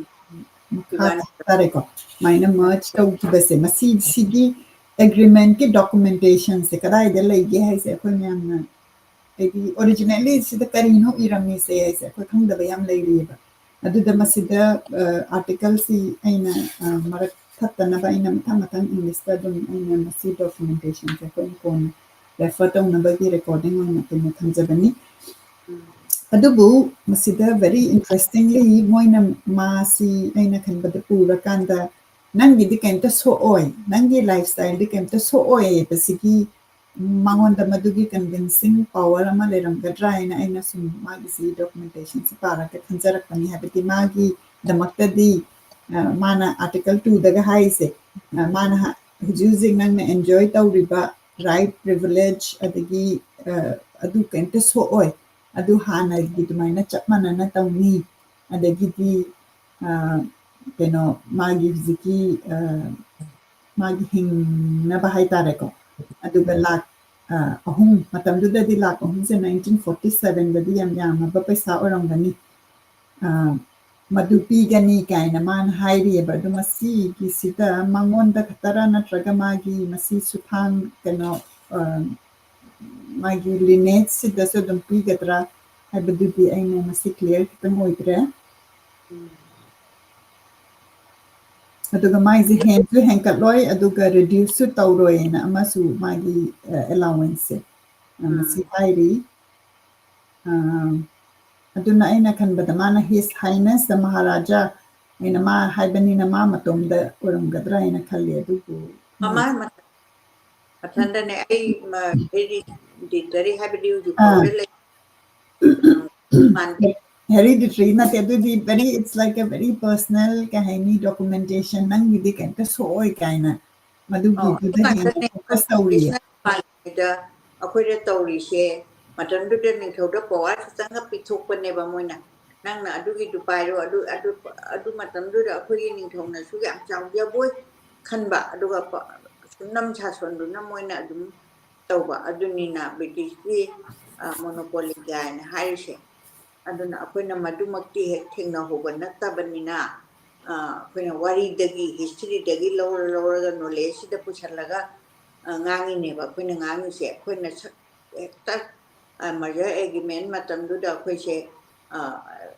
ꯃꯈꯥ ꯇꯥꯔꯦꯀꯣ ꯁꯨꯃꯥꯏꯅ ꯃꯔꯖ ꯇꯧꯈꯤꯕꯁꯦ ꯃꯁꯤꯒꯤ ꯑꯦꯒ꯭ꯔꯤꯃꯦꯟꯠꯀꯤ ꯗꯣꯀꯨꯃꯦꯟꯇꯦꯁꯟꯁꯦ ꯀꯗꯥꯏꯗ ꯂꯩꯒꯦ ꯍꯥꯏꯁꯦ ꯑꯩꯈꯣꯏ ꯃꯌꯥꯝꯅ ꯍꯥꯏꯗꯤ ꯑꯣꯔꯤꯖꯤꯅꯦꯜꯂꯤ ꯁꯤꯗ ꯀꯔꯤꯅꯣ ꯏꯔꯝꯃꯤꯁꯦ ꯍꯥꯏꯁꯦ ꯑꯩꯈꯣꯏ ꯈꯪꯗꯕ ꯌꯥꯝ ꯂꯩꯔꯤꯑꯕ ꯑꯗꯨꯗ ꯃꯁꯤꯗ ꯑꯥꯔꯇꯤꯀꯜꯁꯤ ꯑꯩꯅ ꯃꯔꯛ ꯊꯠꯇꯅꯕ ꯑꯩꯅ ꯃꯊꯪ ꯏꯪꯂꯤꯁꯇ ꯑꯗꯨꯝ ꯑꯩꯅ ꯃꯁꯤ ꯗꯣꯀꯨꯃꯦꯟꯇꯦꯁꯟꯁꯦ ꯑꯩꯈꯣꯏꯅ ꯀꯣꯟꯅ ꯔꯦꯐꯔ ꯇꯧꯅꯕꯒꯤ ꯔꯦꯀꯣꯔꯗꯤꯡ ꯑꯣꯏꯅ ꯑꯩꯈꯣꯏꯅ ꯊꯝꯖꯕꯅꯤ ꯑꯗꯨꯕꯨ ꯃꯁꯤꯗ ꯚꯦꯔꯤ ꯏꯟꯇꯔꯦꯁꯇꯤꯡꯂꯤ ꯃꯣꯏꯅ ꯃꯥꯁꯤ ꯑꯩꯅ ꯈꯟꯕꯗ ꯎꯔꯀꯥꯟꯗ ꯅꯪꯒꯤꯗꯤ ꯀꯩꯝꯇ ꯁꯣꯛꯑꯣꯏ ꯅꯪꯒꯤ ꯂꯥꯏꯐ ꯁ꯭ꯇꯥꯏꯜꯗꯤ ꯀꯩꯝꯇ ꯁꯣꯛꯑꯣꯏ ꯍꯥꯏꯕꯁꯤꯒꯤ ꯃꯉꯣꯟꯗ ꯃꯗꯨꯒꯤ ꯀꯟꯚꯤꯟꯁꯤꯡ ꯄꯋꯥꯔ ꯑꯃ ꯂꯩꯔꯝꯒꯗ꯭ꯔꯥ ꯍꯥꯏꯅ ꯑꯩꯅ ꯁꯨꯝ ꯃꯥꯒꯤꯁꯤ ꯗꯣꯀꯨꯃꯦꯟꯇꯦꯁꯟꯁꯤ ꯄꯥꯔꯒ ꯈꯟꯖꯔꯛꯄꯅꯤ ꯍꯥꯏꯕꯗꯤ ꯃꯥꯒꯤꯗꯃꯛꯇꯗꯤ ꯃꯥꯅ ꯑꯥꯔꯇꯤꯀꯜ 2ꯗꯒ ꯍꯥꯏꯔꯤꯁꯦ ꯃꯥꯅ ꯍꯧꯖꯤꯛ ꯍꯧꯖꯤꯛ ꯅꯪꯅ ꯑꯦꯟꯖꯣꯏ ꯇꯧꯔꯤꯕ ꯔꯥꯏꯠ ꯄ꯭ꯔꯤꯚꯤꯂꯦꯖ ꯑꯗꯒꯤ ꯑꯗꯨ ꯀꯩꯝꯇ ꯁꯣꯛꯑꯣꯏ ꯑꯗꯨ ꯍꯥꯟꯅꯒꯤ ꯑꯗꯨꯃꯥꯏꯅ ꯆꯞ ꯃꯥꯟꯅꯅ ꯇꯧꯅꯤ ꯑꯗꯒꯤꯗꯤ ꯀꯩꯅꯣ ꯃꯥꯒꯤ ꯍꯧꯖꯤꯛꯀꯤ ꯃꯥꯒꯤ ꯍꯤꯡꯅꯕ ꯍꯥꯏꯇꯥꯔꯦꯀꯣ ꯑꯗꯨꯒ ꯂꯥꯛ ꯑꯍꯨꯝ ꯃꯇꯝꯗꯨꯗꯗꯤ ꯂꯥꯛ ꯑꯍꯨꯝꯁꯦ 1947ꯗꯗꯤ ꯌꯥꯝ ꯌꯥꯝꯃꯕ ꯄꯩꯁꯥ ꯑꯣꯏꯔꯝꯒꯅꯤ ꯃꯗꯨ ꯄꯤꯒꯅꯤ ꯀꯥꯏꯅ ꯃꯥꯅ ꯍꯥꯏꯔꯤꯑꯕ ꯑꯗꯨ ꯃꯁꯤꯒꯤꯁꯤꯗ ꯃꯉꯣꯟꯗ ꯈꯛꯇꯔ ꯅꯠꯇ꯭ꯔꯒ ꯃꯥꯒꯤ ꯃꯁꯤ ꯁꯨꯊꯥꯡ ꯀꯩꯅꯣ ꯃꯥꯒꯤ ꯂꯤꯅꯦꯖꯁꯤꯗꯁꯨ ꯑꯗꯨꯝ ꯄꯤꯒꯗ꯭ꯔꯥ ꯍꯥꯏꯕꯗꯨꯗꯤ ꯑꯩꯅ ꯃꯁꯤ ꯀ꯭ꯂꯤꯌꯔ ꯈꯤꯇꯪ ꯑꯣꯏꯗ꯭ꯔꯦ ꯑꯗꯨꯒ ꯃꯥꯏꯁꯦ ꯍꯦꯟꯁꯨ ꯍꯦꯟꯀꯠꯂꯣꯏ ꯑꯗꯨꯒ ꯔꯤꯗ꯭ꯌꯨꯁꯁꯨ ꯇꯧꯔꯣꯏꯅ ꯑꯃꯁꯨ ꯃꯥꯒꯤ ꯑꯦꯂꯥꯎꯋꯦꯟꯁꯁꯦ ꯃꯁꯤ ꯍꯥꯏꯔꯤ ꯑꯗꯨꯅ ꯑꯩꯅ ꯈꯟꯕꯗ ꯃꯥꯅ ꯍꯤꯁ ꯍꯥꯏꯅꯦꯁ ꯗ ꯃꯍꯥꯔꯥꯖꯥ ꯑꯩꯅ ꯃꯥ ꯍꯥꯏꯕꯅꯤꯅ ꯃꯥ ꯃꯇꯣꯝꯗ ꯑꯣꯏꯔꯝꯒꯗ꯭ꯔꯥ ꯍꯥꯏꯅ ꯈꯜꯂꯤ ꯑꯗꯨꯕꯨ ꯃꯊꯟꯗꯅꯦ ꯑꯩ ꯍꯦꯔꯤꯗꯤꯇꯔꯤ ꯍꯥꯏꯕꯗꯤ ꯍꯧꯖꯤꯛ ꯐꯥꯎꯗ ꯂꯩ ꯍꯦꯔꯤꯗꯤꯇꯔꯤ ꯅꯠꯇꯦ ꯑꯗꯨꯗꯤ ꯚꯦꯔꯤ ꯏꯠꯁ ꯂꯥꯏꯛ ꯑ ꯚꯦꯔꯤ ꯄꯔꯁꯅꯦꯜ ꯀꯩ ꯍꯥꯏꯅꯤ ꯗꯣꯀꯨꯃꯦꯟꯇꯦꯁꯟ ꯅꯪꯒꯤꯗꯤ ꯀꯩꯝꯇ ꯁꯣꯛꯑꯣꯏ ꯀꯥꯏꯅ ꯃꯗꯨꯒꯤꯗꯨꯗ ꯍꯦꯟꯅ ꯐꯣꯀꯁ ꯇꯧꯔꯤꯌꯦ ꯑꯩꯈꯣꯏꯗ ꯇꯧꯔꯤꯁꯦ ꯃꯇꯝꯗꯨꯗ ꯅꯤꯡꯊꯧꯗ ꯄꯋꯥꯔ ꯈꯤꯇꯪꯒ ꯄꯤꯊꯣꯛꯄꯅꯦꯕ ꯃꯣꯏꯅ ꯅꯪꯅ ꯑꯗꯨꯒꯤꯗꯨ ꯄꯥꯏꯔꯣ ꯑꯗꯨ ꯃꯇꯝꯗꯨꯗ ꯑꯩꯈꯣꯏꯒꯤ ꯅꯤꯡꯊꯧꯅꯁꯨ ꯌꯥꯝ ꯆꯥꯎꯖꯕꯣꯏ ꯈꯟꯕ ꯑꯗꯨꯒ ꯁꯨꯝꯅꯝ ꯁꯥꯁꯣꯟꯗꯨꯅ ꯃꯣꯏꯅ ꯑꯗꯨꯝ ꯇꯧꯕ ꯑꯗꯨꯅꯤꯅ ꯕ꯭ꯔꯤꯇꯤꯁꯀꯤ ꯃꯣꯅꯣꯄꯣꯂꯤ ꯀꯥꯏꯅ ꯍꯥꯏꯔꯤꯁꯦ ꯑꯗꯨꯅ ꯑꯩꯈꯣꯏꯅ ꯃꯗꯨꯃꯛꯇꯤ ꯍꯦꯛ ꯊꯦꯡꯅꯍꯧꯕ ꯅꯠꯇꯕꯅꯤꯅ ꯑꯩꯈꯣꯏꯅ ꯋꯥꯔꯤꯗꯒꯤ ꯍꯤꯁꯇ꯭ꯔꯤꯗꯒꯤ ꯂꯧꯔꯒ ꯅꯣꯂꯦꯖꯁꯤꯗ ꯄꯨꯁꯜꯂꯒ ꯉꯥꯡꯉꯤꯅꯦꯕ ꯑꯩꯈꯣꯏꯅ ꯉꯥꯡꯉꯤꯁꯦ ꯑꯩꯈꯣꯏꯅ ꯍꯦꯛꯇ ꯃꯔꯖꯔ ꯑꯦꯒ꯭ꯔꯤꯃꯦꯟ ꯃꯇꯝꯗꯨꯗ ꯑꯩꯈꯣꯏꯁꯦ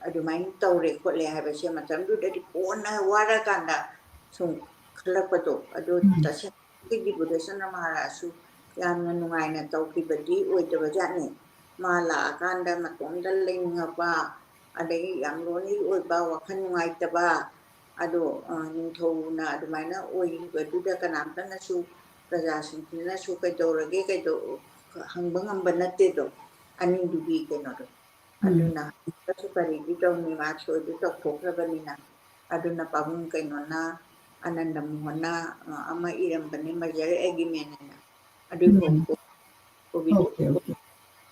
ꯑꯗꯨꯃꯥꯏꯅ ꯇꯧꯔꯦ ꯈꯣꯠꯂꯦ ꯍꯥꯏꯕꯁꯦ ꯃꯇꯝꯗꯨꯗꯗꯤ ꯀꯣꯟꯅ ꯋꯥꯔꯀꯥꯟꯗ ꯁꯨꯝ ꯈꯜꯂꯛꯄꯗꯣ ꯑꯗꯨ ꯇꯁꯦꯡꯅ ꯕꯨꯙꯆꯟꯗ꯭ꯔ ꯃꯍꯥꯔꯥꯖꯁꯨ ꯌꯥꯝꯅ ꯅꯨꯡꯉꯥꯏꯅ ꯇꯧꯈꯤꯕꯗꯤ ꯑꯣꯏꯗꯕꯖꯥꯠꯅꯤ ꯃꯥ ꯂꯥꯛꯑꯀꯥꯟꯗ ꯃꯇꯣꯝꯗ ꯂꯩꯅꯤꯡꯉꯛꯄ ꯑꯗꯒꯤ ꯌꯥꯝ ꯂꯣꯟꯂꯤ ꯑꯣꯏꯕ ꯋꯥꯈꯜ ꯅꯨꯡꯉꯥꯏꯇꯕ ꯑꯗꯣ ꯅꯤꯡꯊꯧꯅ ꯑꯗꯨꯃꯥꯏꯅ ꯑꯣꯏꯔꯤꯕꯗꯨꯗ ꯀꯅꯥꯝꯇꯅꯁꯨ ꯄ꯭ꯔꯖꯥꯁꯤꯡꯁꯤꯅꯁꯨ ꯀꯩꯗꯧꯔꯒꯦ ꯍꯪꯕ ꯉꯝꯕ ꯅꯠꯇꯦꯗꯣ ꯑꯅꯤꯗꯨꯒꯤ ꯀꯩꯅꯣꯗꯣ ꯑꯗꯨꯅ ꯀꯁꯨ ꯀꯔꯤꯗꯤ ꯇꯧꯅꯤ ꯃꯥ ꯁꯣꯏꯗ ꯇꯧꯊꯣꯛꯈ꯭ꯔꯕꯅꯤꯅ ꯑꯗꯨꯅ ꯄꯥꯕꯨꯡ ꯀꯩꯅꯣꯅ ꯑꯅꯟꯗ ꯃꯣꯍꯟꯅ ꯑꯃ ꯏꯔꯝꯕꯅꯤ ꯃꯔꯖꯔ ꯑꯦꯒꯤꯃꯦꯟ ꯍꯥꯏꯅ ꯑꯗꯨꯏ ꯀꯣꯕꯤꯗꯨ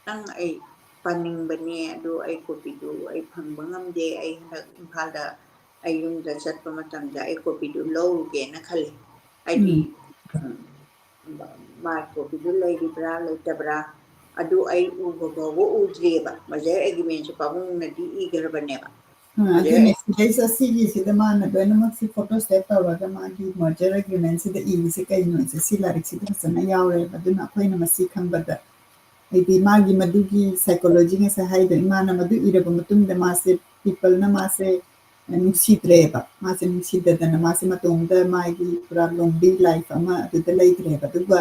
ꯅꯪ ꯑꯩ ꯄꯥꯅꯤꯡꯕꯅꯦ ꯑꯗꯣ ꯑꯩ ꯀꯣꯄꯤꯗꯨ ꯑꯩ ꯐꯪꯕ ꯉꯝꯗꯦ ꯑꯩ ꯍꯟꯗꯛ ꯏꯝꯐꯥꯜꯗ ꯑꯩ ꯌꯨꯝꯗ ꯆꯠꯄ ꯃꯇꯝꯗ ꯑꯩ ꯀꯣꯄꯤꯗꯨ ꯂꯧꯔꯨꯒꯦꯅ ꯈꯜꯂꯤ ꯍꯥꯏꯗꯤ ꯃꯥꯏ ꯀꯣꯄꯤꯗꯨ ꯂꯩꯔꯤꯕ꯭ꯔꯥ ꯂꯩꯇꯕ꯭ꯔꯥ ꯑꯗꯨ ꯑꯩ ꯎꯕ ꯐꯥꯎꯕ ꯎꯗ꯭ꯔꯤꯑꯕ ꯃꯔꯖꯔ ꯑꯦꯒ꯭ꯔꯤꯃꯦꯟꯁꯨ ꯄꯥꯕꯨꯡꯅꯗꯤ ꯏꯈ꯭ꯔꯕꯅꯦꯕ ꯑꯗꯨꯅꯦ ꯁꯤꯗꯩꯁꯤꯗ ꯁꯤꯒꯤꯁꯤꯗ ꯃꯥꯅ ꯂꯣꯏꯅꯃꯛꯁꯤ ꯐꯣꯇꯣ ꯁ꯭ꯇꯦꯠ ꯇꯧꯔꯒ ꯃꯥꯒꯤ ꯃꯔꯖꯔ ꯑꯦꯒ꯭ꯔꯤꯃꯦꯟꯁꯤꯗ ꯏꯔꯤꯁꯤ ꯀꯩꯅꯣꯁꯦ ꯁꯤ ꯂꯥꯏꯔꯤꯛꯁꯤꯗ ꯐꯖꯅ ꯌꯥꯎꯔꯦꯕ ꯑꯗꯨꯅ ꯑꯩꯈꯣꯏꯅ ꯃꯁꯤ ꯈꯪꯕꯗ ꯍꯥꯏꯗꯤ ꯃꯥꯒꯤ ꯃꯗꯨꯒꯤ ꯁꯥꯏꯀꯣꯂꯣꯖꯤ ꯉꯁꯥꯏ ꯍꯥꯏꯗꯣ ꯏꯃꯥꯅ ꯃꯗꯨ ꯏꯔꯕ ꯃꯇꯨꯡꯗ ꯃꯥꯁꯦ ꯄꯤꯄꯜꯅ ꯃꯥꯁꯦ ꯅꯨꯡꯁꯤꯗ꯭ꯔꯦꯕ ꯃꯥꯁꯦ ꯅꯨꯡꯁꯤꯗꯗꯅ ꯃꯥꯁꯦ ꯃꯇꯣꯝꯗ ꯃꯥꯒꯤ ꯄꯨꯔꯥ ꯂꯣꯟꯂꯤ ꯂꯥꯏꯐ ꯑꯃ ꯑꯗꯨꯗ ꯂꯩꯈ꯭ꯔꯦꯕ ꯑꯗꯨꯒ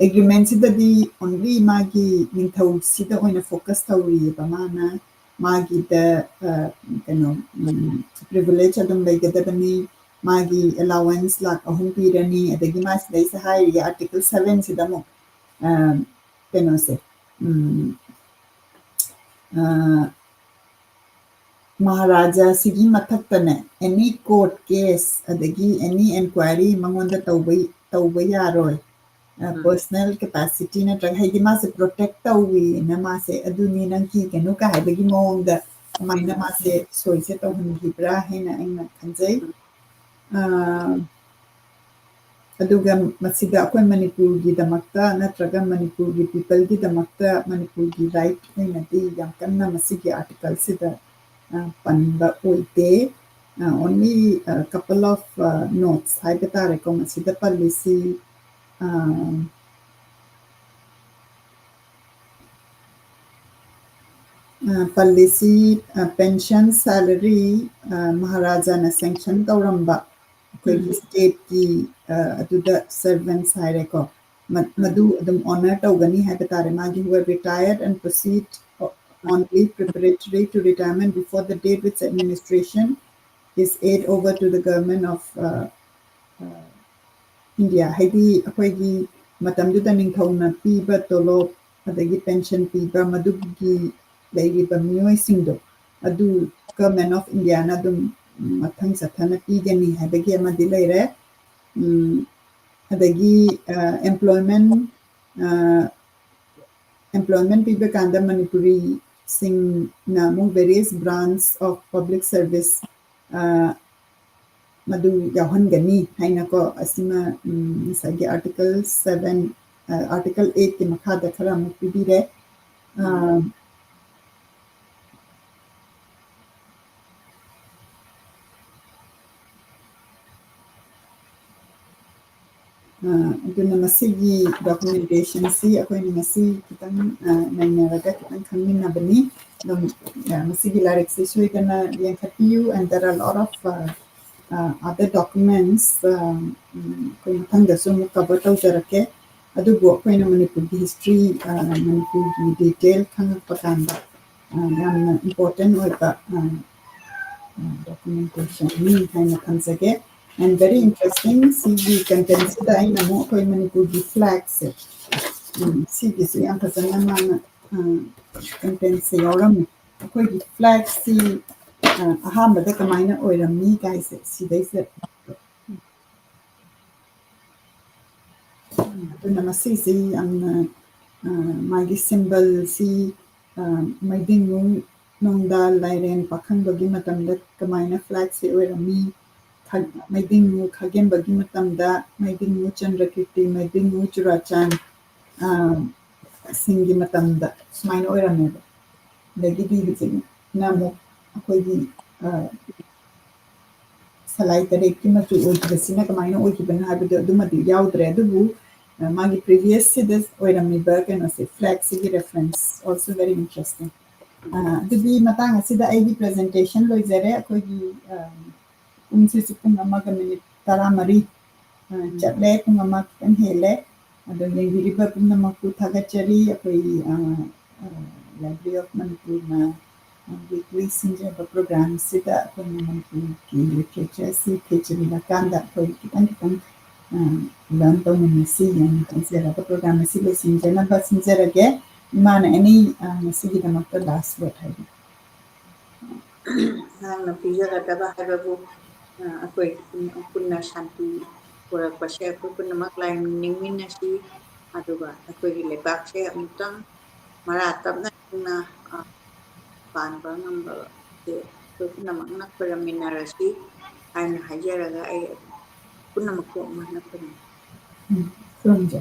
ꯑꯦꯒ꯭ꯔꯤꯃꯦꯟꯁꯤꯗꯗꯤ ꯑꯣꯟꯂꯤ ꯃꯥꯒꯤ ꯅꯤꯡꯊꯧꯁꯤꯗ ꯑꯣꯏꯅ ꯐꯣꯀꯁ ꯇꯧꯔꯤꯑꯕ ꯃꯥꯅ ꯃꯥꯒꯤꯗ ꯀꯩꯅꯣ ꯄ꯭ꯔꯤꯚꯤꯂꯦꯖ ꯑꯗꯨꯝ ꯂꯩꯒꯗꯕꯅꯤ ꯃꯥꯒꯤ ꯑꯦꯂꯥꯋꯦꯟꯁ ꯂꯥꯛ 3 ꯄꯤꯔꯅꯤ ꯑꯗꯒꯤ ꯃꯥ ꯁꯤꯗꯩꯁꯦ ꯍꯥꯏꯔꯤꯒꯦ ꯑꯥꯔꯇꯤꯀꯜ 7ꯁꯤꯗ ꯑꯃꯨꯛ ꯀꯩꯅꯣꯁꯦ ꯃꯍꯥꯔꯥꯖꯥꯁꯤꯒꯤ ꯃꯊꯛꯇꯅꯦ ꯑꯦꯅꯤ ꯀꯣꯔꯠ ꯀꯦꯁ ꯑꯗꯒꯤ ꯑꯦꯅꯤ ꯑꯦꯟꯀ꯭ꯋꯥꯏꯔꯤ ꯃꯉꯣꯟꯗ ꯇꯧꯕ ꯌꯥꯔꯣꯏ ꯄꯔꯁꯣꯅꯦꯜ ꯀꯦꯄꯥꯁꯤꯇꯤ ꯅꯠꯇ꯭ꯔꯒ ꯍꯥꯏꯗꯤ ꯃꯥꯁꯦ ꯄ꯭ꯔꯣꯇꯦꯛ ꯇꯧꯋꯤꯅ ꯃꯥꯁꯦ ꯑꯗꯨꯅꯤ ꯅꯪ ꯀꯤꯒꯅꯨ ꯀ ꯍꯥꯏꯕꯒꯤ ꯃꯑꯣꯡꯗ ꯀꯃꯥꯏꯅ ꯃꯥꯁꯦ ꯁꯣꯏꯁꯦ ꯇꯧꯍꯟꯈꯤꯕ꯭ꯔꯥ ꯍꯥꯏꯅ ꯑꯩꯅ ꯈꯟꯖꯩ ꯑꯗꯨꯒ ꯃꯁꯤꯗ ꯑꯩꯈꯣꯏ ꯃꯅꯤꯄꯨꯔꯒꯤꯗꯃꯛꯇ ꯅꯠꯇ꯭ꯔꯒ ꯃꯅꯤꯄꯨꯔꯒꯤ ꯄꯤꯄꯜꯒꯤꯗꯃꯛꯇ ꯃꯅꯤꯄꯨꯔꯒꯤ ꯔꯥꯏꯠ ꯑꯣꯏꯅꯗꯤ ꯌꯥꯝ ꯀꯟꯅ ꯃꯁꯤꯒꯤ ꯑꯥꯔꯇꯤꯀꯜꯁꯤꯗ ꯄꯟꯕ ꯑꯣꯏꯗꯦ ꯑꯣꯟꯂꯤ ꯀꯄꯜ ꯑꯣꯐ ꯅꯣꯠꯁ ꯍꯥꯏꯕ ꯇꯥꯔꯦꯀꯣ ꯃꯁꯤꯗ ꯄꯜꯂꯤꯁꯤ ꯄꯜꯂꯤꯁꯤ ꯄꯦꯟꯁꯟ ꯁꯦꯂꯔꯤ ꯃꯍꯥꯔꯥꯖꯥꯅ ꯁꯦꯡꯁꯟ ꯇꯧꯔꯝꯕ ꯑꯩꯈꯣꯏꯒꯤ ꯁ꯭ꯇꯦꯠꯀꯤ ꯑꯗꯨꯗ ꯁꯔꯚꯦꯟꯁ ꯍꯥꯏꯔꯦꯀꯣ ꯃꯗꯨ ꯑꯗꯨꯝ ꯑꯣꯅꯔ ꯇꯧꯒꯅꯤ ꯍꯥꯏꯕ ꯇꯥꯔꯦ ꯃꯥꯒꯤ ꯍꯨ ꯔꯤꯇꯥꯌꯔഡ് ꯑꯦꯟড ꯄ꯭ꯔꯣꯁꯤड on leave preparatory to retirement before the date which administration is aid over to the government of India ꯍꯥꯏꯗꯤ ꯑꯩꯈꯣꯏꯒꯤ ꯃꯇꯝꯗꯨꯗ ꯅꯤꯡꯊꯧꯅ ꯄꯤꯕ ꯇꯣꯂꯣꯞ ꯑꯗꯒꯤ ꯄꯦꯟꯁꯟ ꯄꯤꯕ ꯃꯗꯨꯒꯤ ꯂꯩꯔꯤꯕ ꯃꯤꯑꯣꯏꯁꯤꯡꯗꯣ ꯑꯗꯨ ꯒꯚꯔꯟꯃꯦꯟꯠ ꯑꯣꯐ ꯏꯟꯗꯤꯌꯥꯅ ꯑꯗꯨꯝ ꯃꯊꯪ ꯆꯠꯊꯅ ꯄꯤꯒꯅꯤ ꯍꯥꯏꯕꯒꯤ ꯑꯃꯗꯤ ꯂꯩꯔꯦ ꯑꯗꯒꯤ employment ꯄꯤꯕ ꯀꯥꯟꯗ ꯃꯅꯤꯄꯨꯔꯤꯁꯤꯡꯅ ꯑꯃꯨꯛ ꯚꯦꯔꯤꯌꯁ ꯕ꯭ꯔꯥꯟꯆ ꯑꯣꯐ ꯄꯕ꯭ꯂꯤꯛ ꯁꯔꯚꯤꯁ ꯃꯗꯨ ꯌꯥꯎꯍꯟꯒꯅꯤ ꯍꯥꯏꯅꯀꯣ ꯑꯁꯤꯃ ꯉꯁꯥꯏꯒꯤ ꯑꯥꯔꯇꯤꯀꯜ 7 ꯑꯥꯔꯇꯤꯀꯜ 8ꯀꯤ ꯃꯈꯥꯗ ꯈꯔ ꯑꯃꯨꯛ ꯄꯤꯕꯤꯔꯦ ꯑꯗꯨꯅ ꯃꯁꯤꯒꯤ ꯗꯣꯀꯨꯃꯦꯟꯇꯦꯁꯟꯁꯤ ꯑꯩꯈꯣꯏꯅ ꯉꯁꯤ ꯈꯤꯇꯪ ꯅꯩꯅꯔꯒ ꯈꯤꯇꯪ ꯈꯪꯃꯤꯟꯅꯕꯅꯤ ꯑꯗꯨꯝ ꯃꯁꯤꯒꯤ ꯂꯥꯏꯔꯤꯛꯁꯤ ꯁꯣꯏꯗꯅ ꯌꯦꯡꯈꯠꯄꯤꯌꯨ and there are lot of other documents ꯑꯩꯈꯣꯏ ꯃꯊꯪꯗꯁꯨ ꯑꯃꯨꯛ ꯀꯚꯔ ꯇꯧꯖꯔꯛꯀꯦ ꯑꯗꯨꯕꯨ ꯑꯩꯈꯣꯏꯅ ꯃꯅꯤꯄꯨꯔꯒꯤ ꯍꯤꯁꯇ꯭ꯔꯤ ꯃꯅꯤꯄꯨꯔꯒꯤ ꯗꯤꯇꯦꯜ ꯈꯪꯉꯛꯄ ꯀꯥꯟꯗ ꯌꯥꯝꯅ ꯏꯝꯄꯣꯔꯇꯦꯟ ꯑꯣꯏꯕ ꯗꯣꯀꯨꯃꯦꯟꯇꯦꯁꯟꯅꯤ ꯍꯥꯏꯅ ꯈꯟꯖꯒꯦ and very interesting sigi content sida aina mo koi manipurgi flags sigi si yam fazana mana content se yoram koi gi flag si ahambada kamaina oiramni guys sidai se aduna masi si amna magi symbol si maidingu nongda lairen pakhangbagi matamda kamaina flag se oiramni Maidingu Khagemba Gimatamda, Maidingu Chandrakirti, Maidingu Churachan, Singi Matamda, Smine Oirameda. The Gidi Namu, Akogi Salai Tarekimatu, the Sinakamina Okiban Habit of Dumati Yaudre, Dubu, Magi previous Sidas Oiramiberg and a flag city reference, also very interesting. The Matanga Sida ID presentation, Loizere, Akogi. Umsisi pung amaga minute taramari chatle pung amak kan hele ado yengiriba pung namaku thagachari apoi Library of Manipur na weekly sinjaba program sida akhona manipuri literature si khechirila kanda akhoi kitang learn tawminasi yana kanjaraga program asi losinjanaba sinjarage imana any masigidamakta last word haibi nangna pijagadaba haibabu akhoi punna shanti purakpase akhoi punamak laiminingminasi aduga akhoi lebakse amutang maratapna na panba ngamba se akhoi punamakna paraminarasi aina hajaraga ai punamakko mahna Kurumja